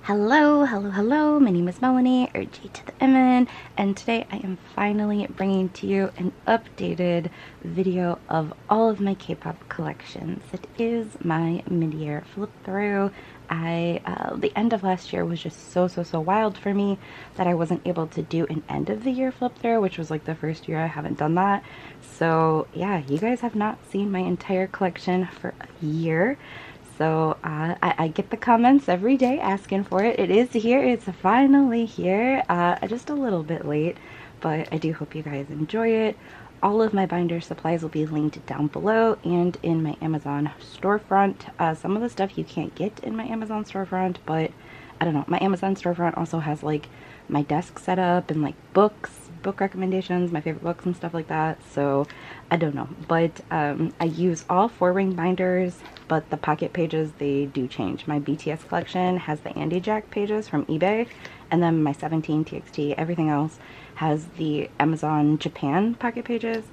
Hello, my name is Melanie, or jtotheimin, and today I am finally bringing to you an updated video of all of my K-pop collections. It is my mid-year flip through. The end of last year was just so wild for me that I wasn't able to do an end of the year flip through, which was like the first year I haven't done that. So yeah, you guys have not seen my entire collection for a year. So I get the comments every day asking for it. It is here. It's finally here. Just a little bit late, but I do hope you guys enjoy it. All of my binder supplies will be linked down below and in my Amazon storefront. Some of the stuff you can't get in my Amazon storefront, but I don't know. My Amazon storefront also has like my desk set up and like book recommendations, my favorite books and stuff like that. So I don't know, but I use all 4-ring binders, but the pocket pages, they do change. My BTS collection has the Andy Jack pages from eBay, and then my 17 TXT, everything else has the Amazon Japan pocket pages.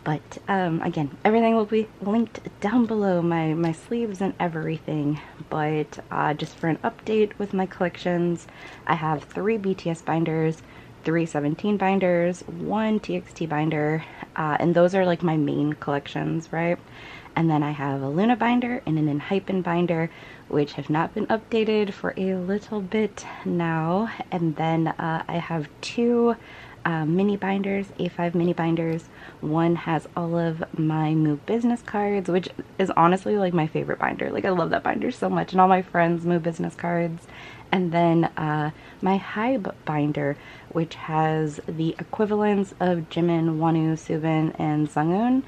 But again, everything will be linked down below, my sleeves and everything. But just for an update with my collections, I have 3 BTS binders, 3 17 binders, 1 TXT binder, and those are like my main collections, right? And then I have a Loona binder and an enhypen binder, which have not been updated for a little bit now. And then I have 2 mini binders, A5 mini binders. One has all of my Move business cards, which is honestly like my favorite binder. Like I love that binder so much, and all my friends' Move business cards. And then my hybe binder, which has the equivalents of jimin, wonwoo, soobin, and sunghoon.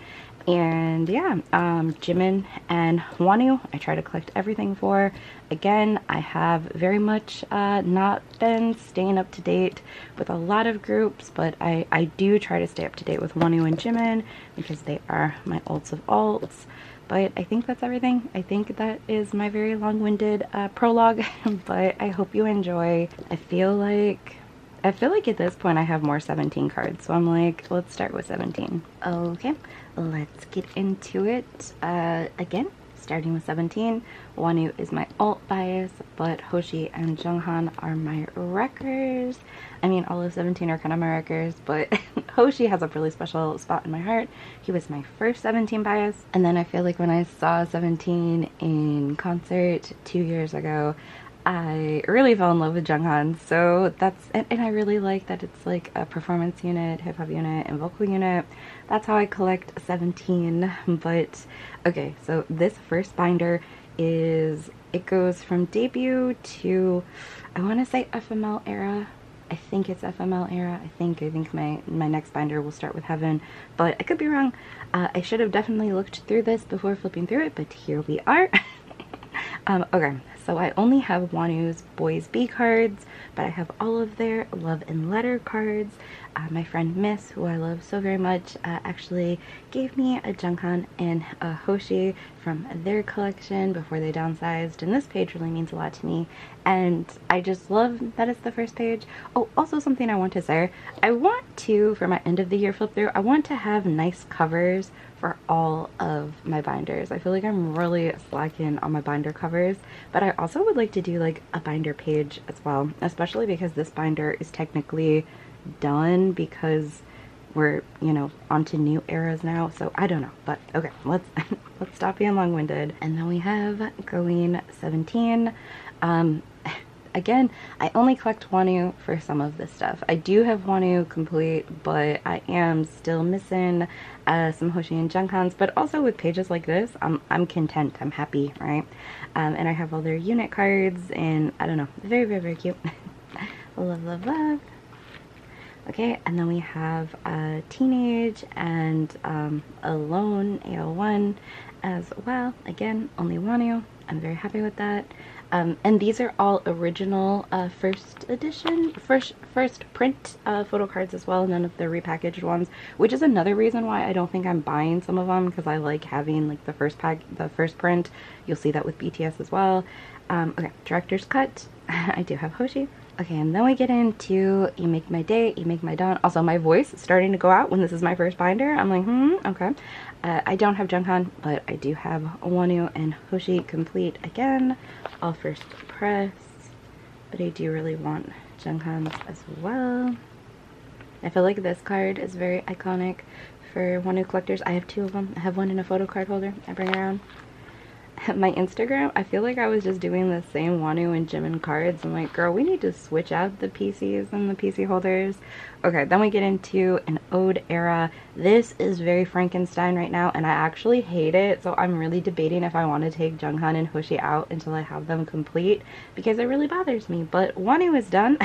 And yeah, jimin and wonwoo I try to collect everything for. Again, I have very much not been staying up to date with a lot of groups, but I do try to stay up to date with wonwoo and jimin because they are my ults of alts. But I think that's everything. I think that is my very long-winded prologue, but I hope you enjoy. I feel like at this point I have more 17 cards, so I'm like, let's start with 17. Okay, let's get into it. Again, starting with 17, wonwoo is my alt bias, but Hoshi and Junghan are my wreckers. I mean, all of 17 are kind of my wreckers, but Hoshi has a really special spot in my heart. He was my first 17 bias, and then I feel like when I saw 17 in concert 2 years ago, I really fell in love with Junghan. So that's, and I really like that it's like a performance unit, hip hop unit, and vocal unit. That's how I collect 17. But okay, so this first binder it goes from debut to, I want to say FML era. I think it's FML era. I think my next binder will start with Heaven, but I could be wrong. I should have definitely looked through this before flipping through it, but here we are. Okay, so I only have wonwoo's Boys B cards, but I have all of their Love and Letter cards. My friend Miss, who I love so very much, actually gave me a Junghan and a Hoshi from their collection before they downsized, and this page really means a lot to me, and I just love that it's the first page. Oh, also something I want to say, I want to, for my end of the year flip through, I want to have nice covers for all of my binders. I feel like I'm really slacking on my binder covers, but I also would like to do like a binder page as well, especially because this binder is technically done because we're, you know, onto new eras now. So I don't know, but okay, let's let's stop being long-winded. And then we have going 17. Again, I only collect wonwoo for some of this stuff. I do have wonwoo complete, but I am still missing some Hoshi and Junghan's, but also with pages like this, I'm content, I'm happy, right? And I have all their unit cards, and I don't know, very cute. love. Okay, and then we have Teenage and Alone AL1 as well. Again, only wonwoo. I'm very happy with that. And these are all original first print photo cards as well, none of the repackaged ones, which is another reason why I don't think I'm buying some of them, because I like having like the first print. You'll see that with BTS as well. Okay, director's cut. I do have Hoshi. Okay, and then we get into You Make My Day, You Make My Dawn. Also, my voice is starting to go out when this is my first binder. I'm like, okay. I don't have Junghan, but I do have wonwoo and Hoshi complete again. All first press. but I do really want Junghan's as well. I feel like this card is very iconic for wonwoo collectors. I have 2 of them. I have one in a photo card holder I bring around. My Instagram, I feel like I was just doing the same wonwoo and jimin cards. I'm like, girl, we need to switch out the PCs and the PC holders. Okay, then we get into an ode era. This is very Frankenstein right now, and I actually hate it, so I'm really debating if I want to take Junghan and Hoshi out until I have them complete, because it really bothers me. But wonwoo is done.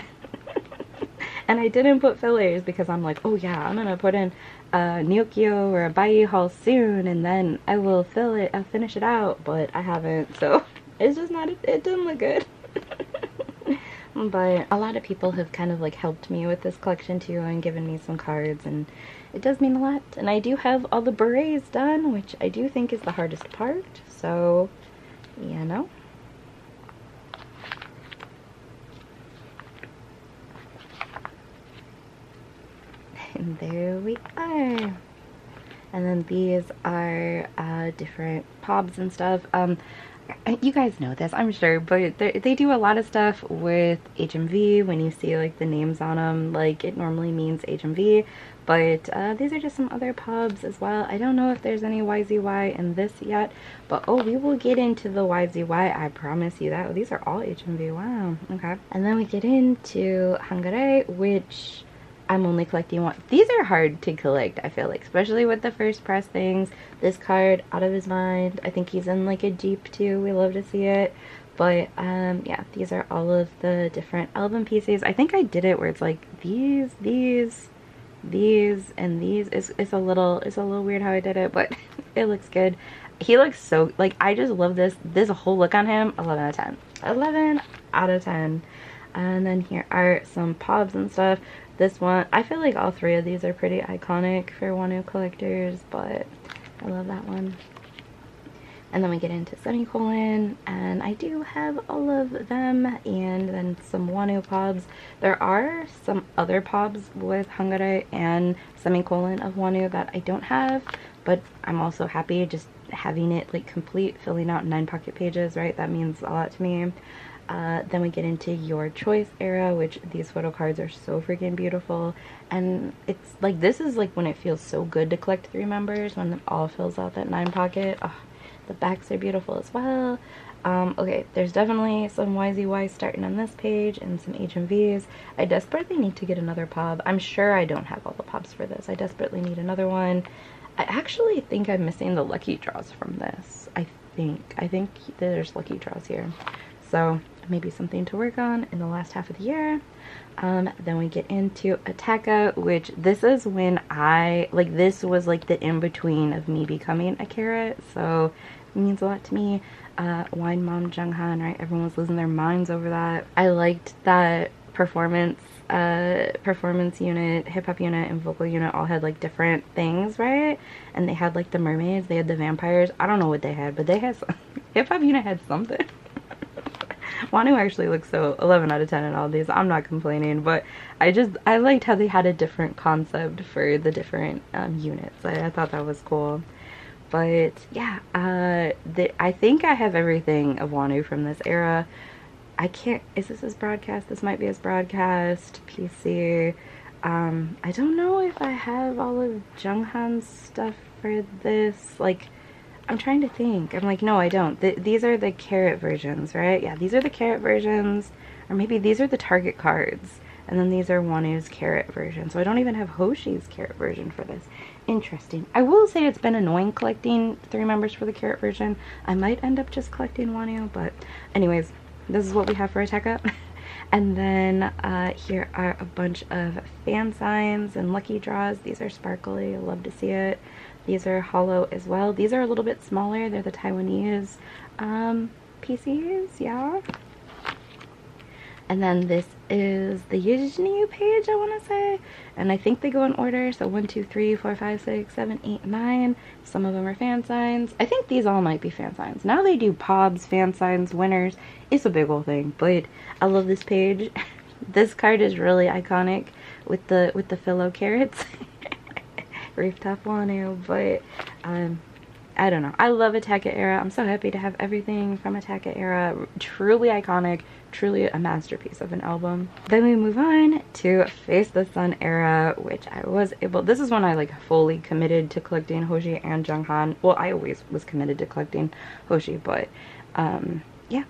And I didn't put fillers because I'm like, oh yeah, I'm gonna put in a Nyokyo or a buyee haul soon, and then I will fill it, I'll finish it out, but I haven't, so it's just not, it didn't look good. But a lot of people have kind of like helped me with this collection too and given me some cards, and it does mean a lot. And I do have all the berets done, which I do think is the hardest part, so you know. And there we are. And then these are different pobs and stuff. You guys know this, I'm sure, but they do a lot of stuff with HMV. When you see like the names on them, like it normally means HMV, but these are just some other pobs as well. I don't know if there's any YZY in this yet, but oh, we will get into the YZY, I promise you that. These are all HMV, wow, okay. And then we get into hangare, which I'm only collecting one. These are hard to collect, I feel like, especially with the first press things. This card, Out of His Mind. I think he's in like a Jeep too. We love to see it. But yeah, these are all of the different album pieces. I think I did it where it's like these, and these. It's a little weird how I did it, but it looks good. He looks so, like, I just love this whole look on him. 11 out of 10. 11 out of 10. And then here are some pobs and stuff. This one, I feel like all 3 of these are pretty iconic for wonwoo collectors, but I love that one. And then we get into semicolon, and I do have all of them, and then some wonwoo pobs. There are some other pobs with hangare and semicolon of wonwoo that I don't have, but I'm also happy just having it like complete, filling out 9 pocket pages, right? That means a lot to me. Then we get into Your Choice era, which these photo cards are so freaking beautiful. And it's like, this is like when it feels so good to collect 3 members, when it all fills out that 9 pocket. Oh, the backs are beautiful as well. Okay, there's definitely some YZY starting on this page and some HMVs. I desperately need to get another pob. I'm sure I don't have all the pobs for this. I desperately need another one. I actually think I'm missing the lucky draws from this. I think there's lucky draws here. So maybe something to work on in the last half of the year. Then we get into Ataka, which this is when this was like the in-between of me becoming a carrot, so it means a lot to me. Wine Mom Junghan, right? Everyone was losing their minds over that. I liked that performance unit, hip-hop unit, and vocal unit all had like different things, right? And they had like the mermaids, they had the vampires. I don't know what they had, but they had some. Hip-hop unit had something. wonwoo actually looks so 11 out of 10 in all these. I'm not complaining, but I liked how they had a different concept for the different units. I thought that was cool. But yeah, I think I have everything of wonwoo from this era. I can't, is this his broadcast? This might be his broadcast. PC. I don't know if I have all of Junghan's stuff for this. Like, I'm trying to think. I'm like, no, I don't. These are the carrot versions, right? Yeah, these are the carrot versions. Or maybe these are the Target cards. And then these are wonwoo's carrot version. So I don't even have Hoshi's carrot version for this. Interesting. I will say it's been annoying collecting 3 members for the carrot version. I might end up just collecting wonwoo, but anyways, this is what we have for Ataka. And then here are a bunch of fan signs and lucky draws. These are sparkly. I love to see it. These are hollow as well. These are a little bit smaller. They're the Taiwanese PCs, yeah. And then this is the Yijniu page, I want to say. And I think they go in order. So 1, 2, 3, 4, 5, 6, 7, 8, 9. Some of them are fan signs. I think these all might be fan signs. Now they do pobs, fan signs, winners. It's a big old thing. But I love this page. This card is really iconic with the philo carrots. Rooftop wonwoo. But I don't know. I love Attack-It era. I'm so happy to have everything from Attack-It era. Truly iconic, truly a masterpiece of an album. Then we move on to Face the Sun era, which I was able, this is when I like fully committed to collecting Hoshi and Junghan. Well, I always was committed to collecting Hoshi, but yeah.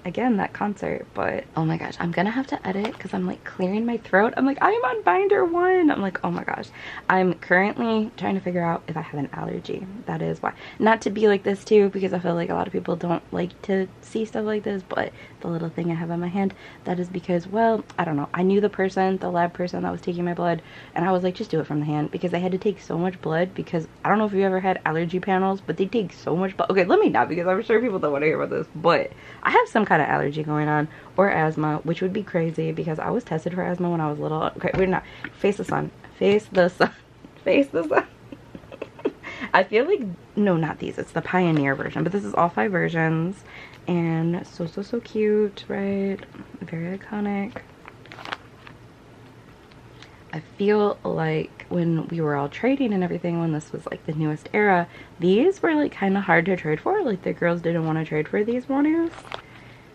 Again, that concert. But oh my gosh, I'm gonna have to edit because I'm like clearing my throat. I'm like, I'm on binder 1. I'm like, oh my gosh. I'm currently trying to figure out if I have an allergy. That is why. Not to be like this too, because I feel like a lot of people don't like to see stuff like this, but the little thing I have on my hand, that is because, well, I don't know. I knew the person, the lab person that was taking my blood, and I was like, just do it from the hand, because I had to take so much blood, because I don't know if you ever had allergy panels, but they take so much blood. Okay, let me not, because I'm sure people don't want to hear about this, but I have some kind of allergy going on, or asthma, which would be crazy because I was tested for asthma when I was little. Okay, we're not. Face the sun. Face the sun. Face the sun. I feel like, no, not these. It's the Pioneer version, but this is all 5 versions, and so cute, right? Very iconic. I feel like when we were all trading and everything, when this was like the newest era, these were like kind of hard to trade for. Like the girls didn't want to trade for these wonwoos.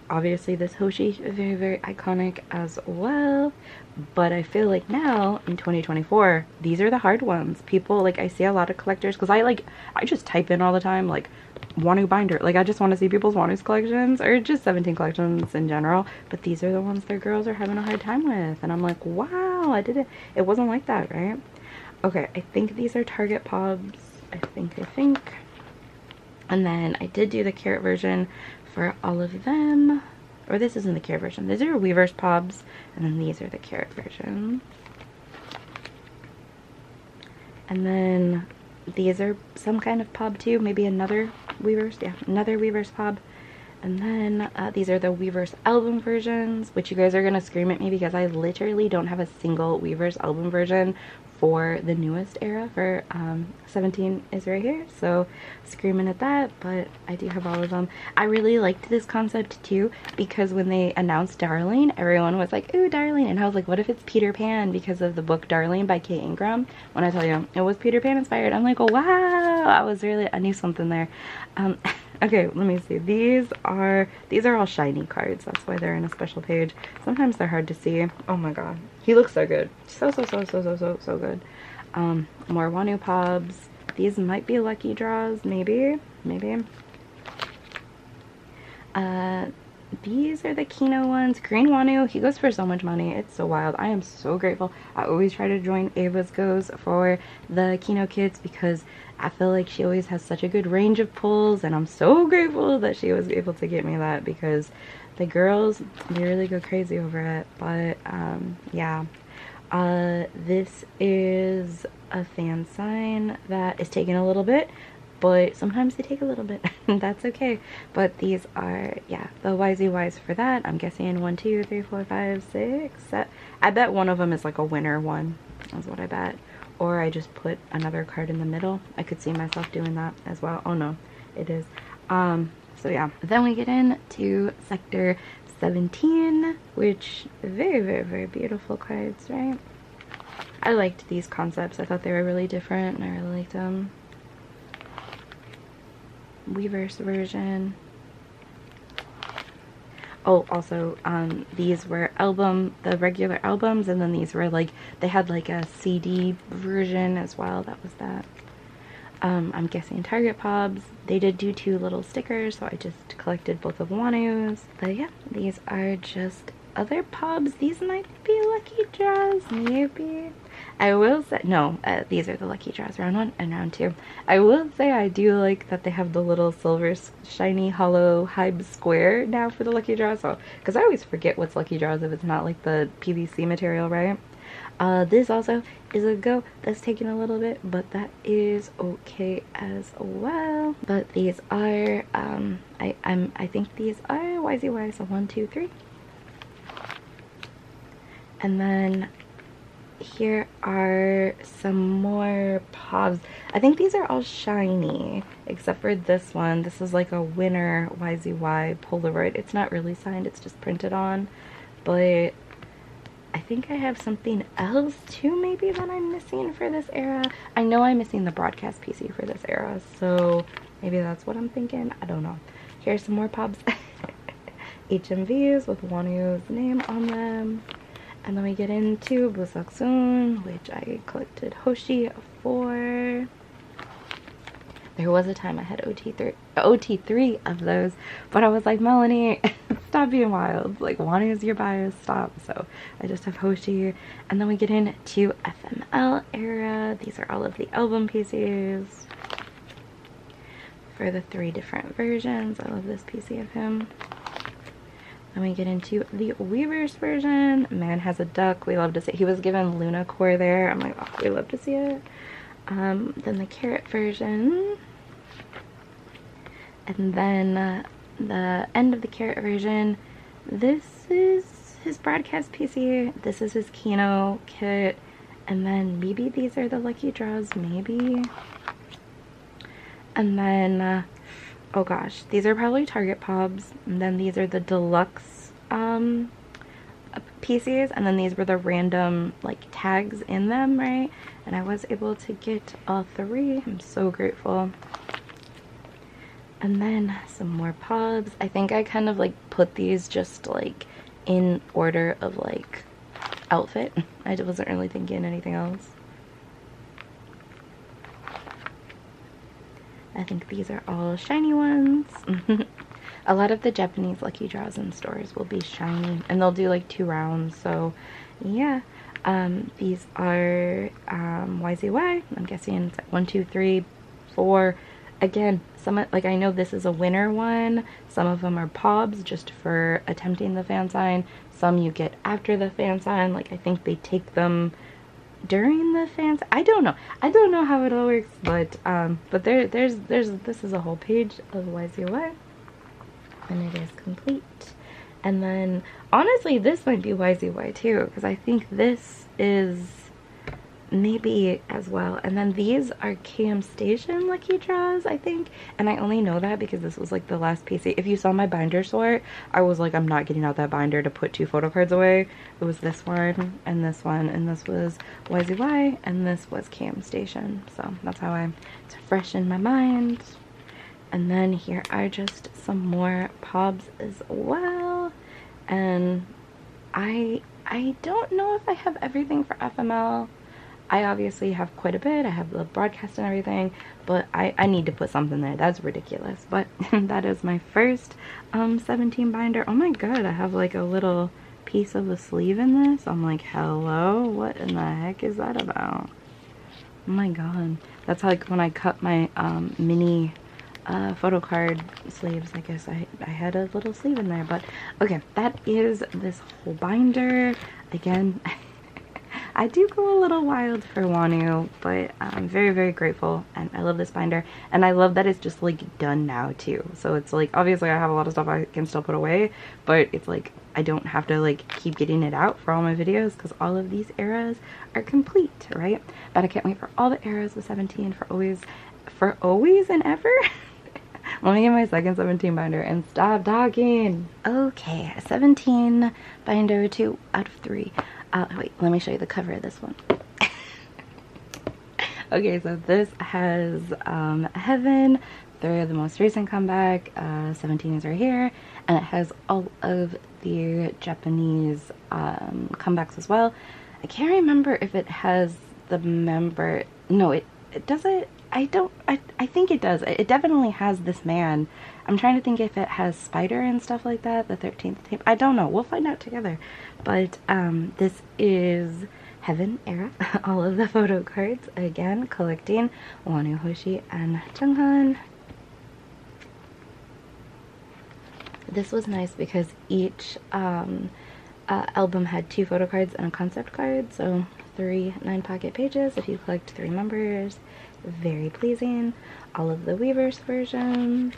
Obviously this Hoshi, very iconic as well, but I feel like now in 2024 these are the hard ones. People, like, I see a lot of collectors, because I just type in all the time like wonwoo binder, like I just want to see people's wonwoos collections or just 17 collections in general, but these are the ones their girls are having a hard time with, and I'm like, wow, it wasn't like that, right? Okay, I think these are Target pobs. I think and then I did do the carrot version for all of them, or this isn't the carrot version. These are Weavers pobs, and then these are the carrot version. And then these are some kind of pob too, maybe another Weavers, yeah, another Weavers pob. And then these are the Weavers album versions, which you guys are gonna scream at me because I literally don't have a single Weavers album version for the newest era. For 17 is right here, so screaming at that, but I do have all of them. I really liked this concept too, because when they announced Darling, everyone was like, ooh, Darling, and I was like, what if it's Peter Pan, because of the book Darling by Kate Ingram. When I tell you it was Peter Pan inspired, I'm like, oh wow, I knew something there. Okay, let me see. These are all shiny cards. That's why they're in a special page. Sometimes they're hard to see. Oh my god. He looks so good. So good. More wonwoo pobs. These might be lucky draws, maybe. These are the Kino ones. Green wonwoo. He goes for so much money. It's so wild. I am so grateful. I always try to join Ava's goes for the Kino kids because I feel like she always has such a good range of pulls, and I'm so grateful that she was able to get me that, because the girls, they really go crazy over it. But yeah, this is a fan sign that is taking a little bit, but sometimes they take a little bit and that's okay. But these are, yeah, the YZYs for that. I'm guessing 1, 2, 3, 4, 5, 6, 7. I bet one of them is like a winner one. That's what I bet. Or I just put another card in the middle. I could see myself doing that as well. Oh no, it is. So yeah. Then we get into Sector 17, which very beautiful cards, right? I liked these concepts. I thought they were really different and I really liked them. Weavers version. Oh, also, these were the regular albums, and then these were like, they had like a CD version as well. That was that. I'm guessing Target pobs. They did do 2 little stickers, so I just collected both of wonwoos. But yeah, these are just other pobs. These might be lucky draws, maybe. I will say, no, these are the lucky draws, round 1 and round 2. I will say I do like that they have the little silver shiny hollow hybe square now for the lucky draws, so, because I always forget what's lucky draws if it's not like the PVC material, right? This also is a go that's taking a little bit, but that is okay as well. But these are, I think these are YZY, so 1, 2, 3. And then here are some more pobs. I think these are all shiny, except for this one. This is like a winner YZY Polaroid. It's not really signed, it's just printed on. But I think I have something else too maybe that I'm missing for this era. I know I'm missing the broadcast PC for this era, so maybe that's what I'm thinking. I don't know. Here's some more pubs. HMVs with wonwoo's name on them. And then we get into Busaksoon, which I collected Hoshi for. There was a time I had OT3 of those, but I was like, Melanie, stop being wild. Like, wonwoo's your bias, stop. So I just have Hoshi. And then we get into FML era. These are all of the album PCs for the 3 different versions. I love this PC of him. Then we get into the Weverse version. Man has a duck. We love to see it. He was given Loona core there. I'm like, oh, we love to see it. Then the carrot version. And then the end of the carrot version. This is his broadcast PC. This is his Kino kit. And then maybe these are the lucky draws. Maybe. And then... oh gosh, these are probably Target Pobs, and then these are the deluxe PCs, and then these were the random like tags in them, right? And I was able to get all 3. I'm so grateful. And then some more Pobs. I think I kind of like put these just like in order of like outfit. I wasn't really thinking anything else. I think these are all shiny ones. A lot of the Japanese lucky draws in stores will be shiny, and they'll do like 2 rounds, so yeah. These are YZY. I'm guessing it's like 1, 2, 3, 4. Again, some like I know this is a winner one. Some of them are Pobs just for attempting the fan sign. Some you get after the fan sign. Like I think they take them during the fans. I don't know how it all works, but there's this is a whole page of YZY, and it is complete. And then honestly, this might be YZY too, because I think this is maybe as well. And then these are KM Station lucky draws, I think, and I only know that because this was like the last PC. If you saw my binder sort, I was like, I'm not getting out that binder to put 2 photo cards away. It was this one, and this was YZY, and this was KM Station. So that's how it's fresh in my mind. And then here are just some more Pobs as well. And I don't know if I have everything for FML. I obviously have quite a bit. I have the broadcast and everything, but I need to put something there. That's ridiculous. But that is my first 17 binder. Oh my god, I have like a little piece of the sleeve in this. I'm like, hello? What in the heck is that about? Oh my god. That's like when I cut my mini photo card sleeves. I guess I had a little sleeve in there. But okay, that is this whole binder. Again, I do go a little wild for wonwoo, but I'm very, very grateful, and I love this binder, and I love that it's just like done now too. So it's like, obviously I have a lot of stuff I can still put away, but it's like I don't have to like keep getting it out for all my videos because all of these eras are complete, right? But I can't wait for all the eras with 17 for always and ever. Let me get my second 17 binder and stop talking. Okay, 17 binder 2 out of 3. Wait, let me show you the cover of this one. Okay, so this has Heaven, they're the most recent comeback. 17 is right here, and it has all of the Japanese comebacks as well. I can't remember if it has the member. No, it does it. I think it does. It definitely has this man. I'm trying to think if it has Spider and stuff like that, the 13th tape. I don't know. We'll find out together. But this is Heaven era. All of the photo cards. Again, collecting wonwoo, Hoshi, and Sunghoon. This was nice because each album had 2 photo cards and a concept card. So 3 9-pocket pages if you collect 3 members. Very pleasing. All of the Weverse versions.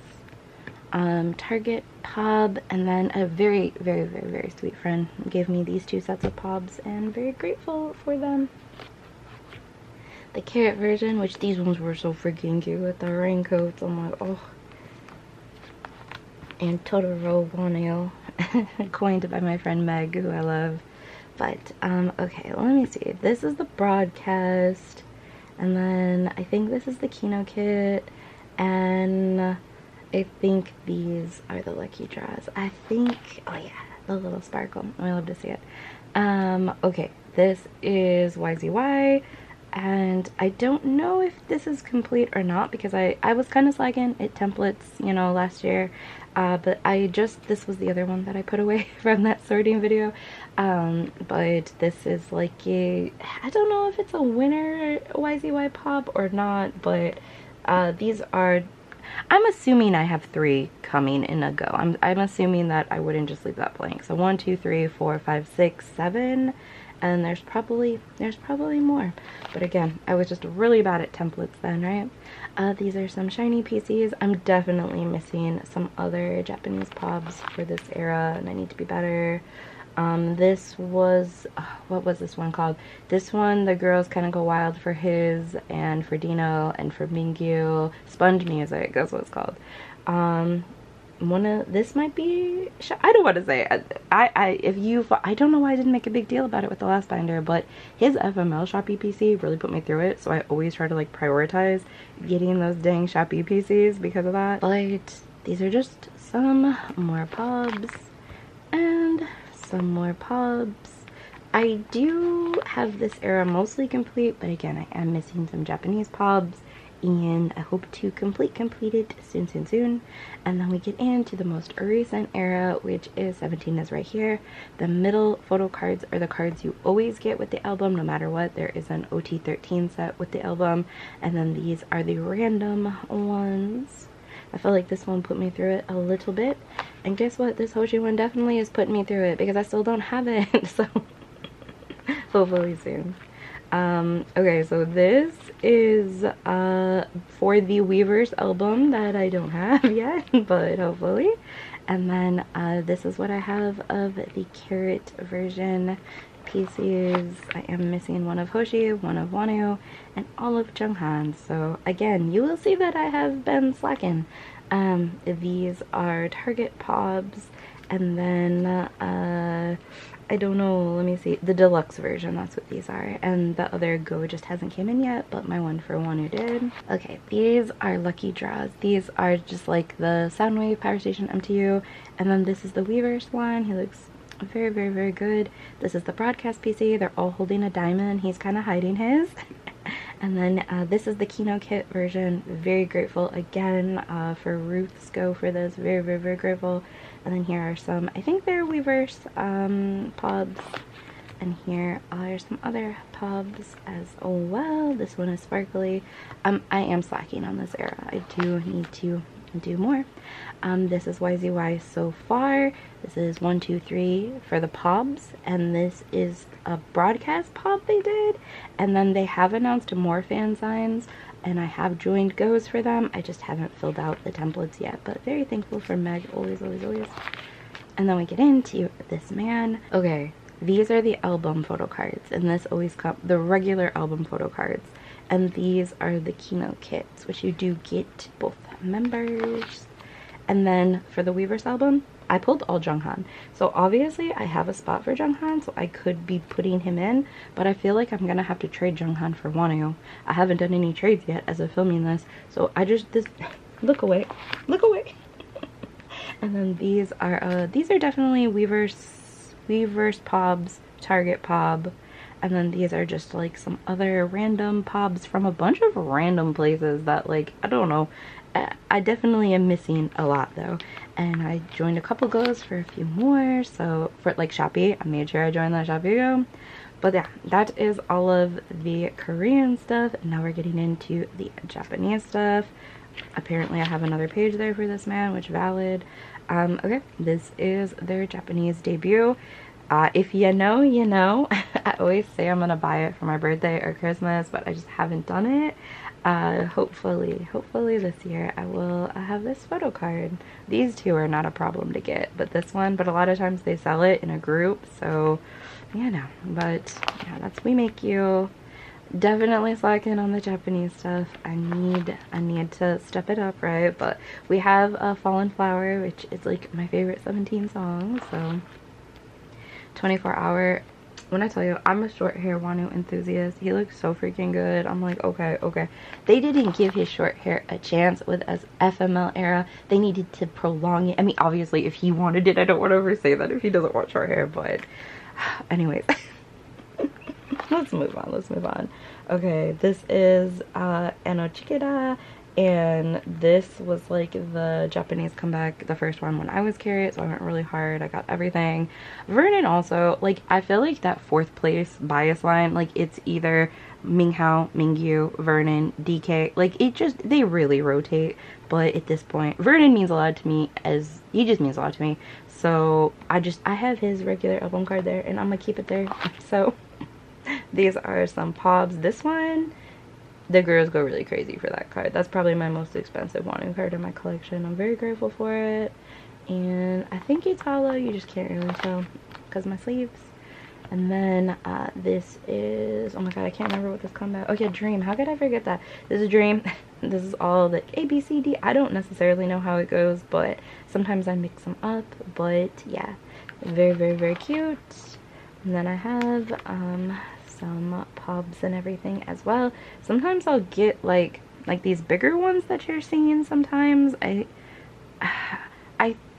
Target Pob, and then a very, very, very, very sweet friend gave me these 2 sets of Pobs, and very grateful for them. The carrot version, which these ones were so freaking cute with the raincoats. I'm like, oh. And Totoro wonwoo, coined by my friend Meg, who I love. But okay, let me see. This is the broadcast, and then I think this is the Kino kit, and I think these are the lucky draws. I think, oh yeah, the little sparkle. I love to see it. Okay, this is YZY, and I don't know if this is complete or not because I was kind of slacking at templates, you know, last year. But this was the other one that I put away from that sorting video. But this is like I don't know if it's a winner YZY pop or not, but these are, I'm assuming I have 3 coming in a go. I'm assuming that I wouldn't just leave that blank. So 1, 2, 3, 4, 5, 6, 7, and there's probably more. But again, I was just really bad at templates then, right? These are some shiny PCs. I'm definitely missing some other Japanese pobs for this era, and I need to be better. This was, what was this one called? This one, the girls kind of go wild for his, and for Dino, and for Mingyu. Sponge Music, that's what it's called. This might be, I don't want to say it. I don't know why I didn't make a big deal about it with the last binder, but his FML Shopee PC really put me through it, so I always try to like prioritize getting those dang Shopee PCs because of that. But these are just some more pobs, and some more pobs. I do have this era mostly complete, but again, I am missing some Japanese pobs, and I hope to complete it soon. And then we get into the most recent era, which is 17 is right here. The middle photo cards are the cards you always get with the album, no matter what. There is an OT13 set with the album, and then these are the random ones. I feel like this one put me through it a little bit, and guess what, this Hoshi one definitely is putting me through it because I still don't have it, so hopefully soon. Okay, so this is for the Weavers album that I don't have yet, but hopefully. And then this is what I have of the Carrot version PCs. I am missing one of Hoshi, one of Wonwoo, and all of Junghan. So again, you will see that I have been slacking. These are Target pobs, and then I don't know, let me see, the deluxe version, that's what these are, and the other Go just hasn't came in yet, but my one for Wonwoo did. Okay, these are lucky draws. These are just like the Soundwave Power Station MTU, and then this is the Weavers one. He looks very good. This is the broadcast PC. They're all holding a diamond. He's kind of hiding his. And then this is the Kino kit version. Very grateful again for Ruth's Go for this. Very grateful. And then here are some, I think they're Weavers pobs. And here are some other pobs as well. This one is sparkly. I am slacking on this era. I do need to do more. This is YZY so far. This is 1, 2, 3 for the pobs, and this is a broadcast pob they did, and then they have announced more fan signs, and I have joined goes for them. I just haven't filled out the templates yet, but very thankful for Meg, always. And then we get into this man. Okay, these are the album photo cards, and this always comes the regular album photo cards, and these are the Kino kits, which you do get both members. And then for the Weavers album, I pulled all Junghan. So obviously I have a spot for Junghan, so I could be putting him in, but I feel like I'm gonna have to trade Junghan for Wonwoo. I haven't done any trades yet as of filming this, so I just, look away. And then these are definitely Weavers pobs, Target pob, and then these are just like some other random pobs from a bunch of random places that, like, I don't know. I definitely am missing a lot though, and I joined a couple goes for a few more. So for like Shopee, I made sure I joined that Shopee go. But yeah, that is all of the Korean stuff, and now we're getting into the Japanese stuff. Apparently I have another page there for this man, which valid. Okay, this is their Japanese debut. If you know, you know. I always say I'm gonna buy it for my birthday or Christmas, but I just haven't done it. Hopefully this year I will have this photo card. These two are not a problem to get, but this one, but a lot of times they sell it in a group, so yeah, no. But yeah, that's We Make You. Definitely slacking on the Japanese stuff. I need to step it up, right? But we have a Fallen Flower, which is like my favorite 17 song, so 24 Hour. when I tell you I'm a short hair wonwoo enthusiast, he looks so freaking good. I'm like, okay, okay. They didn't give his short hair a chance with his FML era. They needed to prolong it. I mean, obviously, if he wanted it, I don't want to ever say that if he doesn't want short hair, but anyways. Let's move on, let's move on. Okay, this is Enochikeda, and this was like the Japanese comeback, the first one when I was curious, so I went really hard. I got everything. Vernon also, like, I feel like that 4th place bias line, like, it's either Minghao, Mingyu, Vernon, DK, like, it just, they really rotate. But at this point, Vernon means a lot to me, as he just means a lot to me. So I have his regular album card there, and I'm gonna keep it there. So these are some pobs. This one, the girls go really crazy for that card. That's probably my most expensive wonwoo card in my collection. I'm very grateful for it. And I think it's hollow. You just can't really tell because my sleeves. And then this is, oh my god, I can't remember what this comes out. Oh yeah, Dream. How could I forget that? This is Dream. This is all the A, B, C, D. I don't necessarily know how it goes, but sometimes I mix them up. But yeah, very, very, very cute. And then I have some pobs and everything as well. Sometimes I'll get like these bigger ones that you're seeing sometimes.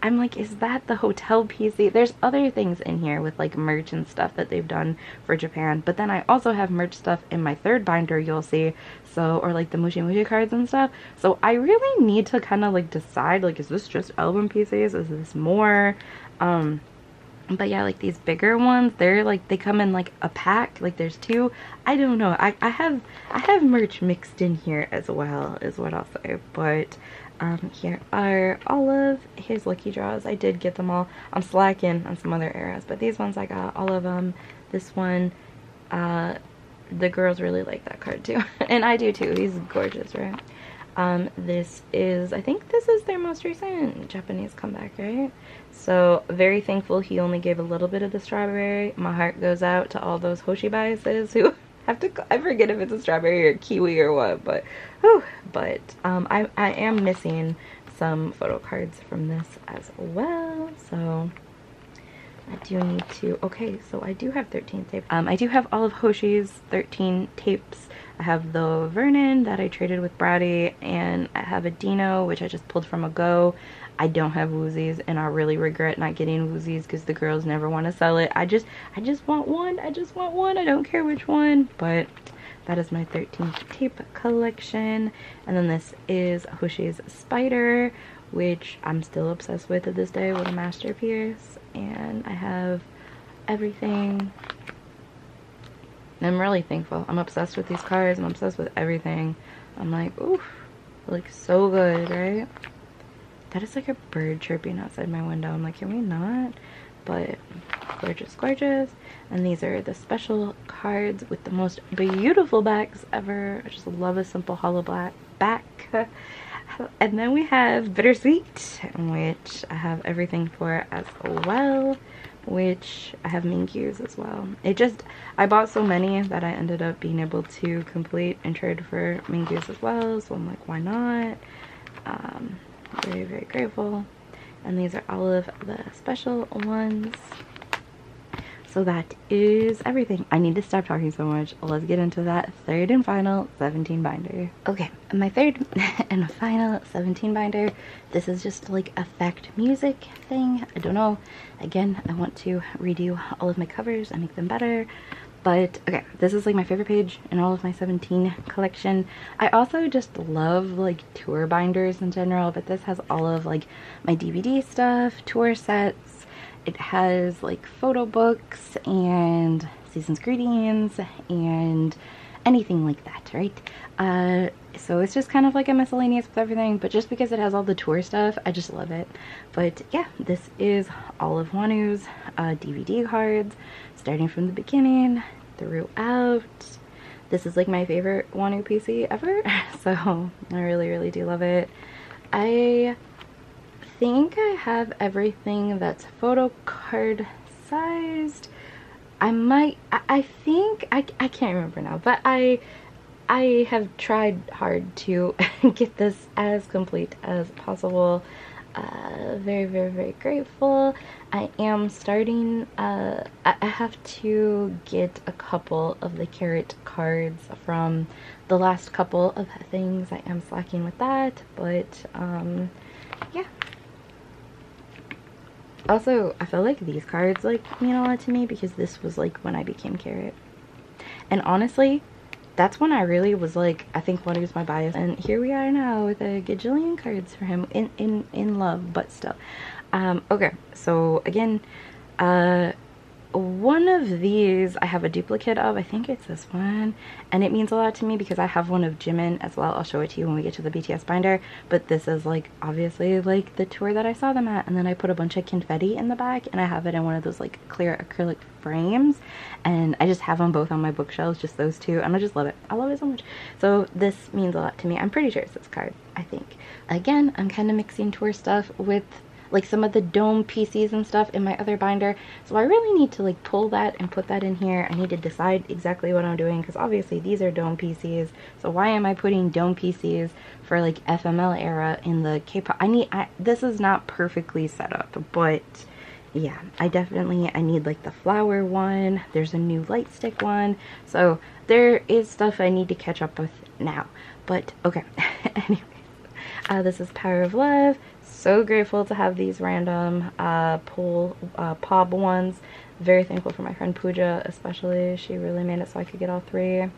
I'm like, is that the hotel PC? There's other things in here with like merch and stuff that they've done for Japan, but then I also have merch stuff in my 3rd binder, you'll see. So, or like the Mushi Mushi cards and stuff. So I really need to kind of like decide, like, is this just album PCs? Is this more? But yeah, like these bigger ones, they're like, they come in like a pack, like there's 2. I don't know. I have merch mixed in here as well, is what I'll say. But here are all of his lucky draws. I did get them all. I'm slacking on some other eras, but these ones I got all of them. This one, the girls really like that card too. And I do too. He's gorgeous, right? This is, I think this is their most recent Japanese comeback, right? So very thankful he only gave a little bit of the strawberry. My heart goes out to all those Hoshi biases who have to, I forget if it's a strawberry or kiwi or what, but whew. But I am missing some photo cards from this as well, so I do need to, okay, so I do have 13 tapes. I do have all of Hoshi's 13 tapes. I have the Vernon that I traded with Brady, and I have a Dino, which I just pulled from a Go. I don't have Woozies, and I really regret not getting Woozies because the girls never want to sell it. I just want one. I just want one. I don't care which one, but that is my 13th tape collection. And then this is Hoshi's Spider, which I'm still obsessed with to this day, with a masterpiece. And I have everything. I'm really thankful. I'm obsessed with these cards. I'm obsessed with everything. I'm like, oof, like so good, right? That is like a bird chirping outside my window. I'm like, can we not? But gorgeous, gorgeous. And these are the special cards with the most beautiful backs ever. I just love a simple hollow black back. And then we have Bittersweet, which I have everything for as well, which I have Mingyu's as well. I bought so many that I ended up being able to complete and trade for Mingyu's as well, so I'm like, why not? Very, very grateful. And these are all of the special ones. So that is everything. I need to stop talking so much. Let's get into that 3rd and final 17 binder. Okay, my 3rd and final 17 binder. This is just like effect music thing. I don't know. Again, I want to redo all of my covers and make them better. But okay, this is like my favorite page in all of my 17 collection. I also just love like tour binders in general, but this has all of like my DVD stuff, tour sets. It has like photo books and season's greetings and anything like that, right? So it's just kind of like a miscellaneous with everything, but just because it has all the tour stuff, I just love it. But yeah, this is all of Wonwoo's DVD cards, starting from the beginning throughout. This is like my favorite Wonwoo PC ever, so I really, really do love it. I think I have everything that's photo card sized. I think I can't remember now, but I have tried hard to get this as complete as possible. Very, very, very grateful. I am starting, I have to get a couple of the carrot cards from the last couple of things. I am slacking with that, but yeah. Also, I feel like these cards like mean a lot to me because this was like when I became carrot. And honestly, that's when I really was like, I think one was my bias, and here we are now with a gajillion cards for him in love, but still. Okay, so again, one of these I have a duplicate of. I think it's this one, and it means a lot to me because I have one of Jimin as well. I'll show it to you when we get to the BTS binder, but this is like obviously like the tour that I saw them at, and then I put a bunch of confetti in the back, and I have it in one of those like clear acrylic frames, and I just have them both on my bookshelves, just those two, and I just love it. I love it so much. So this means a lot to me. I'm pretty sure it's this card, I think. Again, I'm kind of mixing tour stuff with like some of the dome PCs and stuff in my other binder, so I really need to like pull that and put that in here. I need to decide exactly what I'm doing because obviously these are dome PCs, so why am I putting dome PCs for like FML era in the K-pop? This is not perfectly set up, but yeah, I need like the flower one. There's a new light stick one, so there is stuff I need to catch up with now, but okay. Anyways, this is Power of Love. So grateful to have these random POB ones. Very thankful for my friend Pooja especially. She really made it so I could get all three.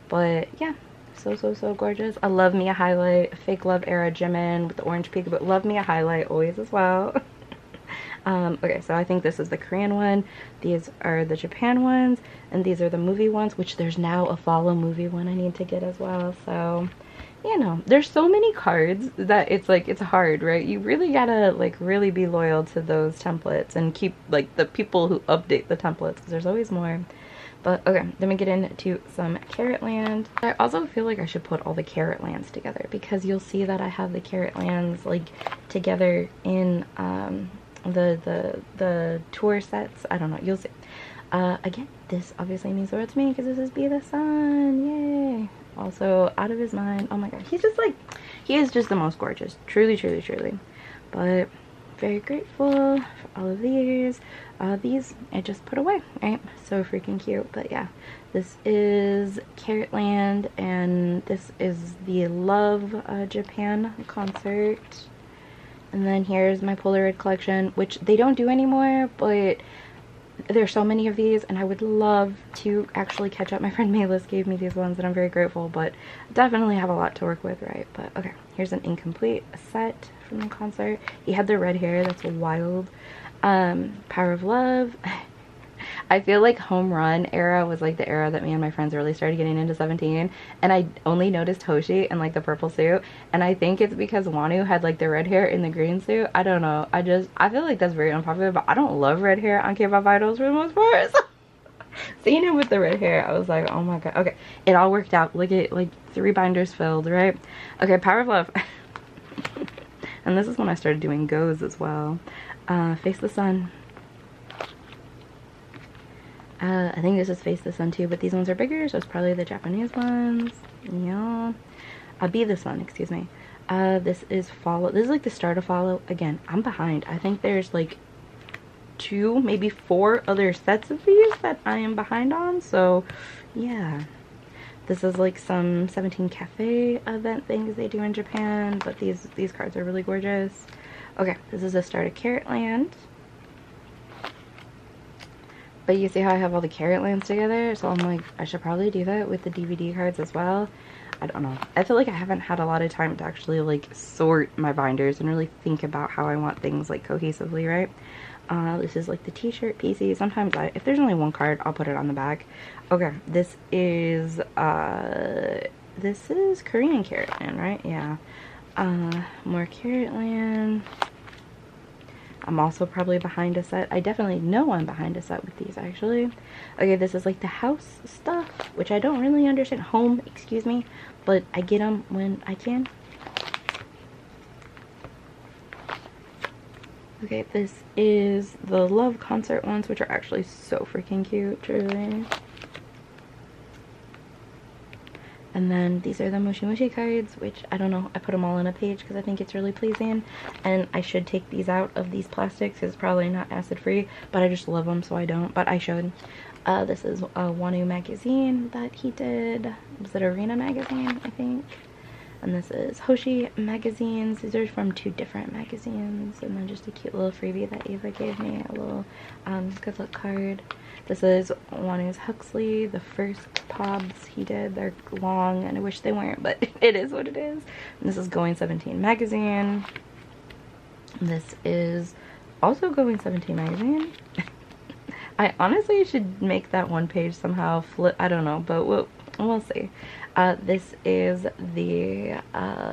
But yeah, so gorgeous. I love me a highlight. Fake Love era Jimin with the orange peak, but love me a highlight always as well. Okay, so I think this is the Korean one. These are the Japan ones, and these are the movie ones, which there's now a follow movie one I need to get as well. So you know, there's so many cards that it's like, it's hard, right? You really gotta like really be loyal to those templates and keep like the people who update the templates because there's always more. But okay, then we get into some Carrot Land. I also feel like I should put all the Carrot Lands together because you'll see that I have the Carrot Lands like together in the tour sets. I don't know, you'll see. Again, this obviously means the world to me because this is Be the Sun. Yay! Also, Out of His Mind. Oh my god, he's just like, he is just the most gorgeous. Truly. But very grateful for all of these. These I just put away, right? So freaking cute. But yeah, this is Carrot Land, and this is the Love Japan concert. And then here's my Polaroid collection, which they don't do anymore, but there's so many of these and I would love to actually catch up. My friend Mayless gave me these ones and I'm very grateful, but definitely have a lot to work with, right? But okay, here's an incomplete set from the concert. He had the red hair, that's wild. Power of Love. I feel like Home Run era was like the era that me and my friends really started getting into 17, and I only noticed Hoshi in like the purple suit, and I think it's because Wonwoo had like the red hair in the green suit. I don't know, I feel like that's very unpopular, but I don't love red hair on K-pop idols for the most part. Seeing him with the red hair, I was like, oh my god. Okay, it all worked out. Look at like 3 binders filled, right? Okay, Power of Love. And this is when I started doing goes as well. Face the Sun. I think this is Face the Sun too, but these ones are bigger, so it's probably the Japanese ones. Yeah. Be the Sun, excuse me. This is Follow. This is like the start of Follow. Again, I'm behind. I think there's like 2, maybe 4 other sets of these that I am behind on, so yeah. This is like some 17 Cafe event things they do in Japan, but these cards are really gorgeous. Okay, this is the start of Carrot Land. But you see how I have all the Carrot Lands together? So I'm like, I should probably do that with the DVD cards as well. I don't know. I feel like I haven't had a lot of time to actually like sort my binders and really think about how I want things like cohesively, right? This is like the t-shirt PC. Sometimes if there's only one card, I'll put it on the back. Okay, this is Korean Carrot Land, right? Yeah. More Carrot Land. I'm also probably behind a set. I definitely know I'm behind a set with these actually. Okay, this is like the house stuff, which I don't really understand. Home, excuse me, but I get them when I can. Okay, this is the Love concert ones, which are actually so freaking cute, truly. And then these are the Moshi Moshi cards, which I don't know, I put them all on a page because I think it's really pleasing. And I should take these out of these plastics because it's probably not acid free, but I just love them, so I don't, but I should. This is a wonwoo magazine that he did. Was it Arena magazine, I think? And this is Hoshi magazines. These are from 2 different magazines. And then just a cute little freebie that Ava gave me, a little good luck card. This is wonwoo's Huxley, the first pobs he did. They're long and I wish they weren't, but it is what it is. And this is Going 17 magazine. This is also Going 17 magazine. I honestly should make that one page somehow flip, I don't know, but we'll see. This is the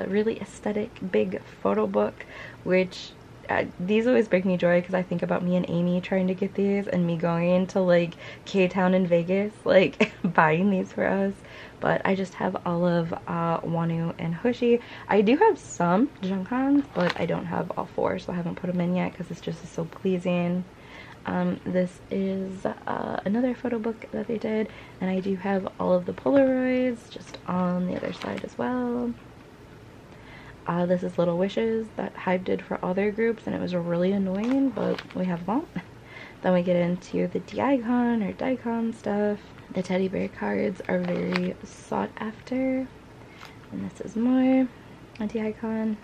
really aesthetic big photo book, which these always bring me joy because I think about me and Amy trying to get these and me going to like K-Town in Vegas, like buying these for us. But I just have all of wonwoo and Hoshi. I do have some Jungkook's, but I don't have all 4, so I haven't put them in yet because it's just so pleasing. This is another photo book that they did, and I do have all of the Polaroids just on the other side as well. This is Little Wishes that Hybe did for all their groups, and it was really annoying, but we have them all. Then we get into the D-icon or Daikon stuff. The teddy bear cards are very sought after, and this is more a D-icon.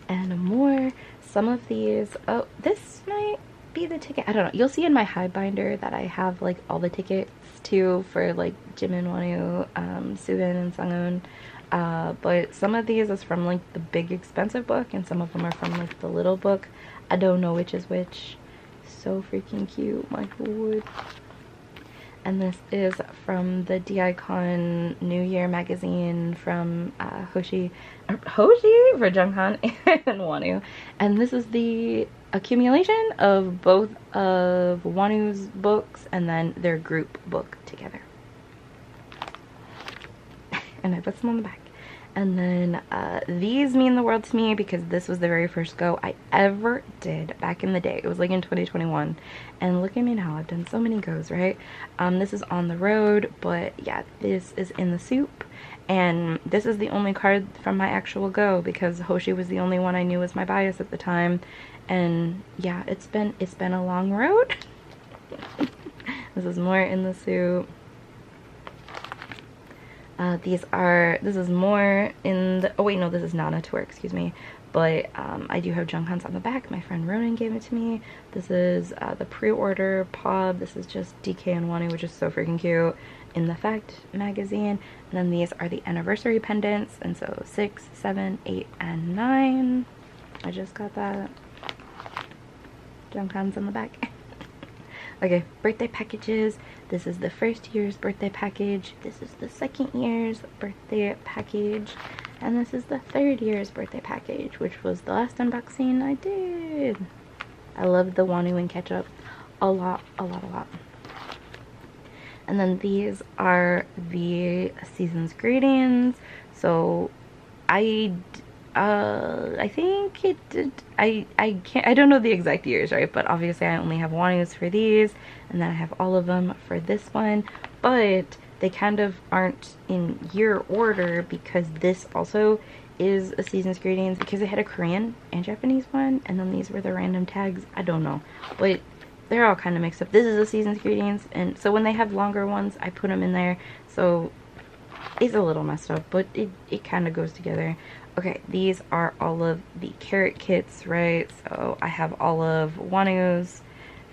And more. Some of these, oh, this might be the ticket, I don't know. You'll see in my Hybe binder that I have like all the tickets too for like Jimin, wonwoo, soobin, and sunghoon. But some of these is from like the big expensive book, and some of them are from like the little book. I don't know which is which. So freaking cute, my god. And this is from the D-icon New Year magazine from Hoshi for Jungkook and wonwoo. And this is the accumulation of both of wonwoo's books and then their group book together. And I put some on the back. And then these mean the world to me because this was the very first go I ever did back in the day. It was like in 2021. And look at me now. I've done so many goes, right? This is On the Road, but yeah, this is In the Soup. And this is the only card from my actual go because Hoshi was the only one I knew was my bias at the time. And yeah, it's been a long road. This is more In the Soup. This is more in the, oh wait, no, this is not a tour, excuse me. But I do have Jungkook's on the back. My friend Ronan gave it to me. This is the pre-order pod. This is just DK and wonwoo, which is so freaking cute, in the Fact magazine. And then these are the anniversary pendants. And so 6, 7, 8, and 9. I just got that. Jungkook's on the back. Okay, birthday packages. This is the first year's birthday package. This is the second year's birthday package. And this is the third year's birthday package, which was the last unboxing I did. I love the wonwoo and ketchup a lot. And then these are the season's greetings. So I think it did, I don't know the exact years, right? But obviously I only have wonwoo's for these, and then I have all of them for this one. But they kind of aren't in year order because this also is a season's greetings because it had a Korean and Japanese one, and then these were the random tags. I don't know, but they're all kind of mixed up. This is a season's greetings, and so when they have longer ones, I put them in there. So it's a little messed up, but it kind of goes together. Okay, these are all of the carrot kits, right? So I have all of wonwoo's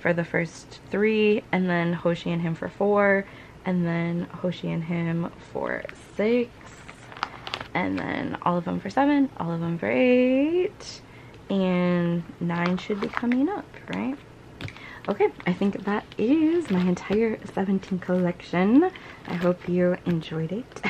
for the first 3, and then Hoshi and him for 4, and then Hoshi and him for 6, and then all of them for 7, all of them for 8, and 9 should be coming up, right? Okay, I think that is my entire 17 collection. I hope you enjoyed it.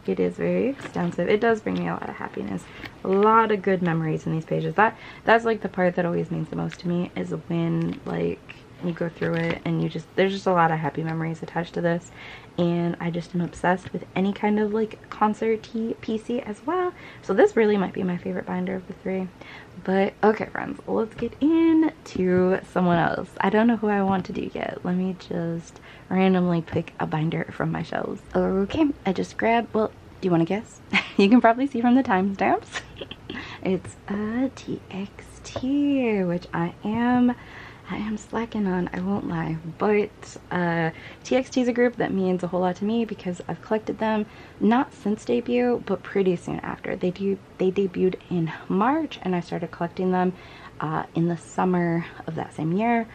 It is very extensive. It does bring me a lot of happiness, a lot of good memories in these pages. That's like the part that always means the most to me, is when like you go through it and there's just a lot of happy memories attached to this. And I just am obsessed with any kind of like concert PC as well. So this really might be my favorite binder of the 3. But okay, friends, let's get into someone else. I don't know who I want to do yet. Let me just randomly pick a binder from my shelves. Okay, I just grabbed, well, do you want to guess? You can probably see from the timestamps. It's a TXT, which I am slacking on, I won't lie. But TXT is a group that means a whole lot to me because I've collected them not since debut, but pretty soon after. They debuted in March, and I started collecting them in the summer of that same year.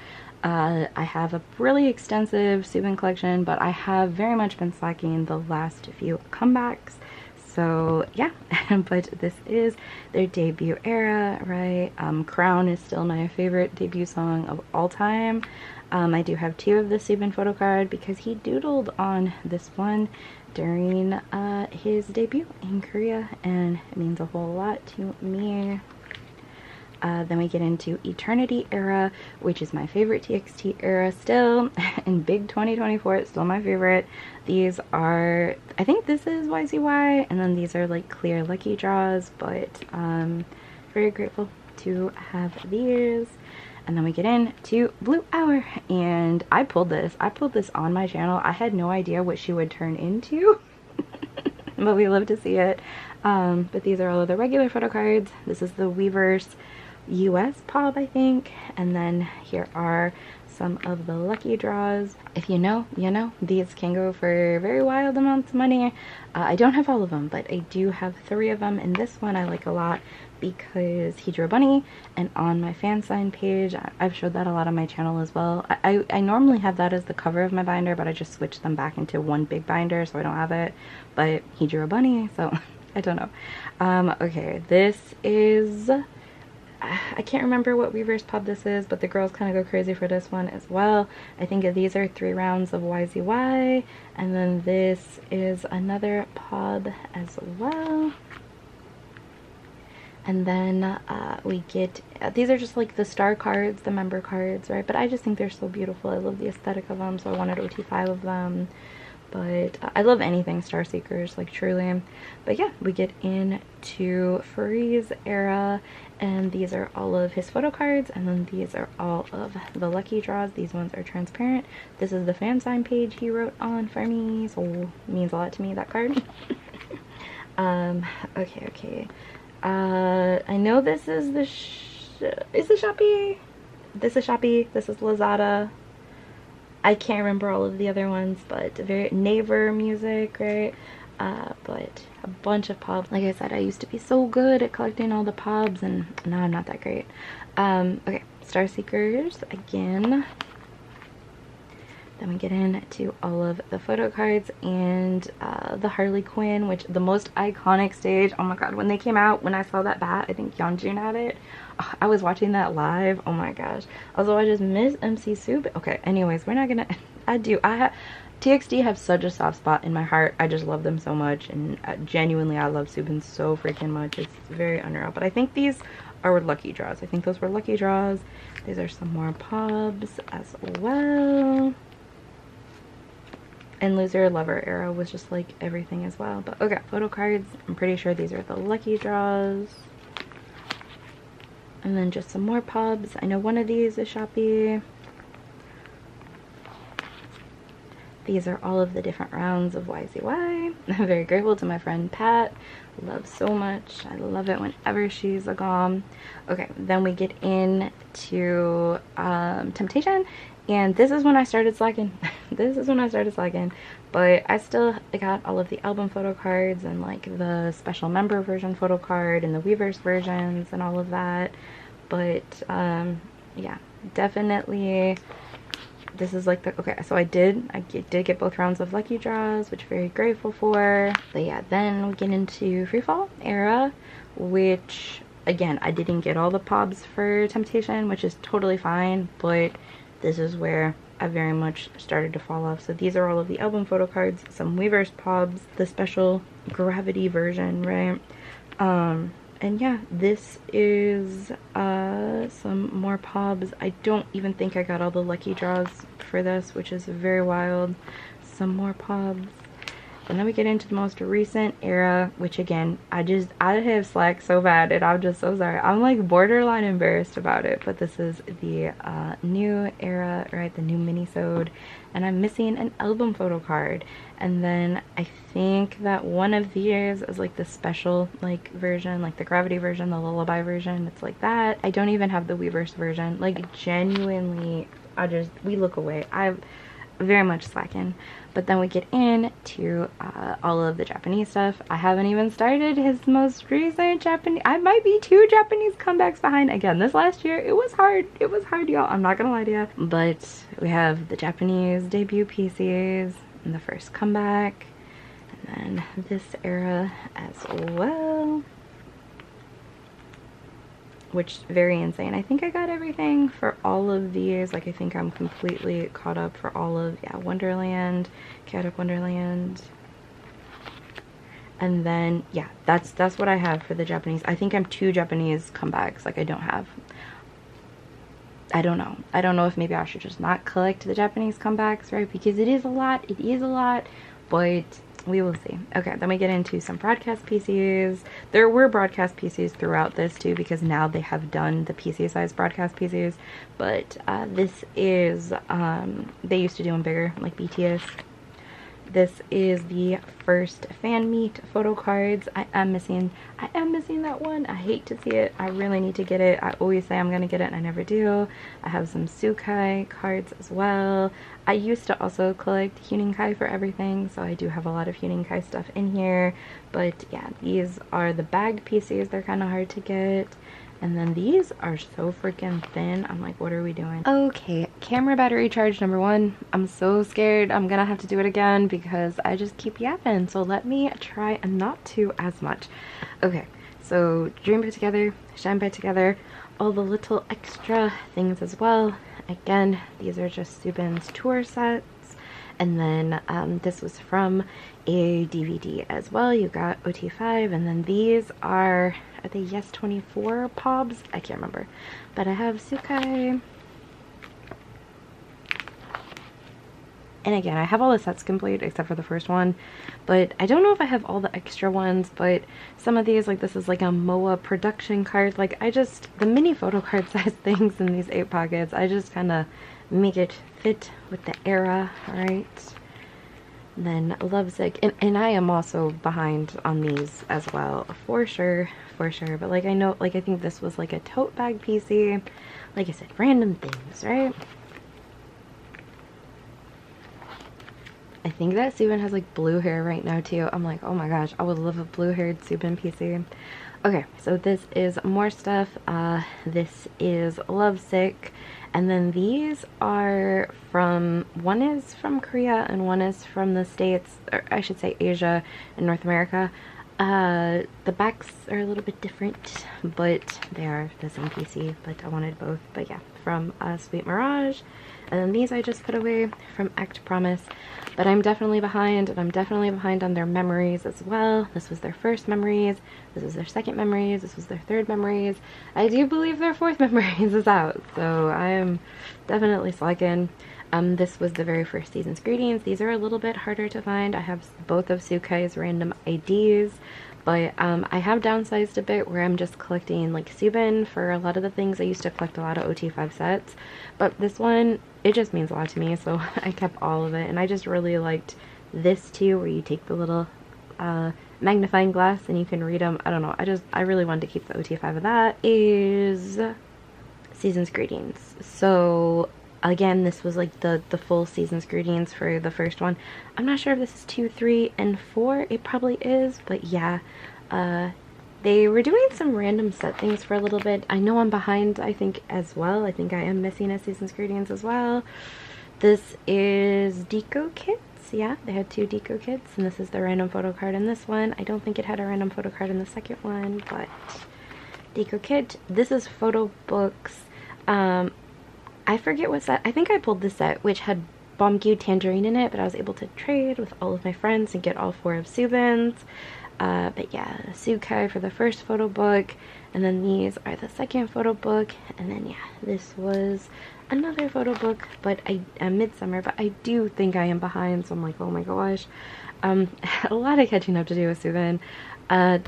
I have a really extensive soobin collection, but I have very much been slacking the last few comebacks. So yeah, but this is their debut era, right? Crown is still my favorite debut song of all time. I do have 2 of the soobin photocard because he doodled on this one during his debut in Korea, and it means a whole lot to me. Then we get into Eternity era, which is my favorite TXT era still. In big 2024, it's still my favorite. These are, I think this is YZY, and then these are like clear lucky draws, but very grateful to have these. And then we get into Blue Hour, and I pulled this on my channel. I had no idea what she would turn into, but we love to see it. But these are all of the regular photo cards. This is the Weverse US pop, I think, and then here are some of the lucky draws. If you know, you know. These can go for very wild amounts of money. I don't have all of them, but I do have 3 of them, and this one I like a lot because he drew a bunny, and on my fan sign page, I've showed that a lot on my channel as well. I normally have that as the cover of my binder, but I just switched them back into one big binder so I don't have it, but he drew a bunny, so I don't know. Okay, this is, I can't remember what Weverse pub this is, but the girls kind of go crazy for this one as well. I think these are 3 rounds of YZY, and then this is another pub as well. And then we get, these are just like the star cards, the member cards, right? But I just think they're so beautiful. I love the aesthetic of them, so I wanted OT5 of them. But I love anything Star Seekers, like truly. But yeah, we get into Freeze era, and these are all of his photo cards, and then these are all of the lucky draws. These ones are transparent. This is the fan sign page he wrote on for me, so it means a lot to me, that card. Okay. I know this is the is the Shopee? This is Shopee. This is Lazada. I can't remember all of the other ones, but very Naver music, right? But a bunch of pubs. Like I said, I used to be so good at collecting all the pubs, and now I'm not that great. Okay, Star Seekers again. Then we get into all of the photo cards and the Harley Quinn, which the most iconic stage. Oh my god, when they came out, when I saw that bat, I think Yeonjun had it. Oh, I was watching that live. Oh my gosh. Also, I just miss MC Soobin. Okay, anyways, we're not gonna, I have, TXT have such a soft spot in my heart. I just love them so much, and genuinely I love Soobin so freaking much. It's very unreal. But I think these are lucky draws. I think those were lucky draws. These are some more pubs as well. And Loser Lover era was just like everything as well. But okay, photo cards, I'm pretty sure these are the lucky draws. And then just some more pubs. I know one of these is Shopee. These are all of the different rounds of YZY. I'm very grateful to my friend Pat. Love so much. I love it whenever she's a gom. Okay, then we get into Temptation. And this is when I started slacking. This is when I started slacking. But I still got all of the album photo cards and like the special member version photo card and the Weverse versions and all of that. But yeah, definitely this is like the, okay, so I did get both rounds of lucky draws, which I'm very grateful for. But yeah, then we get into Free Fall era, which again, I didn't get all the pubs for Temptation, which is totally fine, but this is where I very much started to fall off. So these are all of the album photo cards, some Weverse pubs, the special Gravity version, right? And yeah, this is some more pubs. I don't even think I got all the lucky draws for this, which is very wild. Some more pubs. And then we get into the most recent era, which again, I have slack so bad and I'm just so sorry. I'm like borderline embarrassed about it, but this is the new era, right? The new mini-sode, and I'm missing an album photo card. And then I think that one of these is like the special like version, like the gravity version, the lullaby version. It's like that. I don't even have the Weverse version. Like genuinely, we look away. I'm very much slacking. But then we get into all of the Japanese stuff. I haven't even started his most recent Japanese. I might be 2 Japanese comebacks behind. Again, this last year, it was hard. It was hard, y'all. I'm not gonna lie to you. But we have the Japanese debut PCs and the first comeback. And then this era as well. Which very insane. I think I got everything for all of these. Like I think I'm completely caught up for all of, yeah, Wonderland, Chaotic Wonderland. And then yeah, that's what I have for the Japanese. I think I'm 2 Japanese comebacks. Like I don't have, I don't know if maybe I should just not collect the Japanese comebacks, right? Because it is a lot, but we will see. Okay, then we get into some broadcast PCs. There were broadcast PCs throughout this too, because now they have done the PC size broadcast PCs. But this is, they used to do them bigger, like BTS. This is the first fan meet photo cards. I am missing that one. I hate to see it. I really need to get it. I always say I'm gonna get it and I never do. I have some Sukai cards as well. I used to also collect Huninkai for everything, so I do have a lot of Huninkai stuff in here. But yeah, these are the bagged PCs. They're kind of hard to get. And then these are so freaking thin. I'm like, what are we doing? Okay, camera battery charge number 1. I'm so scared I'm gonna have to do it again because I just keep yapping. So let me try not to as much. Okay, so dream by together, shine by together, all the little extra things as well. Again, these are just Soobin's tour sets. And then this was from a DVD as well. You got OT5, and then these are they Yes 24 pobs? I can't remember. But I have Sukai. And again, I have all the sets complete except for the first one. But I don't know if I have all the extra ones, but some of these, like this is like a MOA production card. Like the mini photo card size things in these 8 pockets, I just kind of make it fit with the era, right? And then Lovesick, and I am also behind on these as well, for sure. But like I know, like I think this was like a tote bag PC. Like I said, random things, right? I think that Soobin has like blue hair right now too. I'm like, oh my gosh, I would love a blue haired Soobin PC. Okay, so this is more stuff. This is Lovesick. And then these are from, one is from Korea and one is from the States, or I should say Asia and North America. The backs are a little bit different, but they are the same PC, but I wanted both. But yeah, from Sweet Mirage. And then these I just put away from Act Promise. But I'm definitely behind, and I'm definitely behind on their memories as well. This was their first memories, this was their second memories, this was their third memories. I do believe their fourth memories is out, so I am definitely slacking. This was the very first season's greetings. These are a little bit harder to find. I have both of Sukai's random IDs, but I have downsized a bit where I'm just collecting like Soobin for a lot of the things. I used to collect a lot of OT5 sets, but this one, it just means a lot to me, so I kept all of it. And I just really liked this too, where you take the little magnifying glass and you can read them. I don't know, I really wanted to keep the OT5 of that. Is season's greetings. So again, this was like the full season's greetings for the first one. I'm not sure if this is 2, 3, and 4. It probably is, but yeah. They were doing some random set things for a little bit. I know I'm behind, I think, as well. I think I am missing a season's greetings as well. This is Deco Kits. Yeah, they had 2 Deco Kits, and this is the random photo card in this one. I don't think it had a random photo card in the second one, but Deco Kit. This is photo books. I forget what set. I think I pulled this set, which had Bombgue Tangerine in it, but I was able to trade with all of my friends and get all 4 of Soobin's. But yeah, Sukai for the first photo book, and then these are the second photo book, and then yeah, this was another photo book, but Midsummer, but I do think I am behind, so I'm like, oh my gosh. A lot of catching up to do with soobin.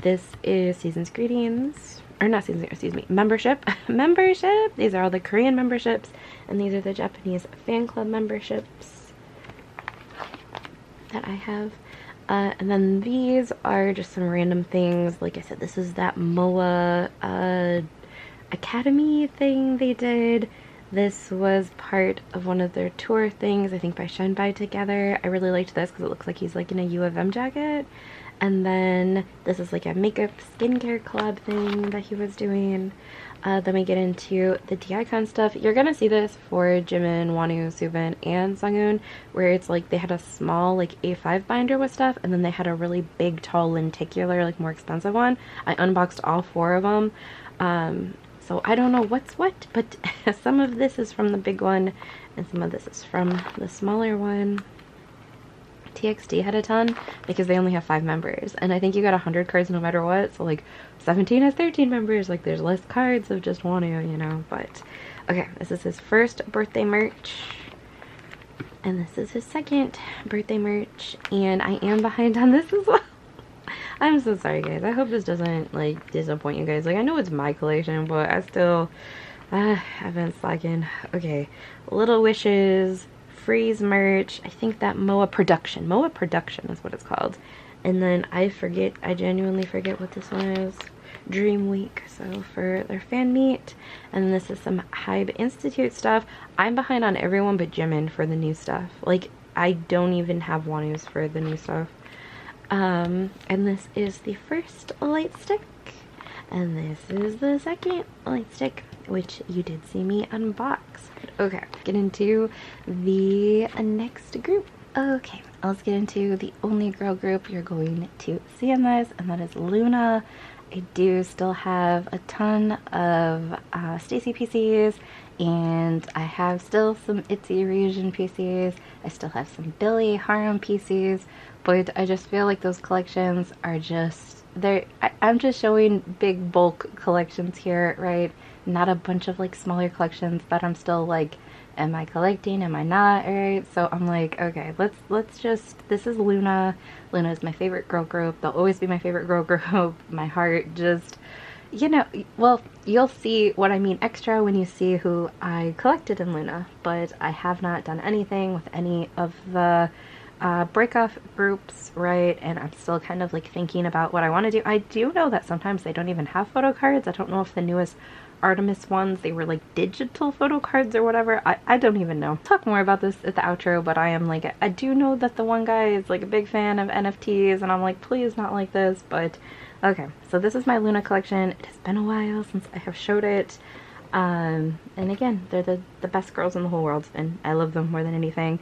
This is Season's Greetings, or not Season's, excuse me, Membership. Membership! These are all the Korean memberships, and these are the Japanese fan club memberships that I have. And then these are just some random things. Like I said, this is that MOA Academy thing they did. This was part of one of their tour things, I think by Shine By Together. I really liked this because it looks like he's like in a U of M jacket. And then this is like a makeup skincare collab thing that he was doing. Then we get into the d-icon stuff. You're gonna see this for Jimin, wonwoo, soobin, and sunghoon, where it's like they had a small like A5 binder with stuff, and then they had a really big, tall, lenticular, like more expensive one. I unboxed all 4 of them. So I don't know what's what, but some of this is from the big one, and some of this is from the smaller one. TXT had a ton because they only have 5 members, and I think you got 100 cards no matter what, so like 17 has 13 members, like there's less cards of just wonwoo, you know. But okay, this is his first birthday merch, and this is his second birthday merch, and I am behind on this as well. I'm so sorry guys, I hope this doesn't like disappoint you guys. Like I know it's my collection, but I still I've been slacking. Okay, Little Wishes, Freeze merch. I think that MOA Production is what it's called. And then I genuinely forget what this one is. Dream Week, so for their fan meet. And then this is some Hybe Institute stuff. I'm behind on everyone but Jimin for the new stuff. Like I don't even have wonwoos for the new stuff. And this is the first light stick, and this is the second light stick, which you did see me unbox. Okay, get into the next group. Okay, let's get into the only girl group you're going to see in this, and that is Loona. I do still have a ton of Stacy PCs, and I have still some Itzy Ryujin PCs. I still have some Billy Harem PCs, but I just feel like those collections are just, I'm just showing big bulk collections here, right? Not a bunch of like smaller collections that I'm still like, am I collecting, am I not, right? So I'm like, okay, let's just, this is Loona. Loona is my favorite girl group. They'll always be my favorite girl group. My heart just, you know, well, you'll see what I mean extra when you see who I collected in Loona, but I have not done anything with any of the break-off groups, right? And I'm still kind of like thinking about what I want to do. I do know that sometimes they don't even have photo cards. I don't know if the newest Artemis ones, they were like digital photo cards or whatever. I don't even know. I'll talk more about this at the outro, but I am like, I do know that the one guy is like a big fan of NFTs, and I'm like, please not like this. But okay, so this is my Loona collection. It has been a while since I have showed it. And again, they're the best girls in the whole world, and I love them more than anything.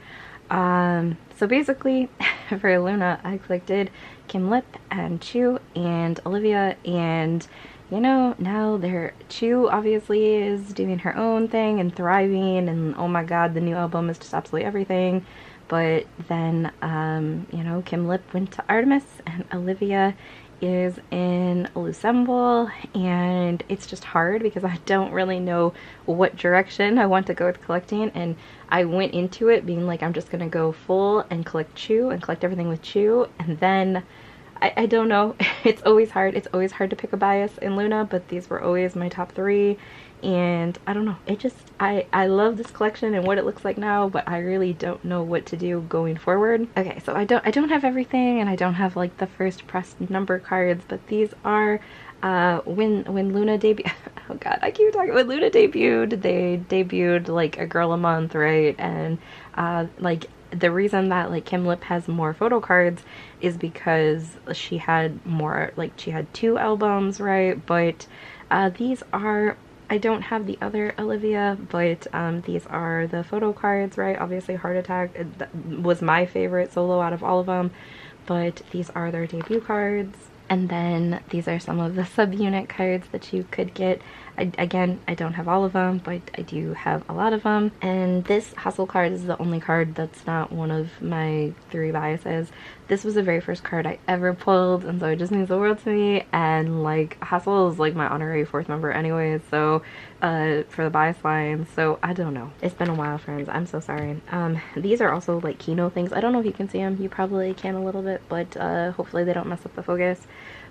So basically for Loona, I collected Kim Lip and Chu and Olivia, and you know, now Chu obviously is doing her own thing and thriving, and oh my god, the new album is just absolutely everything. But then, you know, Kim Lip went to Artemis, and Olivia is in Lusemble, and it's just hard because I don't really know what direction I want to go with collecting, and I went into it being like, I'm just gonna go full and collect Chu and collect everything with Chu, and then I don't know. It's always hard. It's always hard to pick a bias in Loona, but these were always my top 3. And I don't know. It just, I love this collection and what it looks like now, but I really don't know what to do going forward. Okay, so I don't have everything, and I don't have like the first pressed number cards, but these are when Loona debuted. Oh god, I keep talking. When Loona debuted, they debuted like a girl a month, right? And like the reason that like Kim Lip has more photo cards is because she had more, like she had 2 albums, right? But these are, I don't have the other Olivia, but these are the photo cards, right? Obviously Heart Attack was my favorite solo out of all of them, but these are their debut cards. And then these are some of the subunit cards that you could get Again, I don't have all of them, but I do have a lot of them. And this hustle card is the only card that's not one of my 3 biases. This was the very first card I ever pulled, and so it just means the world to me. And like, hustle is like my honorary 4th member anyway, so for the bias line. So I don't know, it's been a while, friends. I'm so sorry. These are also like Kino things. I don't know if you can see them. You probably can a little bit, but hopefully they don't mess up the focus.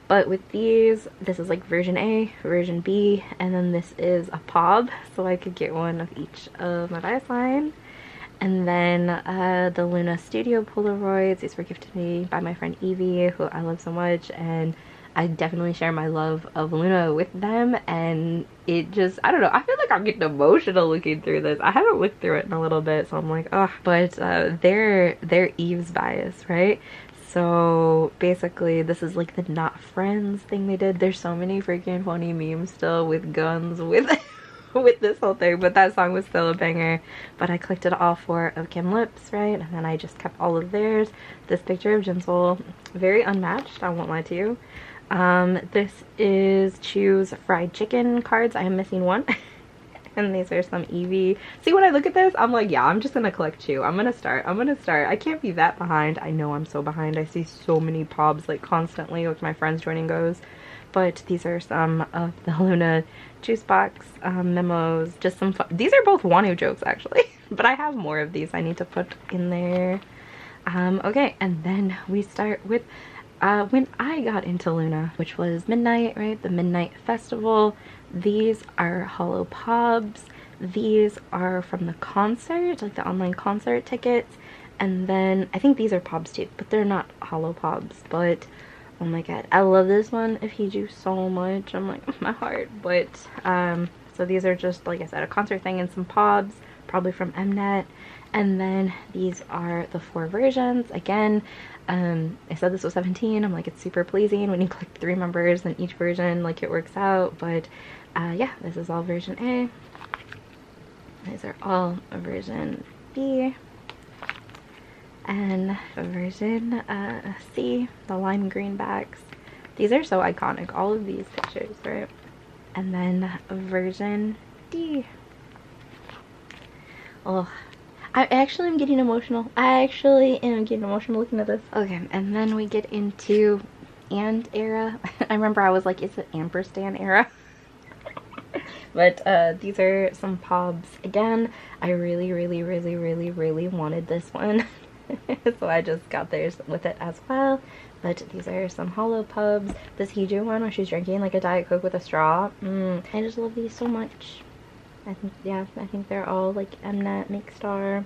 But with these, this is like version A, version B, and then this is a POB, so I could get one of each of my bias line. And then the Loona Studio Polaroids. These were gifted to me by my friend Evie, who I love so much, and I definitely share my love of Loona with them. And it just, I don't know, I feel like I'm getting emotional looking through this. I haven't looked through it in a little bit, so I'm like, oh. But they're Eve's bias, right? So basically this is like the not friends thing they did. There's so many freaking funny memes still with guns with with this whole thing, but that song was still a banger. But I collected all 4 of Kim Lip's, right? And then I just kept all of theirs. This picture of Jinsol, very unmatched, I won't lie to you. This is Chew's fried chicken cards. I am missing one. And these are some Evie. See, when I look at this, I'm like, yeah, I'm just gonna collect Chew. I'm gonna start. I can't be that behind. I know I'm so behind. I see so many POBs like constantly with my friends joining goes. But these are some of the Loona juice box memos. Just some fun. These are both wonwoo jokes actually. But I have more of these I need to put in there. Okay, and then we start with when I got into Loona, which was Midnight, right? The Midnight Festival. These are hollow POBs. These are from the concert, like the online concert tickets. And then I think these are POBs too, but they're not hollow POBs. But oh my god, I love this one of Hiju so much. I'm like, my heart. But so these are just, like I said, a concert thing and some POBs, probably from Mnet. And then these are the 4 versions. Again, I said this was 17. I'm like, it's super pleasing when you click 3 members in each version, like it works out. But yeah, this is all version A. These are all version B. And version C, the lime green backs. These are so iconic, all of these pictures, right? And then version D. Oh, I actually am getting emotional. I actually am getting emotional looking at this. Okay, and then we get into and era. I remember I was like, is it ampersand era? But these are some POBs. Again, I really wanted this one. So I just got theirs with it as well. But these are some hollow POBs. This Hiju one where she's drinking like a Diet Coke with a straw. I just love these so much. I think, yeah, I think they're all like Mnet, Make Star.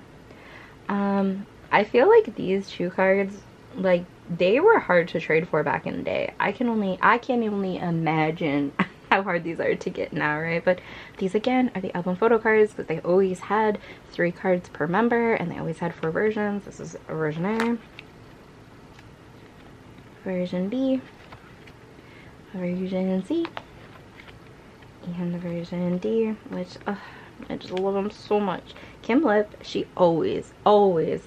I feel like these Chew cards, like, they were hard to trade for back in the day. I can't only imagine how hard these are to get now, right? But these again are the album photo cards, because they always had 3 cards per member and they always had 4 versions. This is version A, version B, version C, and version D, which I just love them so much. Kim Lip, she always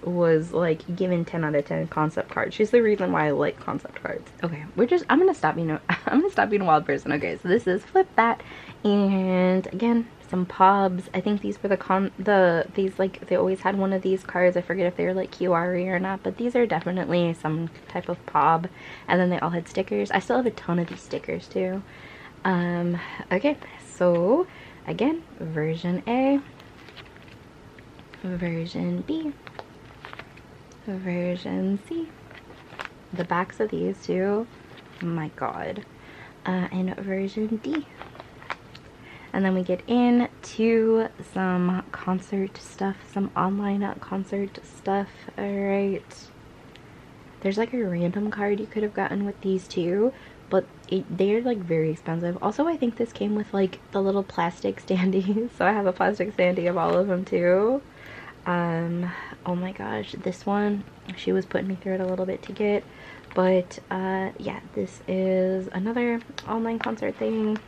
was like given 10 out of 10 concept cards. She's the reason why I like concept cards. Okay, I'm gonna stop being a wild person. Okay, so this is Flip That, and again, some POBs. I think these were these, like, they always had one of these cards. I forget if they were like QRE or not, but these are definitely some type of POB. And then they all had stickers. I still have a ton of these stickers too. Okay, so again, version A, version B, version C. The backs of these two, oh my god, and version D. And then we get into some concert stuff, some online concert stuff. Alright, there's like a random card you could have gotten with these two, but they're like very expensive. Also, I think this came with like the little plastic standees, so I have a plastic standee of all of them too. Oh my gosh, this one, she was putting me through it a little bit to get, but yeah, this is another online concert thing.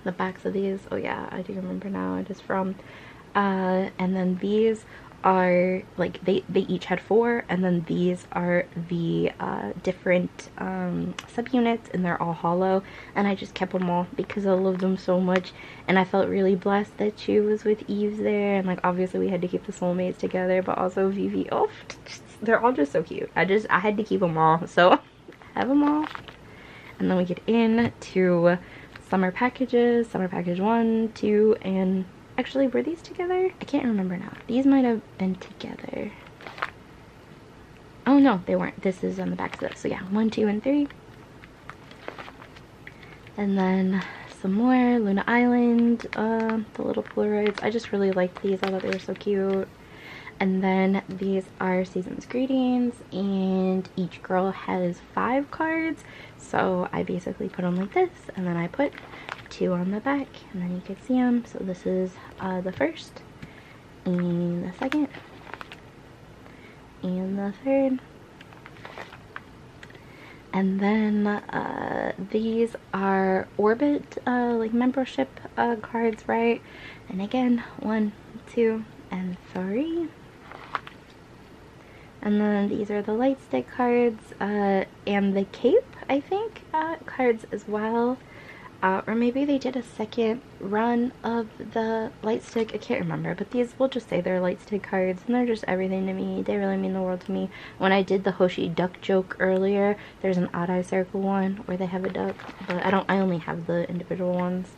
The backs of these, oh yeah, I do remember now, it is from and then these are like they each had 4, and then these are the different subunits, and they're all hollow, and I just kept them all because I love them so much, and I felt really blessed that she was with Eve's there, and like obviously we had to keep the soulmates together, but also Vivi. Oh, they're all just so cute. I had to keep them all, so I have them all. And then we get into summer packages, summer package 1, 2, and actually, were these together? I can't remember now. These might have been together. Oh no, they weren't. This is on the back of this. So yeah, 1, 2, and 3. And then some more Luna Island, the little Polaroids. I just really liked these. I thought they were so cute. And then these are Season's Greetings, and each girl has 5 cards. So I basically put them like this, and then I put 2 on the back, and then you can see them. So this is the first, and the second, and the third. And then these are Orbit like membership cards, right? And again, 1, 2, and 3. And then these are the light stick cards, and the cape, I think, cards as well. Or maybe they did a second run of the light stick, I can't remember, but these, we'll just say they're light stick cards, and they're just everything to me. They really mean the world to me. When I did the Hoshi duck joke earlier, there's an odd eye circle one where they have a duck, but I only have the individual ones.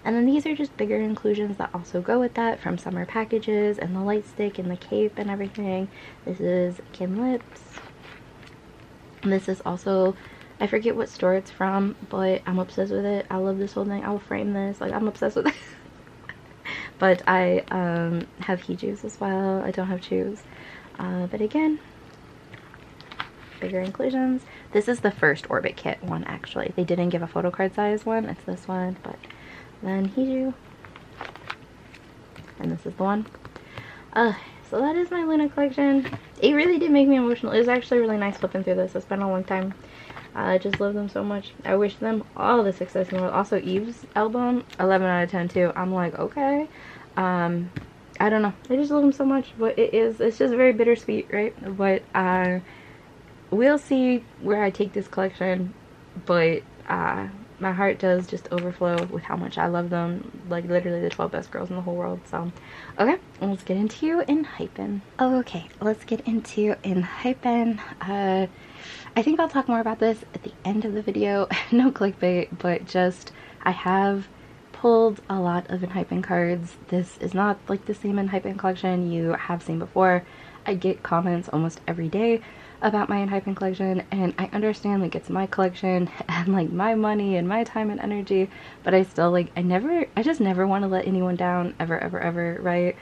And then these are just bigger inclusions that also go with that from summer packages, and the light stick and the cape and everything. This is Kim Lips. And this is also, I forget what store it's from, but I'm obsessed with it. I love this whole thing. I'll frame this. Like, I'm obsessed with it. But I have Hijus as well. I don't have Chus. But again, bigger inclusions. This is the first Orbit kit one, actually. They didn't give a photo card size one. It's this one, but then Hiju. And this is the one. So that is my Luna collection. It really did make me emotional. It was actually really nice flipping through this. It's been a long time. I just love them so much. I wish them all the success in the world. Also, Eve's album, 11 out of 10 too. I'm like, okay. I don't know. I just love them so much. But it's just very bittersweet, right? But we'll see where I take this collection. But my heart does just overflow with how much I love them. Like, literally the 12 best girls in the whole world. So, okay. Let's get into enhypen. Okay, let's get into enhypen. I think I'll talk more about this at the end of the video. No clickbait, but just I have pulled a lot of enhypen cards. This is not like the same enhypen collection you have seen before. I get comments almost every day about my enhypen collection, and I understand like it's my collection and like my money and my time and energy, but I still like I just never want to let anyone down ever, right?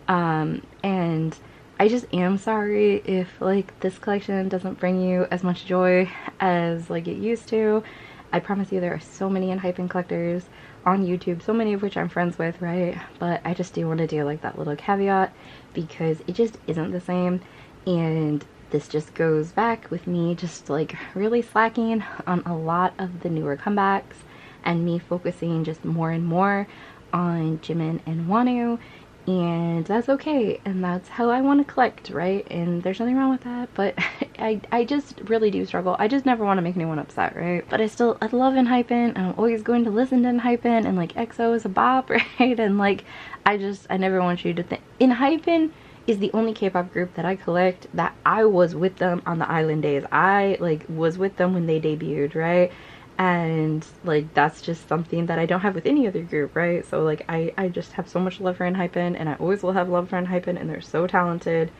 And I just am sorry if like this collection doesn't bring you as much joy as like it used to. I promise you there are so many enhypen collectors on YouTube, so many of which I'm friends with, right? But I just do want to do like that little caveat because it just isn't the same, and this just goes back with me just like really slacking on a lot of the newer comebacks and me focusing just more and more on Jimin and Wonwoo. And that's okay, and that's how I want to collect, right? And there's nothing wrong with that, but I just really do struggle. I just never want to make anyone upset, right? But I love enhypen, and I'm always going to listen to enhypen, and like EXO is a bop, right? And like I never want you to think enhypen is the only K-pop group that I collect that I was with them on the island days. I like was with them when they debuted, right? And like that's just something that I don't have with any other group, right? So like I just have so much love for enhypen, and I always will have love for enhypen, and they're so talented,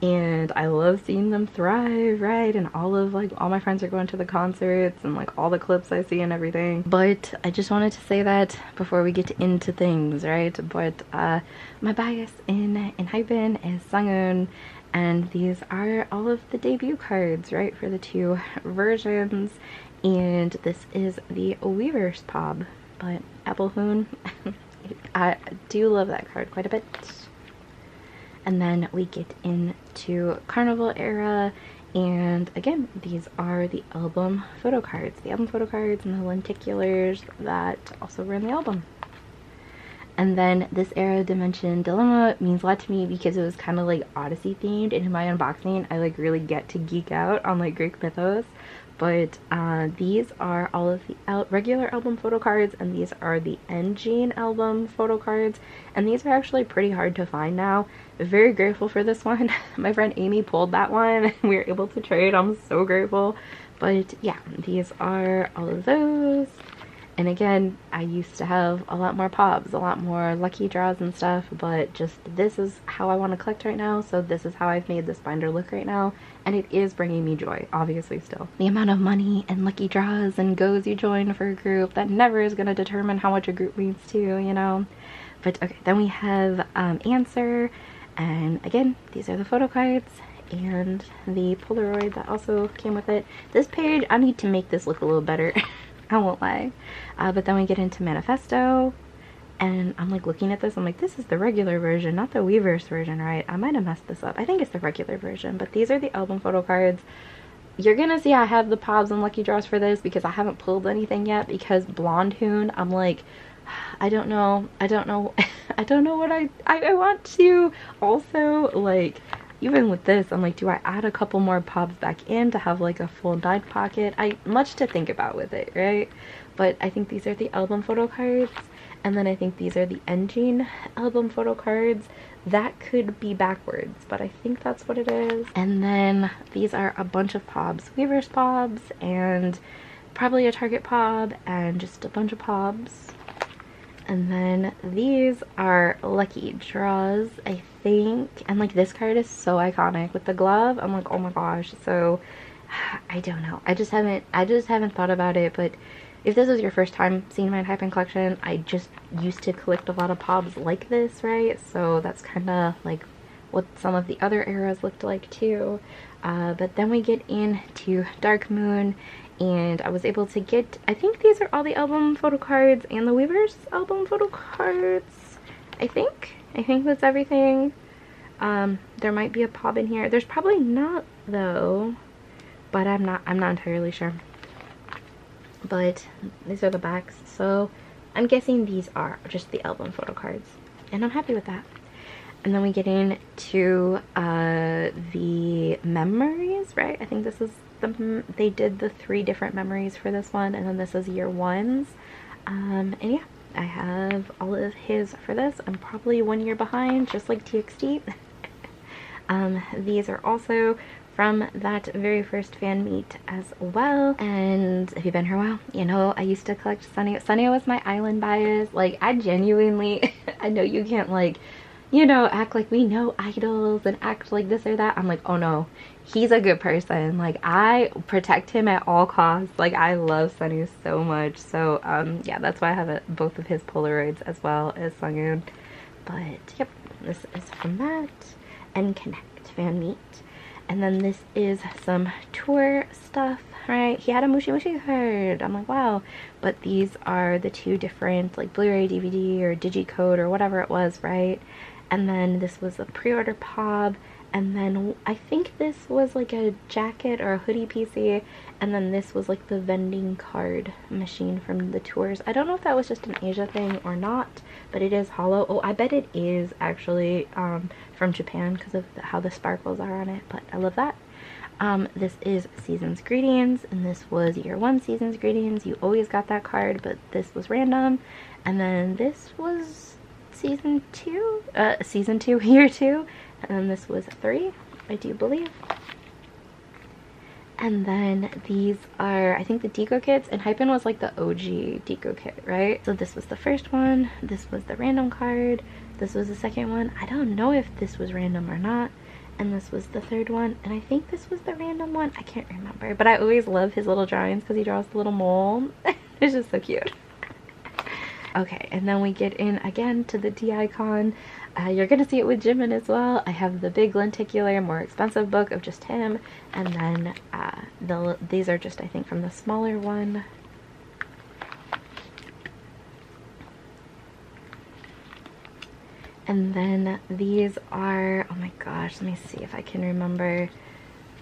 and I love seeing them thrive, right? And all my friends are going to the concerts, and like all the clips I see and everything. But I just wanted to say that before we get into things, right? But my bias in enhypen is Sunghoon, and these are all of the debut cards, right, for the 2 versions. And this is the Weaver's Pob, but Applehoon. I do love that card quite a bit. And then we get into Carnival era, and again, these are the album photo cards, and the lenticulars that also were in the album. And then this Era Dimension Dilemma means a lot to me because it was kind of like Odyssey themed, and in my unboxing I like really get to geek out on like Greek mythos. But these are all of the regular album photo cards, and these are the enhypen album photo cards, and these are actually pretty hard to find now. Very grateful for this one. My friend Amy pulled that one and we were able to trade. I'm so grateful. But yeah, these are all of those. And again, I used to have a lot more pobs, a lot more lucky draws and stuff, but just this is how I want to collect right now, so this is how I've made this binder look right now, and it is bringing me joy, obviously still. The amount of money and lucky draws and goes you join for a group, that never is going to determine how much a group means to you, you know? But okay, then we have Answer, and again, these are the photo cards, and the Polaroid that also came with it. This page, I need to make this look a little better. I won't lie. But then we get into Manifesto, and I'm like looking at this, I'm like, this is the regular version, not the Weverse version, right? I might have messed this up. I think it's the regular version, but these are the album photo cards. You're gonna see I have the pobs and lucky draws for this because I haven't pulled anything yet, because Blonde Hoon, I'm like, I don't know I don't know what I want to also, like, even with this, I'm like, do I add a couple more pobs back in to have like a full dyed pocket? Much to think about with it, right? But I think these are the album photo cards, and then I think these are the enhypen album photo cards. That could be backwards, but I think that's what it is. And then these are a bunch of pobs, Weverse pobs, and probably a Target pob, and just a bunch of pobs. And then these are lucky draws, I think. And like, this card is so iconic with the glove. I'm like, oh my gosh. So I don't know. I just haven't thought about it. But if this is your first time seeing my enhypen collection, I just used to collect a lot of pobs like this, right? So that's kind of like what some of the other eras looked like too. But then we get into Dark Moon, and I was able to get, I think these are all the album photo cards and the Weverse album photo cards. I think that's everything. There might be a pob in here. There's probably not though, but I'm not entirely sure. But these are the backs, so I'm guessing these are just the album photo cards, and I'm happy with that. And then we get into the memories, right? I think this is they did the 3 different memories for this one, and then this is year 1's. And yeah, I have all of his for this. I'm probably 1 year behind, just like TXT. These are also from that very first fan meet as well. And if you've been here a while, you know I used to collect Sunny. Sunny was my island bias. Like, I genuinely, I know you can't, like, you know, act like we know idols and act like this or that. I'm like, oh no, he's a good person. Like, I protect him at all costs. Like, I love Sunny so much. So yeah, that's why I have both of his Polaroids as well as Sunghoon. But yep, this is from that. And Connect fan meet. And then this is some tour stuff, right? He had a Mushi Mushi card. I'm like, wow. But these are the 2 different, like, Blu-ray, DVD, or Digicode, or whatever it was, right? And then this was a pre-order pob, and then I think this was like a jacket or a hoodie PC, and then this was like the vending card machine from the tours. I don't know if that was just an Asia thing or not, but it is hollow. Oh, I bet it is actually from Japan because of how the sparkles are on it, but I love that. This is Season's Greetings, and this was year 1 Season's Greetings. You always got that card, but this was random. And then this was season 2, year 2, and then this was 3, I do believe. And then these are, I think, the deco kits, and enhypen was like the OG deco kit, right? So this was the first one, this was the random card, this was the second one. I don't know if this was random or not. And this was the 3rd one, and I think this was the random one. I can't remember, but I always love his little drawings because he draws the little mole. It's just so cute. Okay, and then we get in again to the D icon. You're gonna see it with Jimin as well. I have the big lenticular, more expensive book of just him, and then these are just, I think, from the smaller one. And then these are, oh my gosh, let me see if I can remember.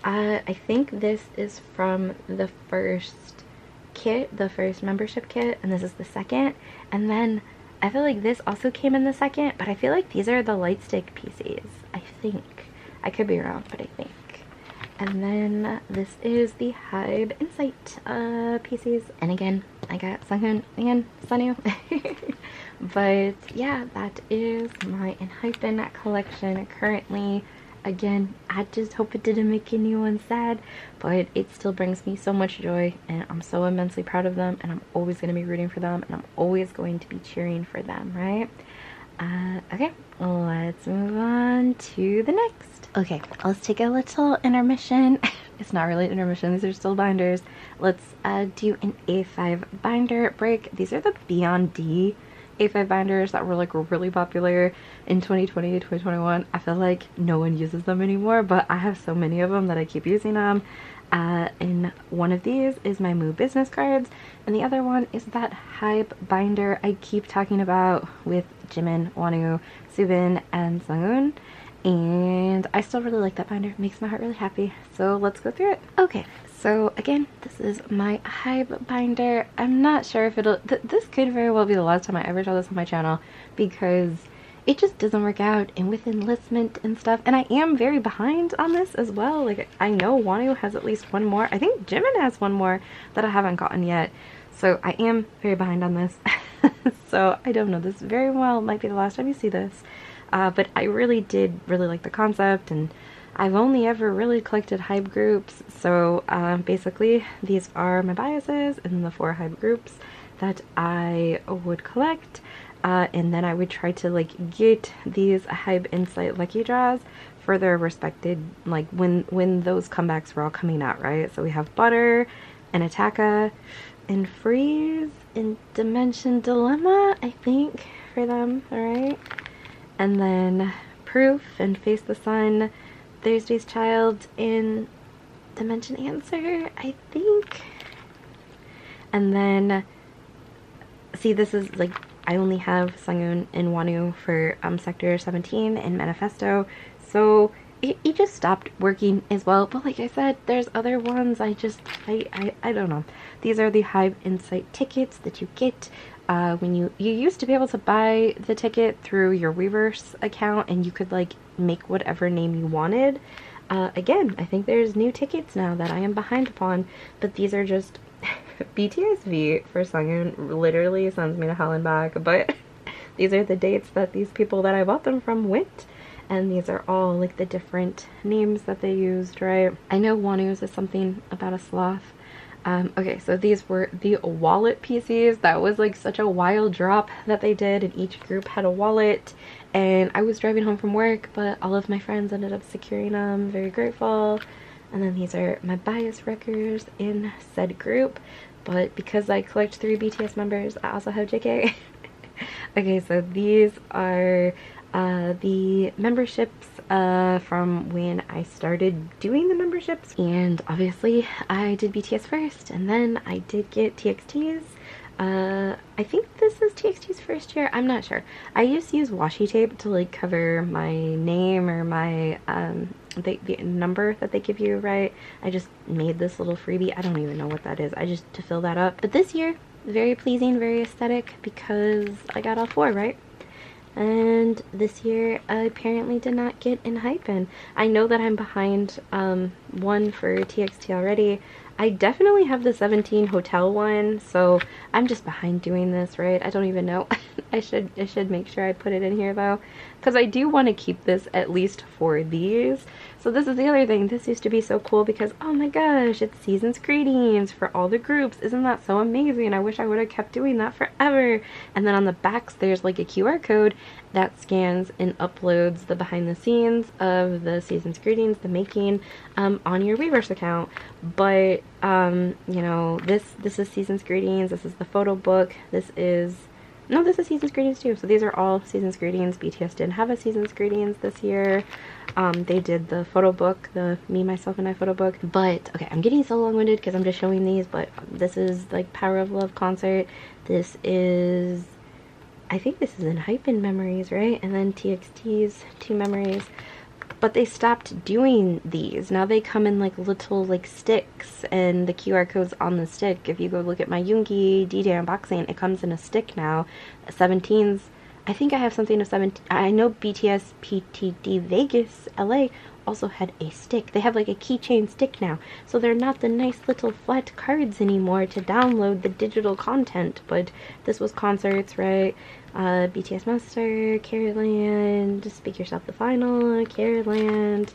I think this is from the first kit, the first membership kit, and this is the second. And then I feel like this also came in the second, but I feel like these are the light stick PCs. I think. I could be wrong, but I think. And then this is the Hybe Insight PCs. And again, I got Sunghoon and Sunwoo. But yeah, that is my enhypen collection currently. Again, I just hope it didn't make anyone sad, but it still brings me so much joy, and I'm so immensely proud of them, and I'm always going to be rooting for them, and I'm always going to be cheering for them, right? Okay, let's move on to the next. Okay, let's take a little intermission. It's not really an intermission, these are still binders. Let's do an A5 binder break. These are the Beyond D A5 binders that were like really popular in 2020 2021. I feel like no one uses them anymore, but I have so many of them that I keep using them. And one of these is my Moo business cards, and the other one is that Hybe binder I keep talking about with Jimin, Wonwoo, Soobin, and Sunghoon. And I still really like that binder. It makes my heart really happy. So let's go through it. Okay, so again, this is my Hybe binder. I'm not sure if it'll... this could very well be the last time I ever show this on my channel, because it just doesn't work out, and with enlistment and stuff, and I am very behind on this as well. Like, I know Wonwoo has at least one more. I think Jimin has one more that I haven't gotten yet. So I am very behind on this. So I don't know, this very well might be the last time you see this. But I really did like the concept, and I've only ever really collected Hybe groups. So basically these are my biases and the 4 Hybe groups that I would collect. And then I would try to like get these Hybe Insight lucky draws for their respected, like when those comebacks were all coming out, right? So we have Butter and Attacka and Freeze and Dimension Dilemma, I think, for them, alright? And then Proof and Face the Sun, Thursday's Child, and Dimension Answer, I think. And then, see, this is like, I only have Sunghoon and Wonwoo for Sector 17 and Manifesto, so it just stopped working as well. But like I said, there's other ones. I don't know. These are the Hybe Insight tickets that you get when you used to be able to buy the ticket through your Weverse account, and you could like make whatever name you wanted. Again, I think there's new tickets now that I am behind upon, but these are just BTSV for Sunghoon literally sends me to hell and back, but these are the dates that these people that I bought them from went, and these are all like the different names that they used, right? I know Wonwoo's is something about a sloth. Okay, so these were the wallet PCs. That was like such a wild drop that they did, and each group had a wallet, and I was driving home from work, but all of my friends ended up securing them. Very grateful. And then these are my bias records in said group, but because I collect 3 BTS members, I also have JK. Okay, so these are the memberships from when I started doing the memberships, and obviously I did BTS first, and then I did get TXT's. I think this is TXT's first year, I'm not sure. I used to use washi tape to like cover my name or my the number that they give you, right? I just made this little freebie. I don't even know what that is. I just to fill that up. But this year, very pleasing, very aesthetic, because I got all 4, right? And this year I apparently did not get enhypen. I know that I'm behind one for TXT already. I definitely have the 17 hotel one, so I'm just behind doing this, right? I don't even know. I should make sure I put it in here though, because I do want to keep this at least for these. So this is the other thing. This used to be so cool because, oh my gosh, it's season's greetings for all the groups. Isn't that so amazing? I wish I would have kept doing that forever. And then on the backs, there's like a QR code that scans and uploads the behind the scenes of the season's greetings, the making, on your Weverse account. But you know, this is season's greetings. This is the photo book. This is season's greetings too. So these are all season's greetings. BTS didn't have a season's greetings this year. They did the photo book, the Me, Myself, and I photo book. But okay, I'm getting so long-winded because I'm just showing these, but this is like Power of Love concert. This is, I think this is enhypen memories, right? And then TXT's 2 memories. but they stopped doing these. Now they come in like little like sticks, and the QR code's on the stick. If you go look at my Yoongi D-Day unboxing, it comes in a stick now. 17s, I think I have something to 17. I know BTS PTD Vegas LA also had a stick. They have like a keychain stick now, so they're not the nice little flat cards anymore to download the digital content. But this was concerts, right? BTS Monster, Careland, Speak Yourself the Final, Careland,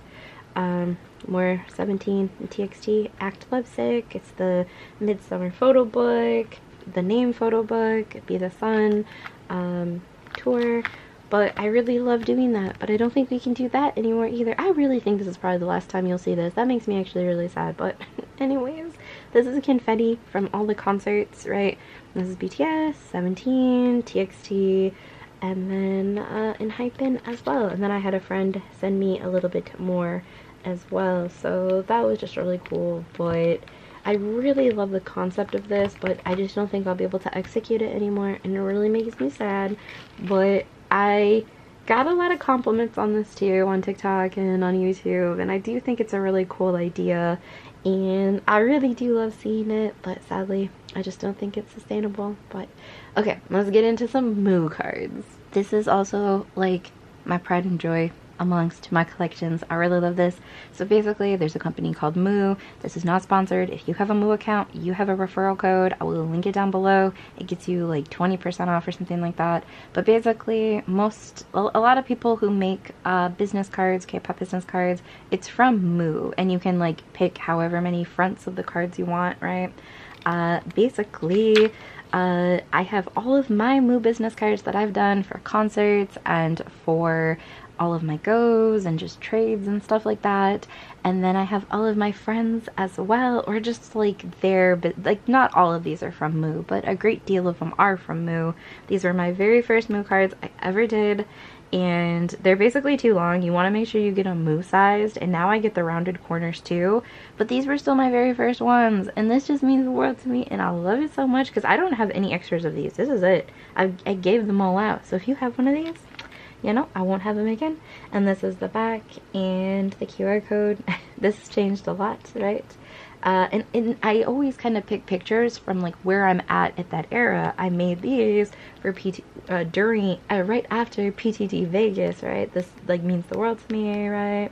more 17 and TXT, Act Lovesick. It's the Midsummer photo book, the name photo book, Be the Sun tour. But I really love doing that, but I don't think we can do that anymore either. I really think this is probably the last time you'll see this. That makes me actually really sad, but anyways, this is confetti from all the concerts, right? This is BTS, 17, TXT, and then enhypen as well. And then I had a friend send me a little bit more as well, so that was just really cool. But I really love the concept of this, but I just don't think I'll be able to execute it anymore, and it really makes me sad. But I got a lot of compliments on this too on TikTok and on YouTube, and I do think it's a really cool idea, and I really do love seeing it, but sadly I just don't think it's sustainable. But okay, let's get into some Moo cards. This is also like my pride and joy amongst my collections. I really love this. So basically, there's a company called Moo. This is not sponsored. If you have a Moo account, you have a referral code. I will link it down below. It gets you like 20% off or something like that. But basically, a lot of people who make business cards, K-pop business cards, it's from Moo, and you can like pick however many fronts of the cards you want, right? Basically, I have all of my Moo business cards that I've done for concerts and for all of my goes and just trades and stuff like that. And then I have all of my friends as well, or just like their, like not all of these are from Moo, but a great deal of them are from Moo. These were my very first Moo cards I ever did, and they're basically too long. You want to make sure you get them Moo sized, and now I get the rounded corners too, but these were still my very first ones, and this just means the world to me, and I love it so much because I don't have any extras of these. This is it. I gave them all out, so if you have one of these, you know, I won't have them again. And this is the back and the QR code. This has changed a lot, right? And I always kind of pick pictures from like where I'm at that era. I made these for right after PTD Vegas, right? This like means the world to me, right?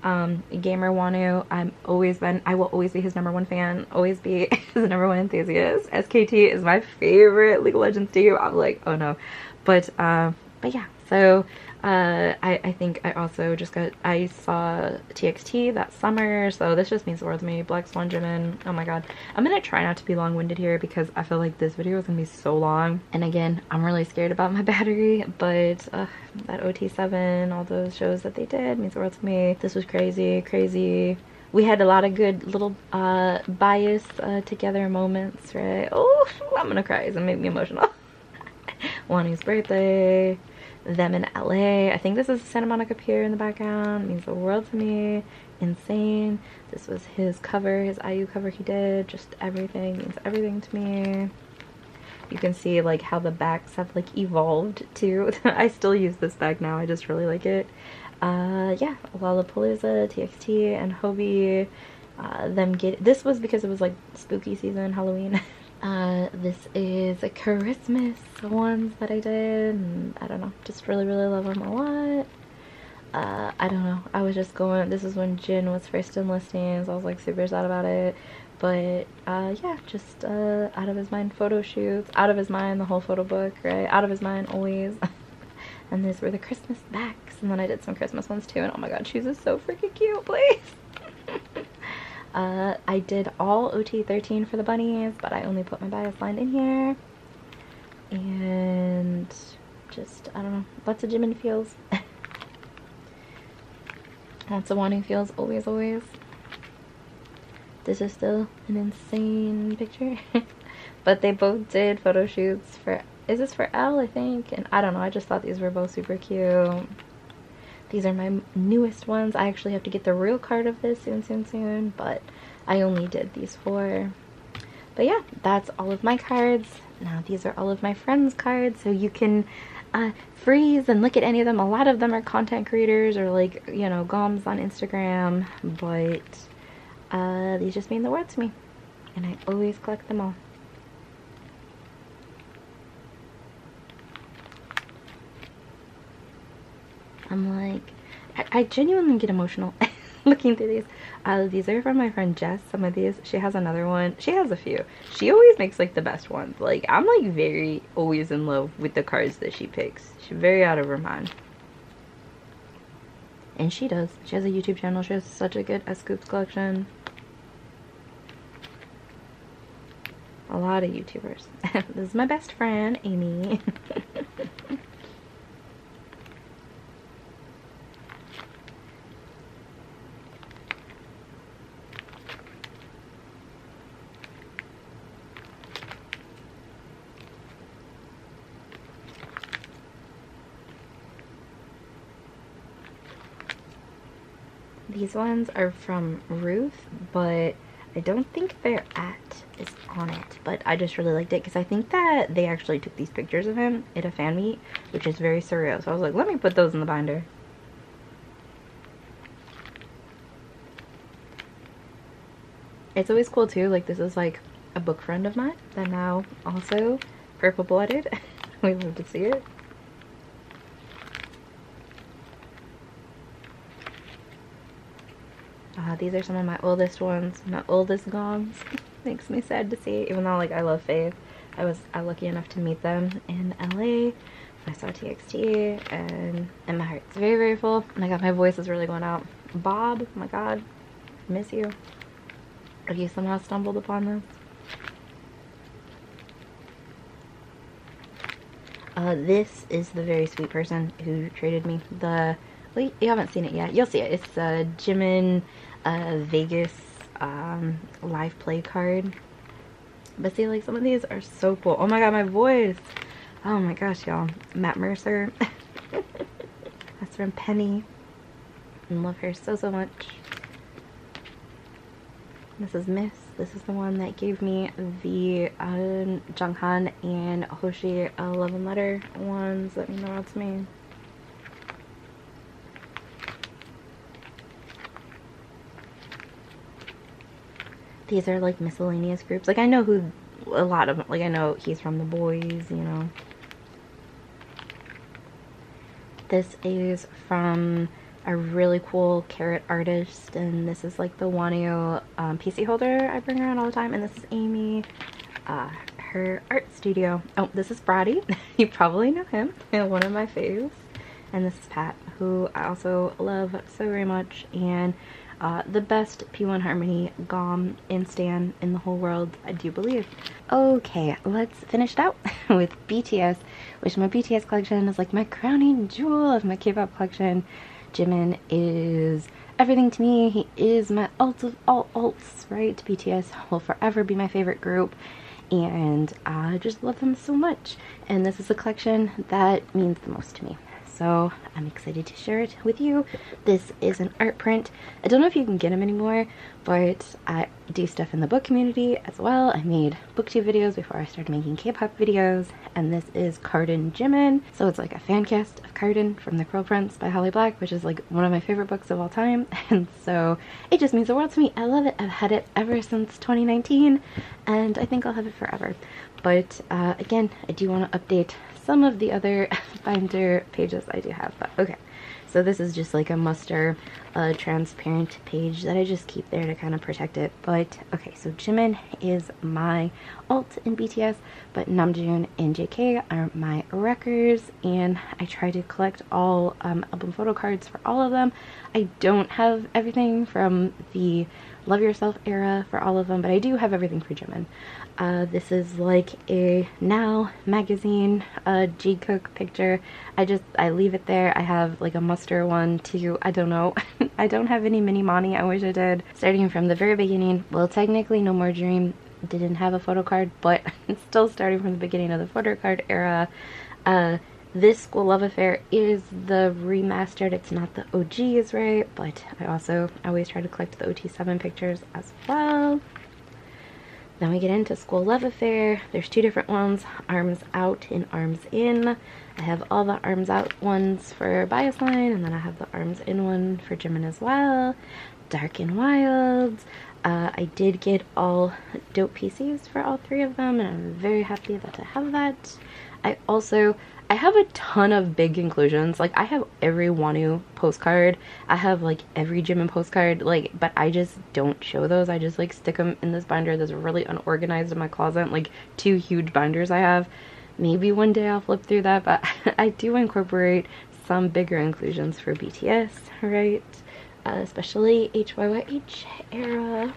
Gamer wonwoo, I will always be his #1 fan, always be his #1 enthusiast. SKT is my favorite League of Legends team. I'm like, oh no. But yeah, so I think I also I saw TXT that summer, so this just means the world to me. Black Swan, Jimin, oh my god. I'm gonna try not to be long-winded here because I feel like this video is gonna be so long, and again, I'm really scared about my battery, but that OT7, all those shows that they did means the world to me. This was crazy. We had a lot of good little bias together moments, right? Oh, I'm gonna cry, it's gonna make me emotional. Wonwoo's birthday, them in LA. I think this is Santa Monica Pier in the background. It means the world to me. Insane. This was his cover, his IU cover he did. Just everything means everything to me. You can see like how the backs have like evolved too. I still use this bag now. I just really like it. Yeah, Lollapalooza, TXT, and Hybe. This was because it was like spooky season, Halloween. This is a Christmas ones that I did, and I don't know, just really love them a lot. I don't know, I was just going, this is when Jin was first in listings, I was like super sad about it, but yeah, just out of his mind photo shoots, out of his mind the whole photo book, right, out of his mind always. And these were the Christmas backs, and then I did some Christmas ones too, and oh my god, shoes is so freaking cute, please. I did all OT13 for the bunnies, but I only put my bias line in here. And just, I don't know, lots of Jimin feels. Lots of wanting feels, always. This is still an insane picture. But they both did photo shoots for, is this for L, I think? And I don't know, I just thought these were both super cute. These are my newest ones. I actually have to get the real card of this soon, but I only did these 4. But yeah, that's all of my cards. Now these are all of my friends' cards, so you can freeze and look at any of them. A lot of them are content creators or like, you know, goms on Instagram, but these just mean the world to me, and I always collect them all. I'm like, I genuinely get emotional looking through these. These are from my friend Jess. Some of these, she has another one. She has a few. She always makes like the best ones. Like, I'm like very always in love with the cards that she picks. She's very out of her mind. And she does. She has a YouTube channel. She has such a good S-Scoops collection. A lot of YouTubers. This is my best friend, Amy. These ones are from Ruth, but I don't think their @ is on it, but I just really liked it because I think that they actually took these pictures of him at a fan meet, which is very surreal. So I was like, let me put those in the binder. It's always cool too, like this is like a book friend of mine that now also purple-blooded. We love to see it. These are some of my oldest ones, my oldest goms. Makes me sad to see, even though like I love Faith. I was lucky enough to meet them in LA. I saw TXT, and my heart's very, very full. Oh my god, my voice is really going out. Bob, oh my god, miss you. If you somehow stumbled upon this. This is the very sweet person who traded me the, wait, you haven't seen it yet. You'll see it. It's a Jimin Vegas live play card. But see, like some of these are so cool. Oh my god, my voice. Oh my gosh, y'all. Matt Mercer. That's from Penny. I love her so, so much. This is Miss. This is the one that gave me the Junghan and Hoshi love and letter ones. Let me know what to me. These are like miscellaneous groups. Like I know who a lot of them, like I know he's from the boys, you know. This is from a really cool carrot artist, and this is like the wonwoo PC holder I bring around all the time. And this is Amy, her art studio. Oh, this is Brady. You probably know him, one of my faves. And this is Pat, who I also love so very much, and the best P1 Harmony gom in stan in the whole world, I do believe. Okay, let's finish it out with BTS, which my BTS collection is like my crowning jewel of my K-pop collection. Jimin is everything to me. He is my alt of all alts, right? BTS will forever be my favorite group, and I just love them so much. And this is a collection that means the most to me. So I'm excited to share it with you. This is an art print. I don't know if you can get them anymore, but I do stuff in the book community as well. I made booktube videos before I started making K-pop videos, and this is Carden Jimin. So it's like a fan cast of Carden from The Curl Prince by Holly Black, which is like one of my favorite books of all time. And so it just means the world to me. I love it. I've had it ever since 2019, and I think I'll have it forever. But again, I do want to update some of the other binder pages I do have. But okay, so this is just like a muster transparent page that I just keep there to kind of protect it. But okay, so Jimin is my alt in BTS, but Namjoon and JK are my wreckers, and I try to collect all album photo cards for all of them. I don't have everything from the Love Yourself era for all of them, but I do have everything for Jimin. This is like a Now magazine G-Cook picture. I leave it there. I have like a muster one too. I don't know. I don't have any mini Mani. I wish I did. Starting from the very beginning. Well, technically No More Dream didn't have a photo card, but it's still starting from the beginning of the photo card era. This School Love Affair is the remastered. It's not the OGs, right? But I always try to collect the OT7 pictures as well. Then we get into School Love Affair. There's two different ones, Arms Out and Arms In. I have all the Arms Out ones for Palestine, and then I have the Arms In one for Jimin as well. Dark and Wild. I did get all dope PCs for all three of them, and I'm very happy that I have that. I have a ton of big inclusions. Like, I have every wonwoo postcard. I have like every Jimin postcard, like, but I just don't show those. I just like stick them in this binder that's really unorganized in my closet, like two huge binders I have. Maybe one day I'll flip through that, but I do incorporate some bigger inclusions for BTS, right? Especially HYYH era.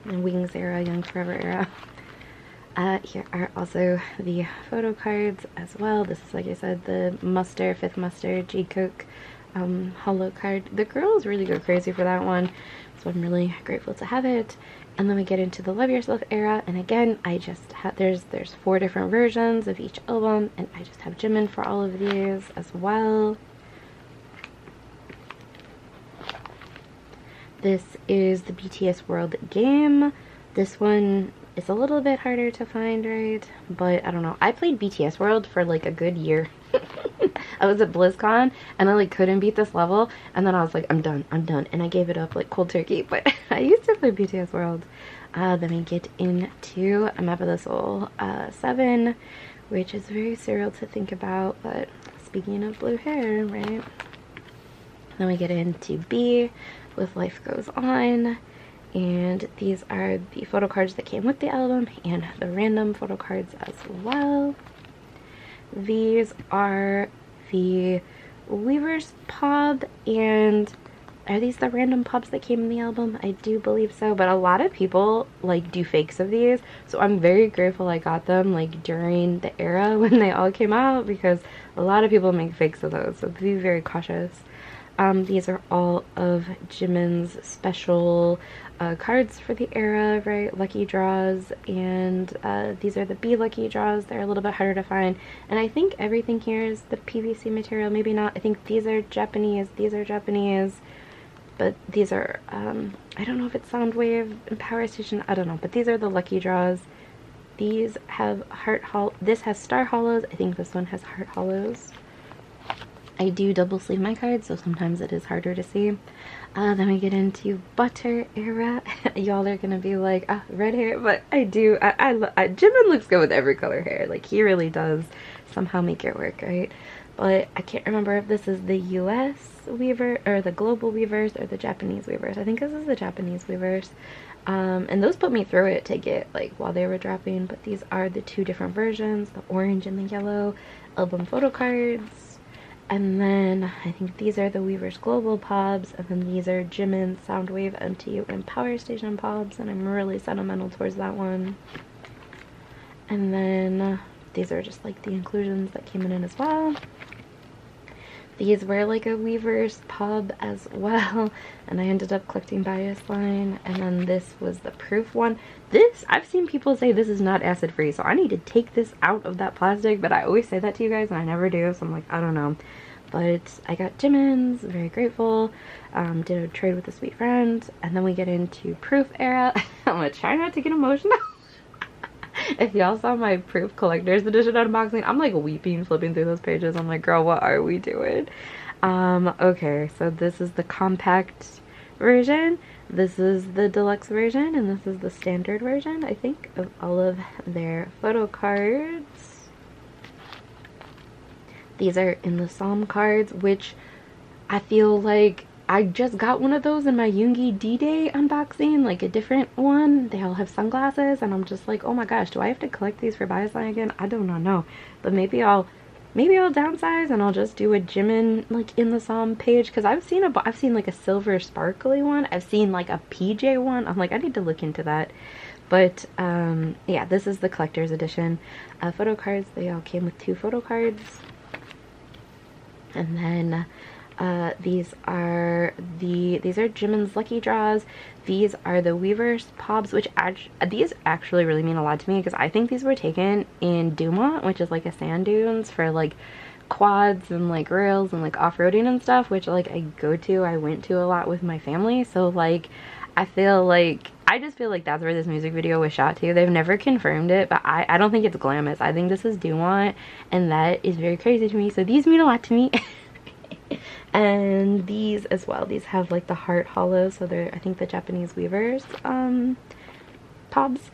And Wings era, Young Forever era. Here are also the photo cards as well. This is, like I said, the Muster, Fifth Muster, G-Coke holo card. The girls really go crazy for that one, so I'm really grateful to have it. And then we get into the Love Yourself era, and again, I just have, there's 4 different versions of each album, and I just have Jimin for all of these as well. This is the BTS World game. This one is a little bit harder to find, right? But I don't know. I played BTS World for like a good year. I was at BlizzCon and I like couldn't beat this level, and then I was like, I'm done, and I gave it up like cold turkey. But I used to play BTS World. Then we get into a Map of the Soul 7, which is very surreal to think about, but speaking of blue hair, right? Then we get into B with Life Goes On, and these are the photo cards that came with the album and the random photo cards as well. These are the Weavers Pub, and are these the random pubs that came in the album? I do believe so, but a lot of people like do fakes of these, so I'm very grateful I got them like during the era when they all came out, because a lot of people make fakes of those, so be very cautious. These are all of Jimin's special cards for the era, right? Lucky draws, and these are the B lucky draws. They're a little bit harder to find, and I think everything here is the PVC material. Maybe not. I think these are Japanese, but these are, I don't know if it's Soundwave and Power Station, I don't know, but these are the lucky draws. These have this has star hollows. I think this one has heart hollows. I do double sleeve my cards, so sometimes it is harder to see. Then we get into Butter era. Y'all are gonna be like, red hair, but I do. Jimin looks good with every color hair. Like, he really does somehow make it work, right? But I can't remember if this is the US weaver or the global weavers or the Japanese weavers. I think this is the Japanese weavers. And those put me through it to get like while they were dropping, but these are the 2 different versions, the orange and the yellow album photo cards. And then I think these are the Weavers Global Pobs, and then these are Jimin, Soundwave, MTU, and Power Station Pobs, and I'm really sentimental towards that one. And then these are just like the inclusions that came in as well. These were like a Weavers Pub as well, and I ended up collecting Palestine. And then this was the proof one. This, I've seen people say this is not acid free, so I need to take this out of that plastic, but I always say that to you guys and I never do, so I'm like, I don't know. But I got Jimin's, very grateful. Did a trade with a sweet friend, and then we get into proof era. I'm gonna try not to get emotional. If y'all saw my proof collector's edition unboxing, I'm like weeping flipping through those pages. I'm like, girl, what are we doing? Okay, so this is the compact version, this is the deluxe version, and this is the standard version, I think, of all of their photo cards. These are in the Psalm cards, which I feel like I just got one of those in my Yoongi D-Day unboxing, like a different one. They all have sunglasses, and I'm just like, oh my gosh, do I have to collect these for Palestine again? I do not know, but maybe I'll downsize and I'll just do a Jimin like in the Psalm page, because I've seen like a silver sparkly one, I've seen like a PJ one. I'm like, I need to look into that. But yeah, this is the collector's edition. Photo cards, they all came with 2 photo cards, and then these are Jimin's lucky draws. These are the Weavers Pobs, which these actually really mean a lot to me, because I think these were taken in Duma, which is like a sand dunes for like quads and like rails and like off-roading and stuff, which like I went to a lot with my family. So like I just feel like that's where this music video was shot to. They've never confirmed it, but I don't think it's glamorous. I think this is do-want, and that is very crazy to me. So these mean a lot to me. And these as well. These have like the heart hollow, so they're, I think, the Japanese weavers pobs.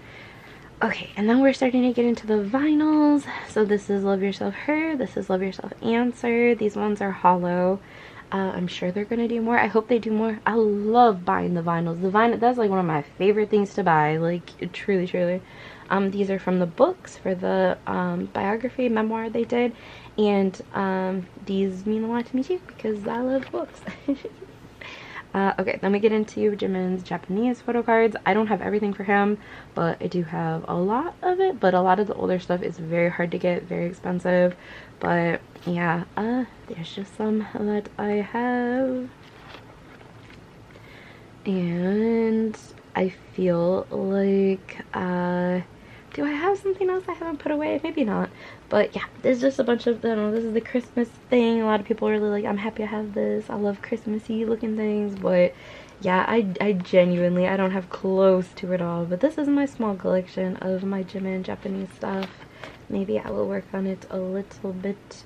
Okay, and then we're starting to get into the vinyls. So this is Love Yourself Her, this is Love Yourself Answer. These ones are hollow. I'm sure they're gonna do more. I hope they do more. I love buying the vinyls. The vinyl, that's like one of my favorite things to buy, like truly, truly. These are from the books for the biography memoir they did, and these mean a lot to me too because I love books. Okay, then we get into Jimin's Japanese photo cards. I don't have everything for him, but I do have a lot of it. But a lot of the older stuff is very hard to get, very expensive. But yeah, there's just some that I have. And I feel like, do I have something else I haven't put away? Maybe not. But yeah, there's just a bunch of, I don't know, this is the Christmas thing. A lot of people are really like, I'm happy I have this. I love Christmassy looking things. But yeah, I genuinely, I don't have close to it all. But this is my small collection of my Jimin Japanese stuff. Maybe I will work on it a little bit.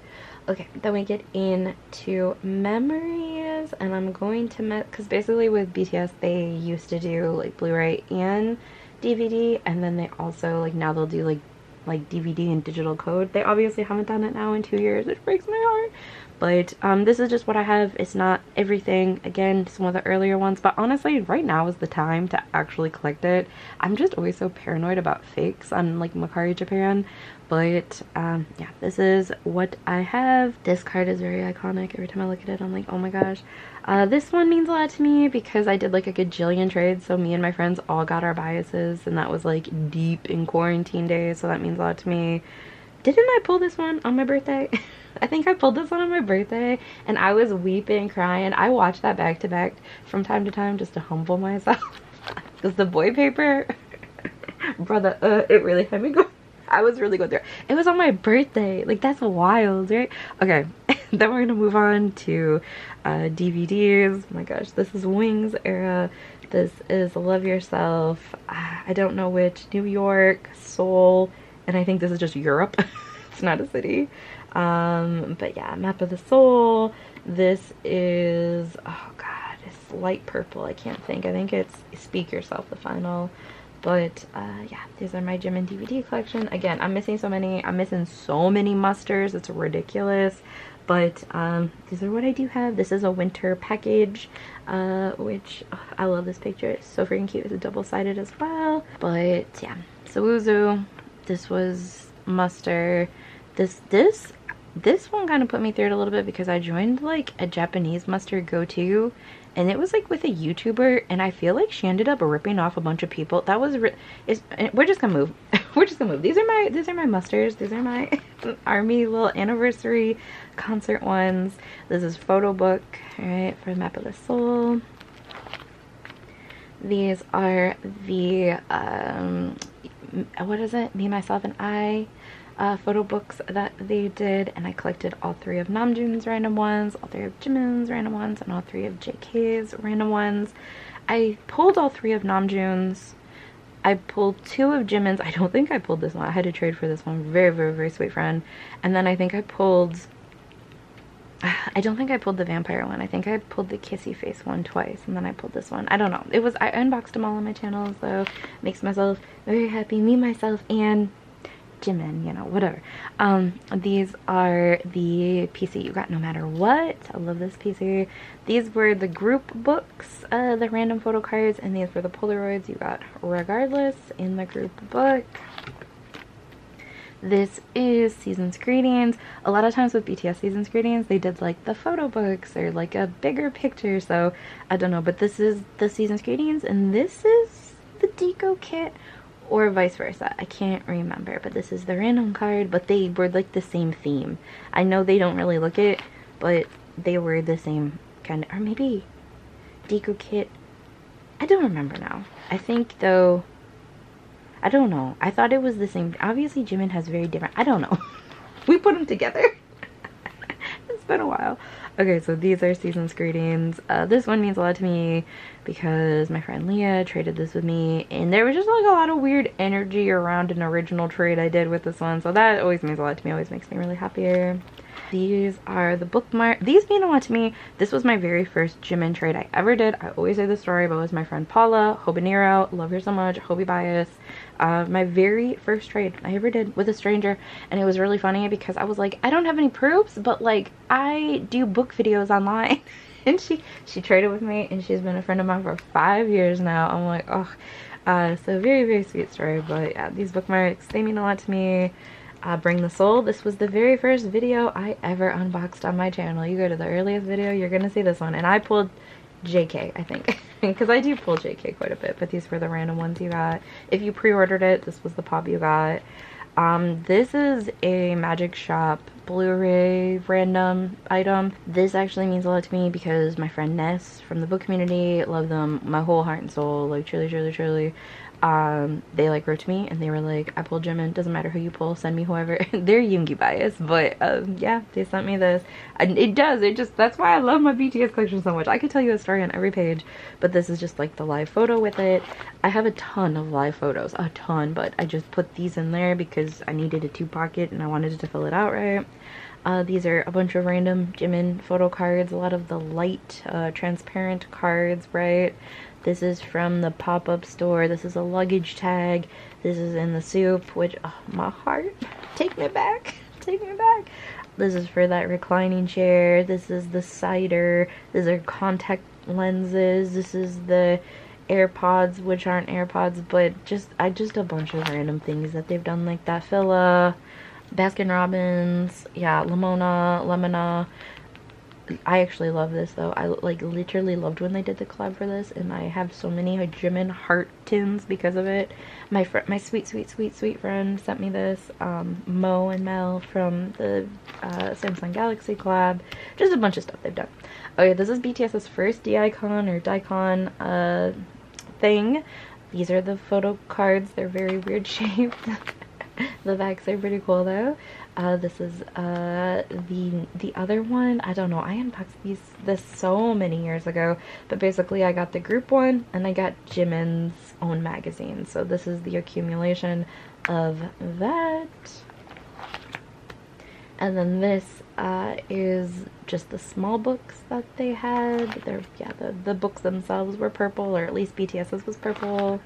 Okay, then we get into memories, and I'm going to, because basically with BTS, they used to do like Blu-ray and DVD, and then they also, like, now they'll do like DVD and digital code. They obviously haven't done it now in 2 years, which breaks my heart. But this is just what I have. It's not everything. Again, some of the earlier ones, but honestly right now is the time to actually collect it. I'm just always so paranoid about fakes on like Mercari Japan. But yeah, this is what I have. This card is very iconic. Every time I look at it, I'm like, oh my gosh. This one means a lot to me because I did like a gajillion trades. So me and my friends all got our biases, and that was like deep in quarantine days. So that means a lot to me. Didn't I pull this one on my birthday? I think I pulled this one on my birthday, and I was weeping, crying. I watched that back to back from time to time just to humble myself. Because the boy paper, brother, it really had me go. I was really going through it. It was on my birthday. Like, that's wild, right? Okay, then we're gonna move on to DVDs. Oh my gosh, this is Wings era. This is Love Yourself. I don't know which. New York, Seoul, and I think this is just Europe. It's not a city. But yeah, Map of the Soul. This is, oh god, it's light purple. I can't think. I think it's Speak Yourself, the final. But yeah, these are my Jimin DVD collection. Again, I'm missing so many. I'm missing so many musters. It's ridiculous. But these are what I do have. This is a winter package, which I love this picture. It's so freaking cute. It's double-sided as well. But yeah, Suzu. This was muster. This one kind of put me through it a little bit because I joined like a Japanese muster go-to, and it was like with a YouTuber, and I feel like she ended up ripping off a bunch of people. That was we're just gonna move. We're just gonna move. These are my musters. These are my army little anniversary concert ones. This is photo book, all right, for Map of the Soul. These are the what is it? Me, Myself, and I photo books that they did, and I collected all 3 of Namjoon's random ones, all 3 of Jimin's random ones, and all 3 of JK's random ones. I pulled all 3 of Namjoon's. I pulled 2 of Jimin's. I don't think I pulled this one. I had to trade for this one. Very, very, very sweet friend. And then I think I pulled, I don't think I pulled the vampire one. I think I pulled the kissy face one twice, and then I pulled this one. I don't know. It was, I unboxed them all on my channel, so makes myself very happy. Me, myself, and Jimin, you know, whatever. These are the PC You Got No Matter What. I love this PC. These were the group books, the random photo cards, and these were the Polaroids you got regardless in the group book. This is Season's Greetings. A lot of times with BTS Season's Greetings, they did like the photo books or like a bigger picture, so I don't know, but this is the Season's Greetings, and this is the deco kit, or vice versa. I can't remember, but this is the random card, but they were like the same theme. I know they don't really look it, but they were the same kind of, or maybe deco kit. I don't remember now. I think though, I don't know. I thought it was the same. Obviously Jimin has very different, I don't know. We put them together. It's been a while. Okay, so these are Season's Greetings. This one means a lot to me because my friend Leah traded this with me, and there was just like a lot of weird energy around an original trade I did with this one, so that always means a lot to me, always makes me really happy. These are the bookmark. These mean a lot to me. This was my very first Jimin trade I ever did. I always say the story, but it was my friend Paula, Hobanero, love her so much, Hobie Bias. My very first trade I ever did with a stranger, and it was really funny because I was like, I don't have any proofs, but like I do book videos online. And she traded with me, and she's been a friend of mine for 5 years now. I'm like, oh, so very, very sweet story. But yeah, these bookmarks, they mean a lot to me. Bring the Soul. This was the very first video I ever unboxed on my channel. You go to the earliest video, you're gonna see this one. And I pulled JK, I think, because I do pull JK quite a bit, but these were the random ones you got. If you pre-ordered it, this was the pop you got. This is a Magic Shop Blu-ray random item. This actually means a lot to me because my friend Ness from the book community, love them, my whole heart and soul, like truly, truly, truly. They like wrote to me and they were like, I pulled Jimin, doesn't matter who you pull, send me whoever. They're Yoongi bias, but yeah, they sent me this. And that's why I love my BTS collection so much. I could tell you a story on every page, but this is just like the live photo with it. I have a ton of live photos, a ton, but I just put these in there because I needed a 2-pocket and I wanted to fill it out right. These are a bunch of random Jimin photo cards, a lot of the light, transparent cards, right? This is from the pop-up store. This is a luggage tag. This is in the soup, which, oh, my heart. Take me back. Take me back. This is for that reclining chair. This is the cider. These are contact lenses. This is the AirPods, which aren't AirPods, but just a bunch of random things that they've done like that. Fila, Baskin Robbins, yeah, Lemona. I actually love this though. I like literally loved when they did the collab for this, and I have so many Jimin heart tins because of it. My sweet friend sent me this. Mo and Mel from the Samsung Galaxy collab. Just a bunch of stuff they've done. Okay, this is BTS's first D-icon or Daikon thing. These are the photo cards. They're very weird shaped. The backs are pretty cool though. This is the other one. I don't know, I unboxed this so many years ago, but basically I got the group one and I got Jimin's own magazine. So this is the accumulation of that. And then this is just the small books that they had. The books themselves were purple, or at least BTS's was purple.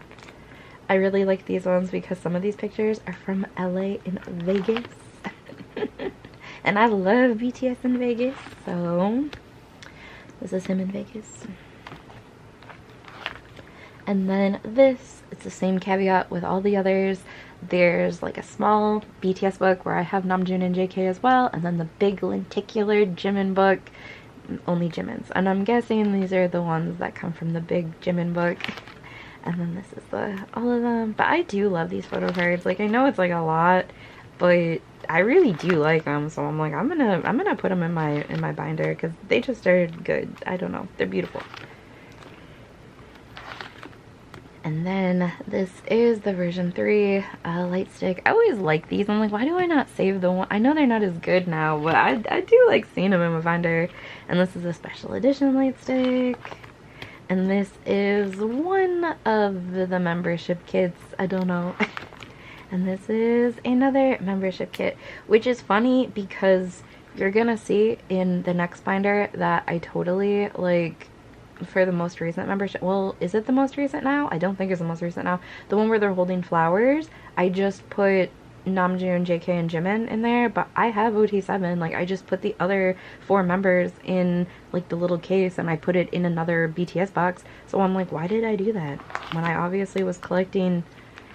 I really like these ones because some of these pictures are from LA and Vegas. And I love BTS in Vegas, so this is him in Vegas. And then this, it's the same caveat with all the others. There's like a small BTS book where I have Namjoon and JK as well, and then the big lenticular Jimin book, only Jimin's. And I'm guessing these are the ones that come from the big Jimin book. And then this is all of them. But I do love these photo cards. Like, I know it's like a lot, but I really do like them. So I'm like, I'm gonna put them in my binder because they just are good. I don't know, they're beautiful. And then this is the version 3 light stick. I always like these. I'm like, why do I not save the one? I know they're not as good now, but I do like seeing them in my binder. And this is a special edition light stick. And this is one of the membership kits. I don't know. And this is another membership kit, which is funny because you're gonna see in the next binder that I totally, like, for the most recent membership, well, is it the most recent now? I don't think it's the most recent now. The one where they're holding flowers, I just put Namjoon, JK, and Jimin in there, but I have OT7. Like, I just put the other 4 members in like the little case and I put it in another BTS box. So I'm like, why did I do that when I obviously was collecting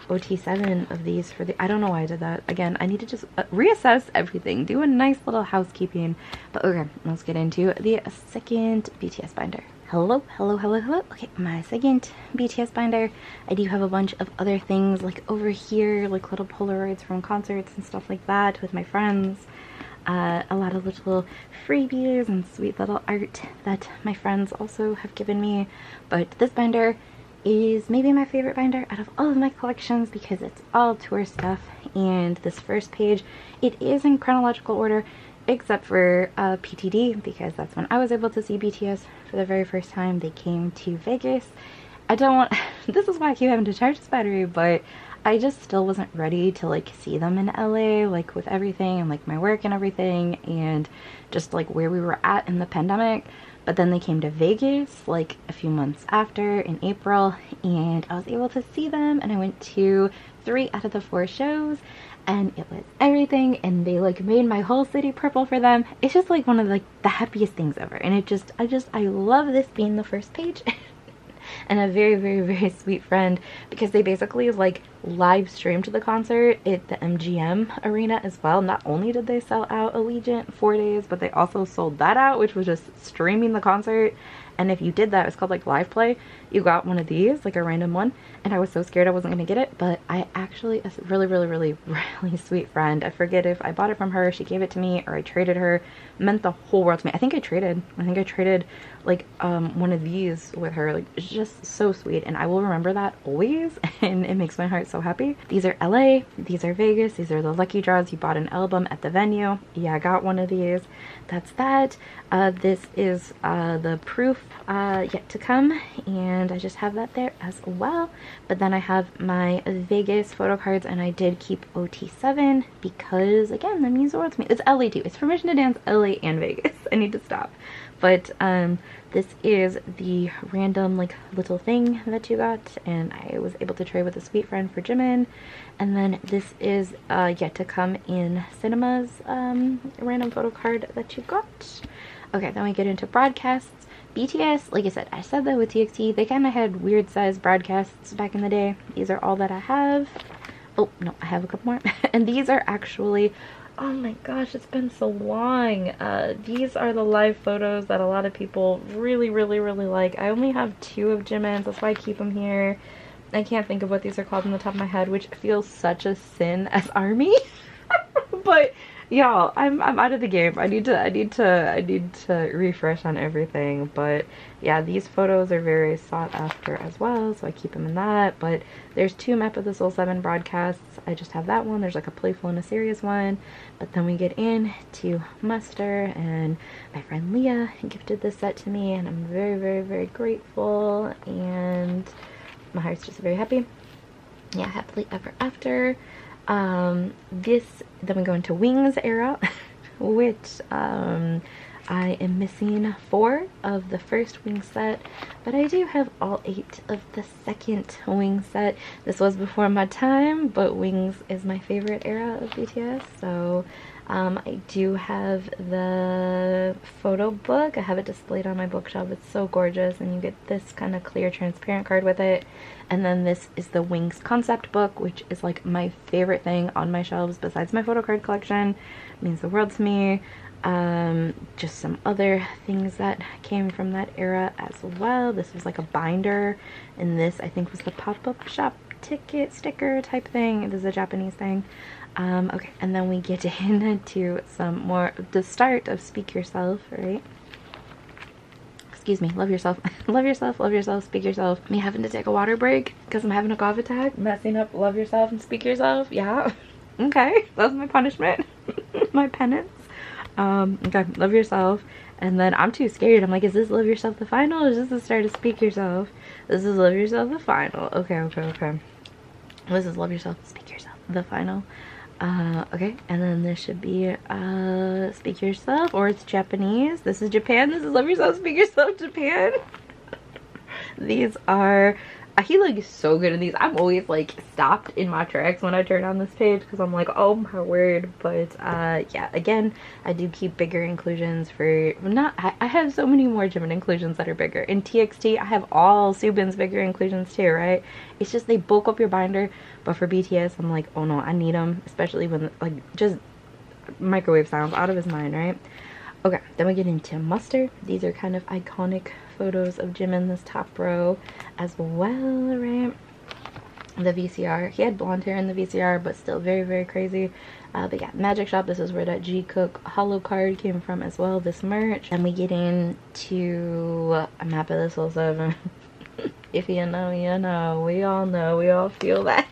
OT7 of these for the, I don't know why I did that. Again, I need to just reassess everything, do a nice little housekeeping. But okay, let's get into the second BTS binder. Hello. Okay, my second BTS binder. I do have a bunch of other things like over here, like little Polaroids from concerts and stuff like that with my friends. A lot of little freebies and sweet little art that my friends also have given me. But this binder is maybe my favorite binder out of all of my collections because it's all tour stuff. And this first page, it is in chronological order. except for PTD, because that's when I was able to see BTS for the very first time. They came to Vegas. I don't want this is why I keep having to charge this battery, but I just still wasn't ready to like see them in LA, like with everything and like my work and everything, and just like where we were at in the pandemic. But then they came to Vegas like a few months after in April, and I was able to see them, and I went to 3 out of the 4 shows, and it was everything, and they like made my whole city purple for them. It's just like one of like the happiest things ever, and I love this being the first page. And a very, very, very sweet friend, because they basically like live streamed the concert at the MGM arena as well. Not only did they sell out Allegiant 4 days, but they also sold that out, which was just streaming the concert. And if you did that, it's called like live play. You got one of these, like a random one, and I was so scared I wasn't gonna get it, but I actually, a really, really, really, really sweet friend, I forget if I bought it from her, she gave it to me, or I traded her, meant the whole world to me. I think I traded like one of these with her. Like, it's just so sweet, and I will remember that always, and it makes my heart so happy. These are LA, these are Vegas, these are the lucky draws. You bought an album at the venue. Yeah, I got one of these. That's that. This is the proof yet to come, and I just have that there as well. But then I have my Vegas photo cards, and I did keep OT7 because, again, that means the world to me. It's LA too. It's permission to dance LA and Vegas. I need to stop. But this is the random like little thing that you got, and I was able to trade with a sweet friend for Jimin. And then this is yet to come in cinemas, random photo card that you got. Okay, then we get into broadcasts. BTS, like I said that with TXT, they kind of had weird sized broadcasts back in the day. These are all that I have. Oh, no, I have a couple more. And these are actually, oh my gosh, it's been so long. These are the live photos that a lot of people really, really, really like. I only have 2 of Jimin's, that's why I keep them here. I can't think of what these are called on the top of my head, which feels such a sin as ARMY. But y'all, I'm out of the game. I need to refresh on everything. But yeah, these photos are very sought after as well, so I keep them in that. But there's 2 Map of the Soul 7 broadcasts. I just have that one. There's like a playful and a serious one. But then we get into Muster, and my friend Leah gifted this set to me, and I'm very, very, very grateful, and my heart's just very happy. Yeah, happily ever after. Then we go into Wings era, which I am missing 4 of the first Wings set, but I do have all 8 of the second Wings set. This was before my time, but Wings is my favorite era of BTS, so I do have the photo book. I have it displayed on my bookshelf. It's so gorgeous, and you get this kind of clear transparent card with it. And then this is the Wings concept book, which is like my favorite thing on my shelves besides my photo card collection. It means the world to me. Just some other things that came from that era as well. This was like a binder, and this I think was the pop-up shop ticket sticker type thing. It is a Japanese thing. Okay, and then we get into some more, the start of Speak Yourself, right? Excuse me, love yourself. Love yourself, love yourself, speak yourself. Me having to take a water break because I'm having a cough attack, messing up love yourself and speak yourself. Yeah. Okay, that's my punishment. My penance. Okay, love yourself. And then I'm too scared. I'm like, is this Love Yourself the final, or is this the start of Speak Yourself? This is Love Yourself the final. Okay, okay, okay. This is Love Yourself, Speak Yourself the final. Okay, and then this should be Speak Yourself, or it's Japanese. This is Japan. This is Love Yourself, Speak Yourself, Japan. These are, he looks so good in these. I'm always like stopped in my tracks when I turn on this page because I'm like, oh my word. But yeah, again, I do keep bigger inclusions for, I have so many more Jimin inclusions that are bigger. In TXT, I have all Soobin's bigger inclusions too, right? It's just they bulk up your binder. But for BTS, I'm like, oh no, I need them, especially when like just microwave sounds out of his mind, right? Okay, then we get into Muster. These are kind of iconic photos of Jimin, this top row as well, right? The VCR. He had blonde hair in the VCR, but still very, very crazy. But yeah, Magic Shop. This is where that G-Cook holo card came from as well, this merch. And we get into a Map of the Soul 7. If you know, you know. We all know. We all feel that.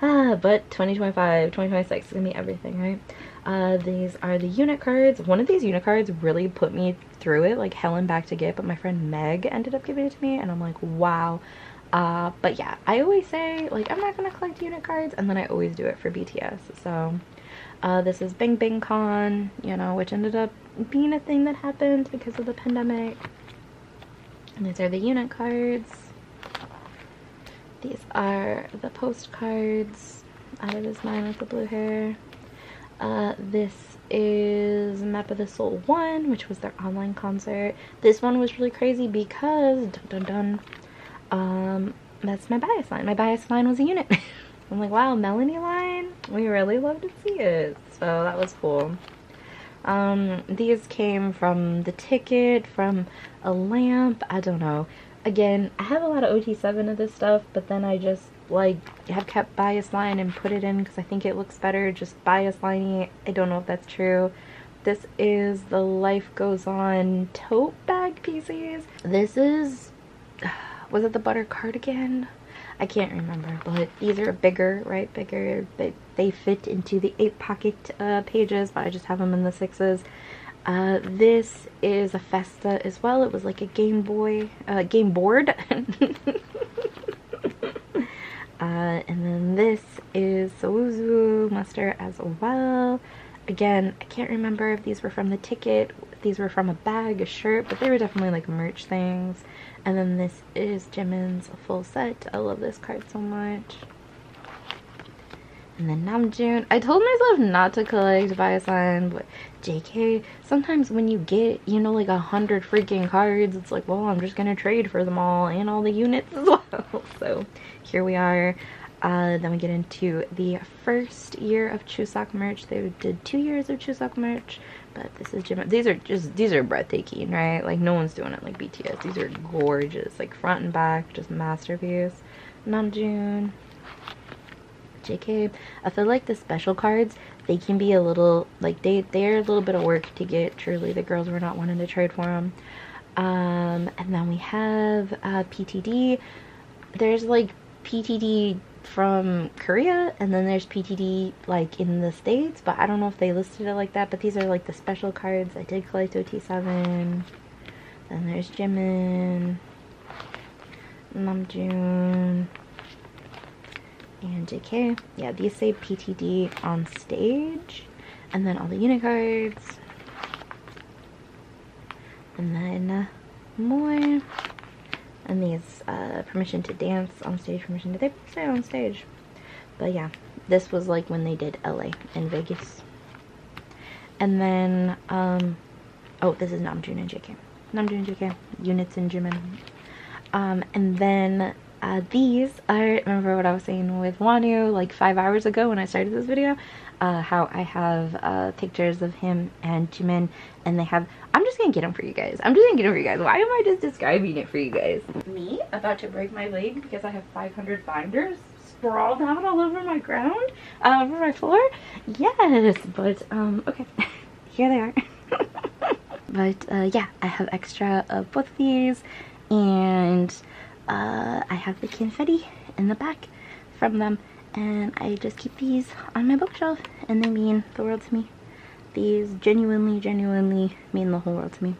But 2025, 2026 is gonna be everything, right? These are the unit cards. One of these unit cards really put me through it, like hell and back to get, but my friend Meg ended up giving it to me, and I'm like, wow. But yeah, I always say, like, I'm not gonna collect unit cards, and then I always do it for BTS. So this is Bang Bang Con, you know, which ended up being a thing that happened because of the pandemic. And these are the unit cards. These are the postcards. Out is mine with the blue hair. This is Map of the Soul 1, which was their online concert. This one was really crazy because, dun dun dun, that's my bias line. My bias line was a unit. I'm like, wow, Melanie line? We really love to see it. So that was cool. These came from the ticket, from a lamp, I don't know. Again, I have a lot of OT7 of this stuff, but then I just like have kept bias line and put it in because I think it looks better just bias liney. I don't know if that's true. This is the Life Goes On tote bag pieces. This is, was it the butter cardigan? I can't remember, but these are bigger, right? Bigger. They fit into the 8 pocket pages, but I just have them in the 6s. This is a Festa as well. It was like a Game Board. And then this is Soobin muster as well. Again, I can't remember if these were from the ticket, if these were from a bag, a shirt, but they were definitely like merch things. And then this is Jimin's full set. I love this card so much. And then Namjoon. I told myself not to collect bias line, but JK, sometimes when you get, you know, like 100 freaking cards, it's like, well, I'm just gonna trade for them all and all the units as well. So here we are. Then we get into the first year of Chuseok merch. They did 2 years of Chuseok merch, but this is Jimin. These are breathtaking, right? Like no one's doing it like BTS. These are gorgeous, like front and back, just masterpiece. Namjoon. JK, I feel like the special cards, they can be a little, like, they're a little bit of work to get. Truly, the girls were not wanting to trade for them. And then we have PTD. There's, like, PTD from Korea, and then there's PTD, like, in the States, but I don't know if they listed it like that, but these are, like, the special cards. I did collect OT7. Then there's Jimin, Namjoon, and JK. Yeah, these say PTD on stage. And then all the unit cards. And then more. And these permission to dance on stage, permission to, they say on stage. But yeah, this was like when they did LA and Vegas. And then, oh, this is Namjoon and JK. Namjoon and JK, units and Jimin. And then these are, remember what I was saying with wonwoo like 5 hours ago when I started this video, how I have pictures of him and Jimin, and they have, I'm just gonna get them for you guys. I'm just gonna get them for you guys. Why am I just describing it for you guys? Me about to break my leg because I have 500 binders sprawled out all over my ground, over my floor. Yes, but okay, here they are. But yeah, I have extra of both of these, and I have the confetti in the back from them, and I just keep these on my bookshelf, and they mean the world to me. These genuinely mean the whole world to me.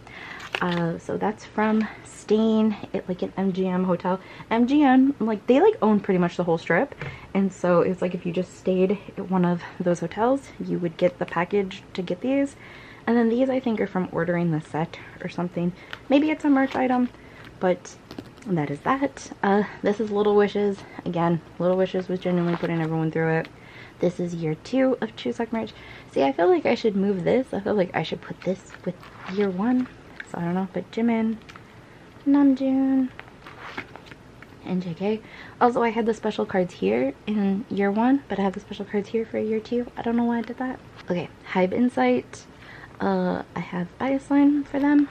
So that's from staying at like an MGM hotel. MGM, like, they like own pretty much the whole strip, and so it's like if you just stayed at one of those hotels, you would get the package to get these. And then these I think are from ordering the set or something. Maybe it's a merch item, but that is that. This is Little Wishes. Again, Little Wishes was genuinely putting everyone through it. This is year 2 of Chuseok merch. See, I feel like I should move this. I feel like I should put this with year 1. So I don't know, but Jimin, Namjoon, and JK. Also, I had the special cards here in year 1, but I have the special cards here for year 2. I don't know why I did that. Okay, Hybe Insight. I have bias line for them.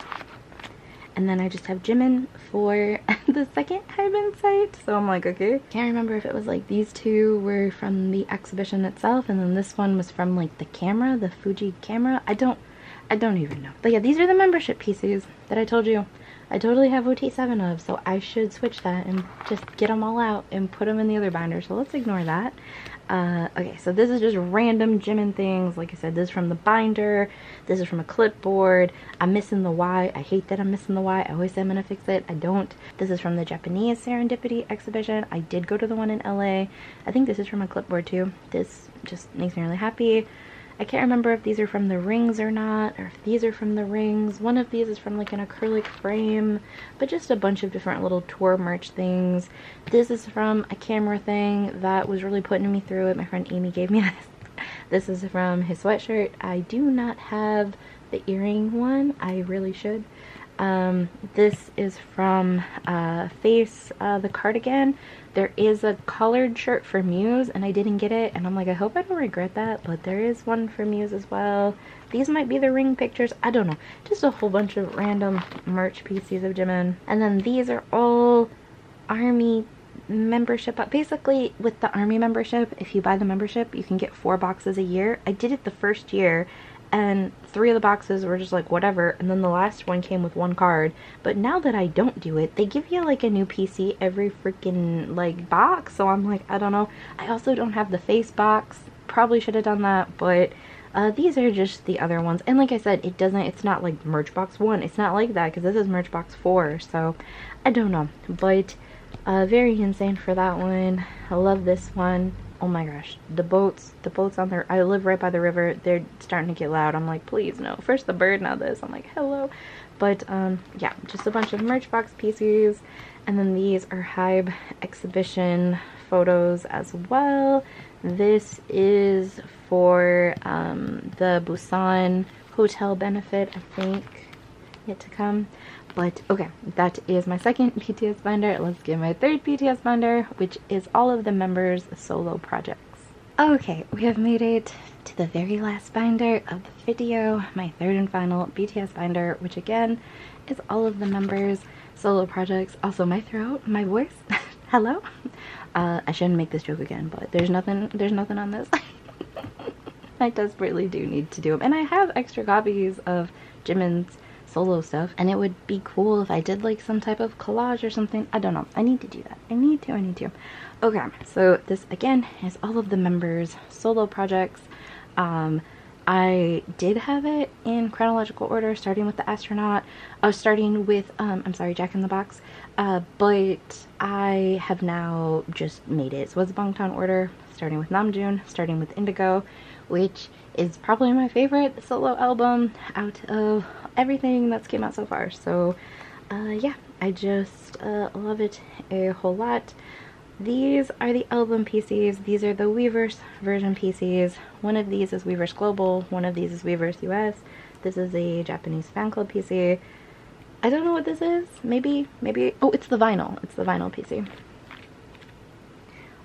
And then I just have Jimin for the second Hybe Insight. So I'm like, okay. Can't remember if it was like these two were from the exhibition itself, and then this one was from like the camera, the Fuji camera. I don't even know. But yeah, these are the membership pieces that I told you I totally have OT7 of, so I should switch that and just get them all out and put them in the other binder. So let's ignore that. Okay, so this is just random Jimin things. Like I said, this is from the binder. This is from a clipboard. I'm missing the Y. I hate that I'm missing the Y. I always say I'm gonna fix it. I don't. This is from the Japanese Serendipity exhibition. I did go to the one in LA. I think this is from a clipboard too. This just makes me really happy. I can't remember if these are from the rings or not, or if these are from the rings. One of these is from like an acrylic frame, but just a bunch of different little tour merch things. This is from a camera thing that was really putting me through it. My friend Amy gave me this. This is from his sweatshirt. I do not have the earring one. I really should. This is from Face, the cardigan. There is a collared shirt for Muse and I didn't get it, and I'm like, I hope I don't regret that, but there is one for Muse as well. These might be the ring pictures, I don't know. Just a whole bunch of random merch pieces of Jimin. And then these are all army membership. Basically, with the army membership, if you buy the membership, you can get 4 boxes a year. I did it the first year, and 3 of the boxes were just like whatever, and then the last one came with 1 card. But now that I don't do it, they give you like a new PC every freaking like box, so I'm like, I don't know. I also don't have the face box. Probably should have done that, but these are just the other ones. And like I said, it's not like merch box 1. It's not like that because this is merch box 4, so I don't know. But very insane for that one. I love this one. Oh my gosh, the boats on there. I live right by the river. They're starting to get loud. I'm like, please no. First the bird, now this. I'm like, hello. But yeah, just a bunch of merch box pieces. And then these are Hybe exhibition photos as well. This is for the Busan hotel benefit, I think, yet to come. But okay, that is my second BTS binder. Let's get my third BTS binder, which is all of the members' solo projects. Okay, we have made it to the very last binder of the video, my third and final BTS binder, which again is all of the members' solo projects. Also my throat, my voice, hello? I shouldn't make this joke again, but there's nothing on this. I desperately do need to do them. And I have extra copies of Jimin's solo stuff, and it would be cool if I did like some type of collage or something. I don't know. I need to do that. I need to. Okay, so this again is all of the members' solo projects. I did have it in chronological order, starting with the astronaut. I was starting with, I'm sorry, Jack in the Box. But I have now just made it. So it's Bangtan order, starting with Namjoon, starting with Indigo, which is probably my favorite solo album out of everything that's came out so far. So yeah, I just love it a whole lot. These are the album PCs. These are the Weverse version PCs. One of these is Weverse Global, one of these is Weverse US. This is a Japanese fan club PC. I don't know what this is. Maybe, oh, it's the vinyl. It's the vinyl PC.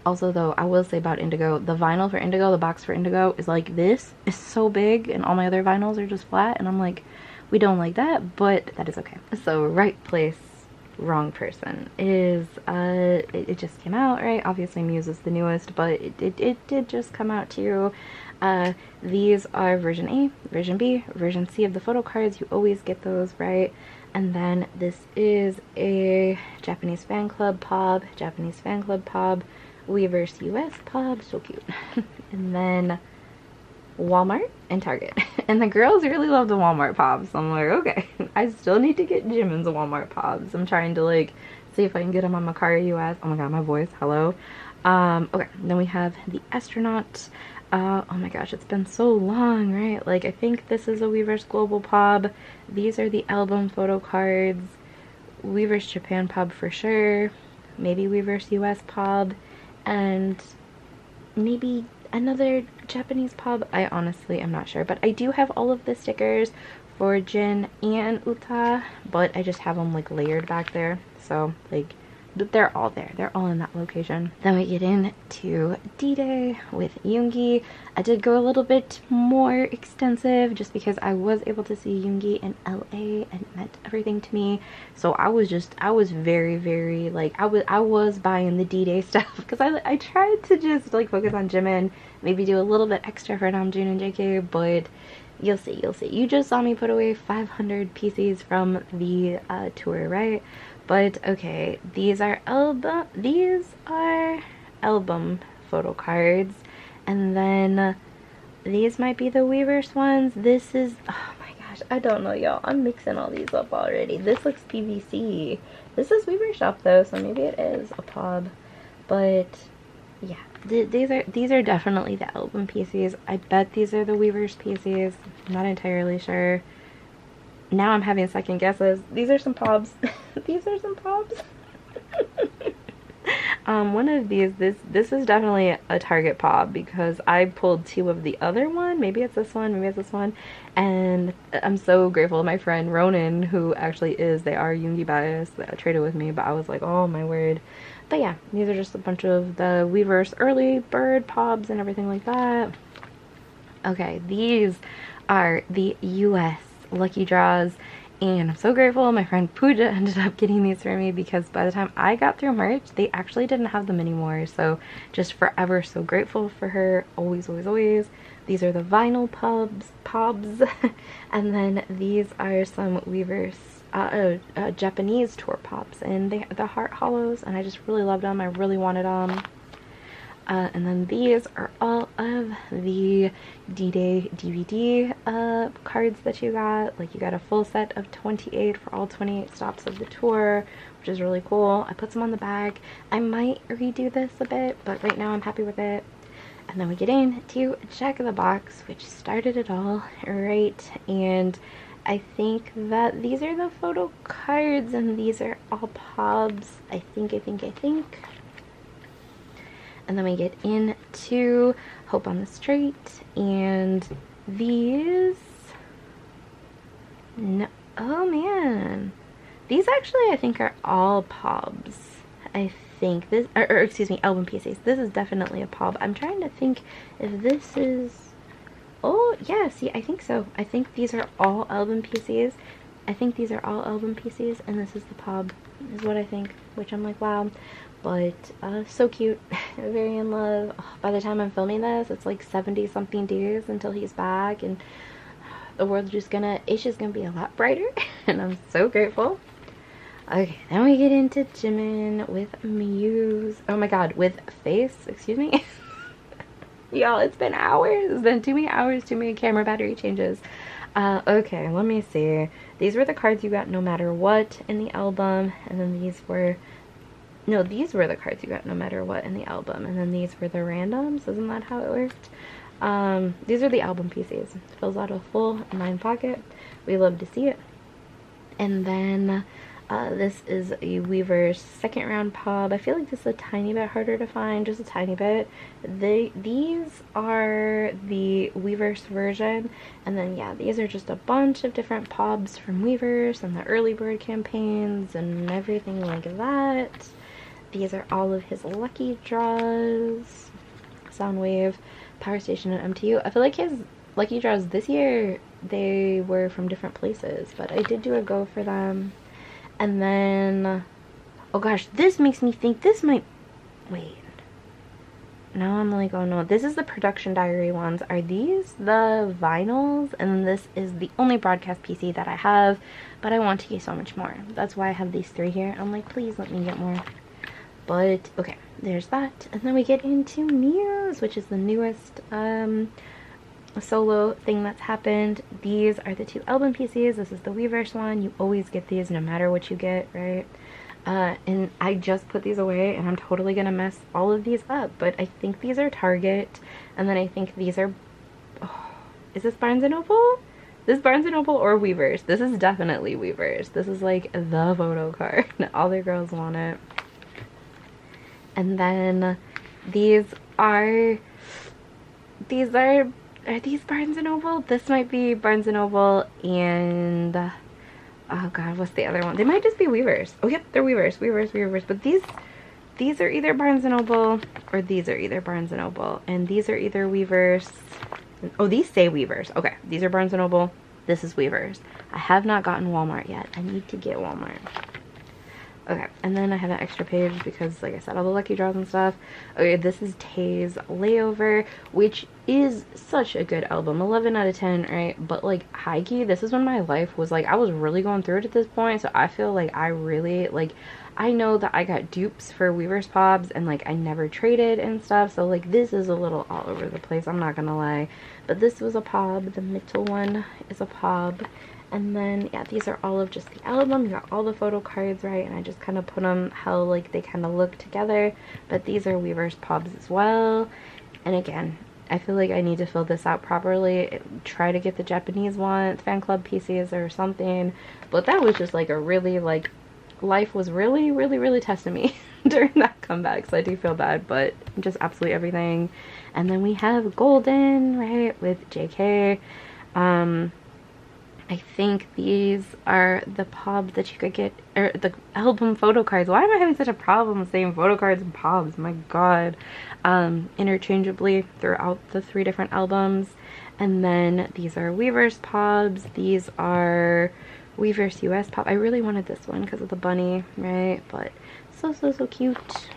Also though, I will say about Indigo, the vinyl for Indigo, the box for Indigo is like this. It's so big, and all my other vinyls are just flat, and I'm like, we don't like that, but that is okay. So Right Place, Wrong Person is, it just came out, right? Obviously Muse is the newest, but it did just come out too. These are version A, version B, version C of the photo cards. You always get those, right? And then this is a Japanese fan club pub, Weverse US pub, so cute. And then Walmart and Target. And the girls really love the Walmart pops. So I'm like, okay, I still need to get Jimin's Walmart pops. I'm trying to like see if I can get them on Mercari US. Oh my god, my voice, hello. Okay, then we have the astronaut. Oh my gosh, it's been so long, right? Like, I think this is a Weverse Global pub. These are the album photo cards. Weverse Japan pub for sure. Maybe Weverse US pub. And maybe another Japanese pub. I honestly am not sure, but I do have all of the stickers for Jin and Uta, but I just have them like layered back there, so like they're all there, they're all in that location. Then we get into D-Day with Yoongi. I did go a little bit more extensive just because I was able to see Yoongi in LA and it meant everything to me. So I was very like, I was buying the D-Day stuff because I tried to just like focus on Jimin, maybe do a little bit extra for Namjoon and JK, but you'll see, you'll see. You just saw me put away 500 pieces from the tour, right? But okay, these are album photo cards, and then these might be the Weverse ones. This is, oh my gosh, I don't know, y'all. I'm mixing all these up already. This looks PVC. This is Weverse shop though, so maybe it is a pub. But yeah, these are definitely the album pieces. I bet these are the Weverse pieces. I'm not entirely sure. Now I'm having second guesses. These are some pobs. These are some pobs. One of these, this is definitely a Target pop because I pulled two of the other one. Maybe it's this one, maybe it's this one. And I'm so grateful to my friend Ronan, who actually is, they are Yoongi biased, that traded with me, but I was like, oh my word. But yeah, these are just a bunch of the Weverse early bird pobs and everything like that. Okay, these are the US lucky draws. And I'm so grateful my friend Pooja ended up getting these for me because by the time I got through March, they actually didn't have them anymore. So just forever so grateful for her. Always, always, always. These are the vinyl pobs. And then these are some Weverse Japanese tour pops. And the heart hollows. And I just really loved them. I really wanted them. And then these are all of the D-Day DVD cards that you got. Like, you got a full set of 28 for all 28 stops of the tour, which is really cool. I put some on the bag. I might redo this a bit, but right now I'm happy with it. And then we get into Check the Box, which started it all, right? And I think that these are the photo cards, and these are all pobs. I think. And then we get into Hope on the Straight, and these, no, oh man, these actually I think are all pobs. I think this, or excuse me, album pieces. This is definitely a pob. I'm trying to think if this is, oh yeah, see, I think so. I think these are all album pieces. I think these are all album pieces, and this is the pob, is what I think, which I'm like, wow. But so cute. Very in love. Oh, by the time I'm filming this, it's like 70 something days until he's back, and the world's just gonna, it's just gonna be a lot brighter. And I'm so grateful. Okay, then we get into Jimin with Muse. Oh my god, with Face, excuse me. Y'all, it's been hours. It's been too many hours, too many camera battery changes. Okay, let me see. These were the cards you got no matter what in the album, and then these were, no, these were the cards you got no matter what in the album, and then these were the randoms. Isn't that how it worked? These are the album pieces. It fills out a full 9 pocket. We love to see it. And then this is a Weverse second round pub. I feel like this is a tiny bit harder to find, just a tiny bit. These are the Weverse version, and then yeah, these are just a bunch of different pubs from Weverse and the early bird campaigns and everything like that. These are all of his lucky draws. Soundwave, Power Station, and MTU. I feel like his lucky draws this year, they were from different places, but I did do a go for them. And then, oh gosh, this makes me think this might, wait. Now I'm like, oh no, this is the production diary ones. Are these the vinyls? And this is the only broadcast PC that I have, but I want to get so much more. That's why I have these 3 here. I'm like, please let me get more. But okay, there's that. And then we get into Muse, which is the newest solo thing that's happened. These are the 2 album pieces. This is the Weverse one. You always get these no matter what you get, right? And I just put these away, and I'm totally gonna mess all of these up, but I think these are Target, and then I think these are, oh, is this Barnes & Noble? This is Barnes & Noble or Weverse. This is definitely Weverse. This is like the photo card. All the girls want it. And then these are these Barnes & Noble? This might be Barnes & Noble, and oh god, what's the other one? They might just be Weverse. Oh yep, they're Weverse. But these are either Barnes & Noble or these are either Barnes & Noble, and these are either Weverse. Oh, these say Weverse. Okay, these are Barnes & Noble. This is Weverse. I have not gotten Walmart yet. I need to get Walmart. Okay, and then I have an extra page because, like I said, all the lucky draws and stuff. Okay, this is Tae's Layover, which is such a good album. 11 out of 10, right? But, like, high-key, this is when my life was, like, I was really going through it at this point, so I feel like I really, like, I know that I got dupes for Weaver's Pobs, and, like, I never traded and stuff, so, like, this is a little all over the place, I'm not gonna lie. But this was a Pob, the middle one is a Pob. And then, yeah, these are all of just the album. You got all the photo cards, right? And I just kind of put them how, like, they kind of look together. But these are Weaver's Pobs as well. And again, I feel like I need to fill this out properly. Try to get the Japanese one, fan club pieces or something. But that was just, like, a really, like, life was really, really, really testing me during that comeback. So I do feel bad, but just absolutely everything. And then we have Golden, right, with JK. I think these are the pobs that you could get, or the album photo cards. Why am I having such a problem saying photo cards and pobs? My god. Interchangeably throughout the 3 different albums. And then these are Weaver's Pobs. These are Weaver's US Pop. I really wanted this one because of the bunny, right? But so cute.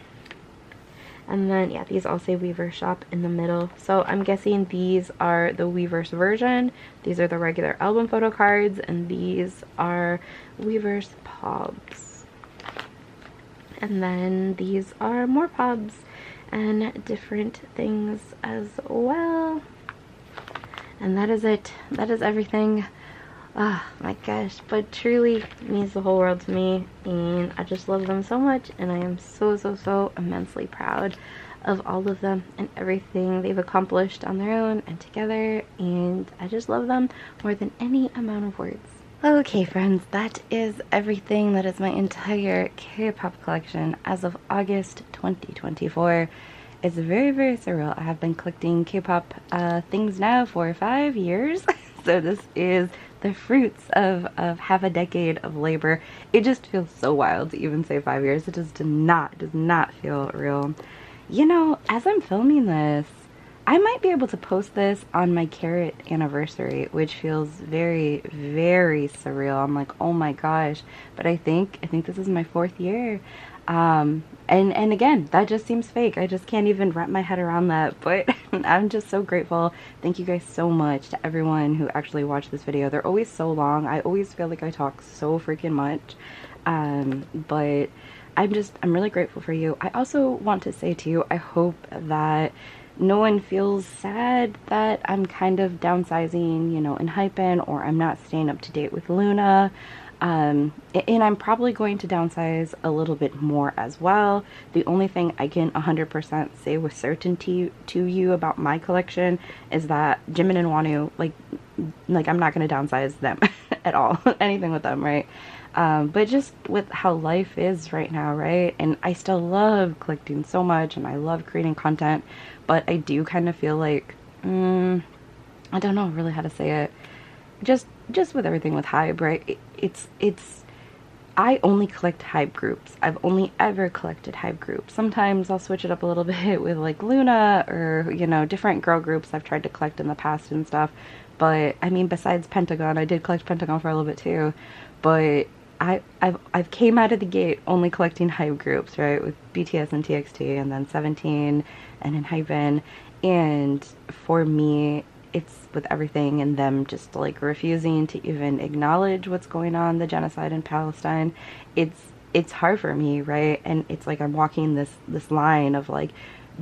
And then, yeah, these all say Weaver Shop in the middle. So I'm guessing these are the Weaver's version. These are the regular album photo cards. And these are Weaver's Pobs. And then these are more Pobs and different things as well. And that is it. That is everything. Ah, my gosh, but truly means the whole world to me, and I just love them so much, and I am so immensely proud of all of them and everything they've accomplished on their own and together, and I just love them more than any amount of words. Okay, friends, that is everything. That is my entire K-pop collection as of August 2024. It's very surreal. I have been collecting K-pop things now for 5 years, so this is the fruits of half a decade of labor. It just feels so wild to even say 5 years. It just does not feel real. You know, as I'm filming this, I might be able to post this on my Carrot anniversary, which feels very surreal. I'm like, oh my gosh. But I think this is my 4th year. And again, that just seems fake. I just can't even wrap my head around that, but I'm just so grateful. Thank you guys so much to everyone who actually watched this video. They're always so long. I always feel like I talk so freaking much. But I'm really grateful for you. I also want to say to you, I hope that no one feels sad that I'm kind of downsizing, you know, enhypen, or I'm not staying up to date with Loona. And I'm probably going to downsize a little bit more as well. The only thing I can 100% say with certainty to you about my collection is that Jimin and Wonwoo, like I'm not going to downsize them at all, anything with them, right? But just with how life is right now, right? And I still love collecting so much, and I love creating content, but I do kind of feel like, I don't know really how to say it. Just with everything with Hybe, right? I only collect Hybe groups. I've only ever collected Hybe groups. Sometimes I'll switch it up a little bit with like Loona, or, you know, different girl groups I've tried to collect in the past and stuff. But I mean, besides Pentagon, I did collect Pentagon for a little bit too. But I've came out of the gate only collecting Hybe groups, right? With BTS and TXT, and then 17 and enhypen. And for me, it's with everything and them just like refusing to even acknowledge what's going on, the genocide in Palestine. It's hard for me, right? And it's like I'm walking this line of like,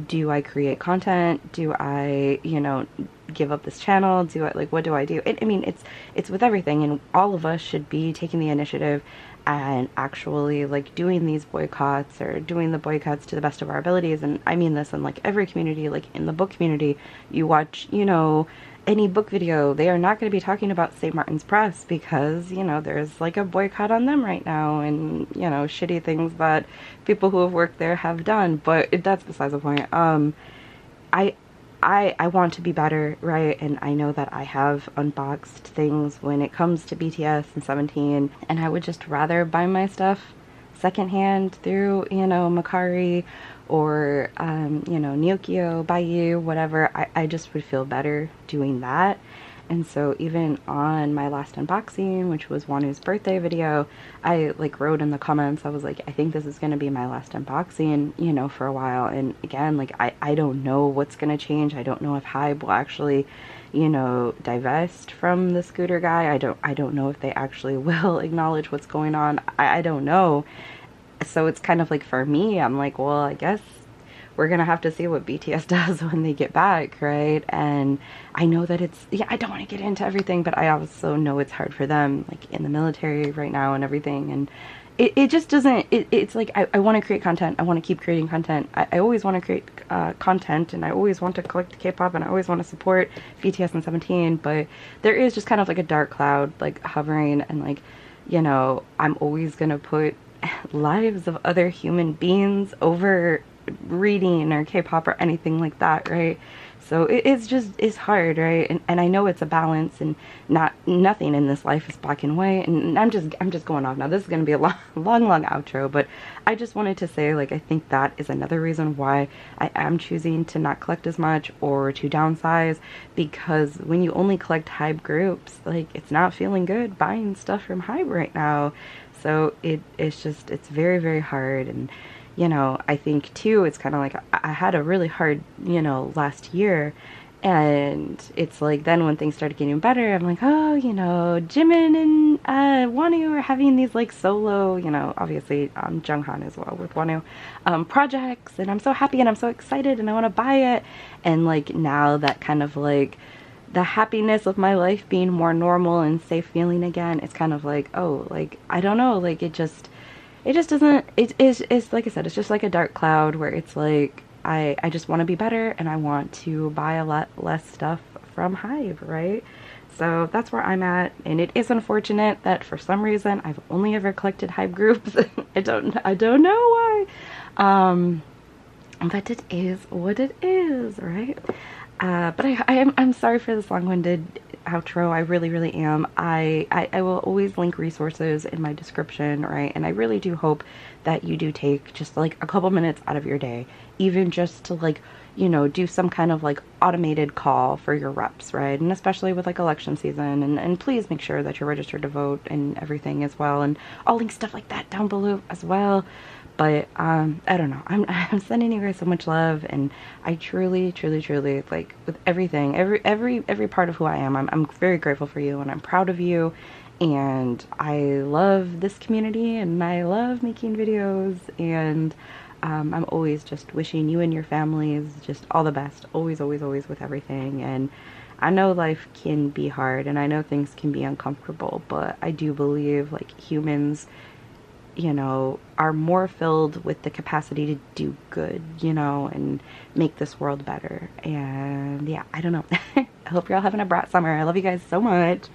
do I create content? Do I, you know, give up this channel? Do I, like, what do I do? I mean, it's with everything, and all of us should be taking the initiative and actually like doing these boycotts, or doing the boycotts to the best of our abilities. And I mean this in like every community. Like in the book community, you watch, you know, any book video, they are not going to be talking about St. Martin's Press because, you know, there's like a boycott on them right now, and, you know, shitty things that people who have worked there have done. But that's besides the point. I want to be better, right? And I know that I have unboxed things when it comes to BTS and 17, and I would just rather buy my stuff secondhand through, you know, Mercari or, you know, Nyokio, buyee, whatever. I just would feel better doing that. And so even on my last unboxing, which was wonwoo's birthday video, I like wrote in the comments, I was like, I think this is going to be my last unboxing, you know, for a while. And again, like I don't know what's going to change. I don't know if Hybe will actually, you know, divest from the scooter guy. I don't know if they actually will acknowledge what's going on. I don't know. So it's kind of like, for me, I'm like, well, I guess we're gonna have to see what BTS does when they get back, right? And I know that it's, yeah, I don't want to get into everything, but I also know it's hard for them, like in the military right now and everything. And it just doesn't, it's like, I want to create content. I want to keep creating content. I always want to create content, and I always want to collect K-pop, and I always want to support BTS and 17, but there is just kind of like a dark cloud like hovering, and like, you know, I'm always gonna put lives of other human beings over reading or K-pop or anything like that, right? So it's just, it's hard, right? And I know it's a balance, and nothing in this life is black and white. And I'm just going off now. This is going to be a long outro, but I just wanted to say, like, I think that is another reason why I am choosing to not collect as much or to downsize, because when you only collect Hybe groups, like, it's not feeling good buying stuff from Hybe right now. So it's just, it's very, very hard. And you know, I think too, it's kind of like I had a really hard, you know, last year, and it's like then when things started getting better, I'm like, oh, you know, Jimin and wonwoo are having these like solo, you know, obviously Junghan as well with wonwoo projects, and I'm so happy and I'm so excited and I want to buy it. And like now that kind of like the happiness of my life being more normal and safe feeling again, it's kind of like, oh, like I don't know, like it just doesn't, it's like I said, it's just like a dark cloud where it's like, I just want to be better, and I want to buy a lot less stuff from Hybe, right? So that's where I'm at, and it is unfortunate that for some reason I've only ever collected Hybe groups. I don't know why, but it is what it is, right? But I'm sorry for this long-winded outro. I really am. I will always link resources in my description, right? And I really do hope that you do take just like a couple minutes out of your day, even just to like, you know, do some kind of like automated call for your reps, right? And especially with like election season, and please make sure that you're registered to vote and everything as well. And I'll link stuff like that down below as well. But I don't know, I'm sending you guys so much love, and I truly like, with everything, every part of who I am, I'm very grateful for you, and I'm proud of you, and I love this community, and I love making videos, and I'm always just wishing you and your families just all the best, always with everything. And I know life can be hard, and I know things can be uncomfortable, but I do believe like humans, you know, are more filled with the capacity to do good, you know, and make this world better. And yeah, I don't know. I hope you're all having a brat summer. I love you guys so much.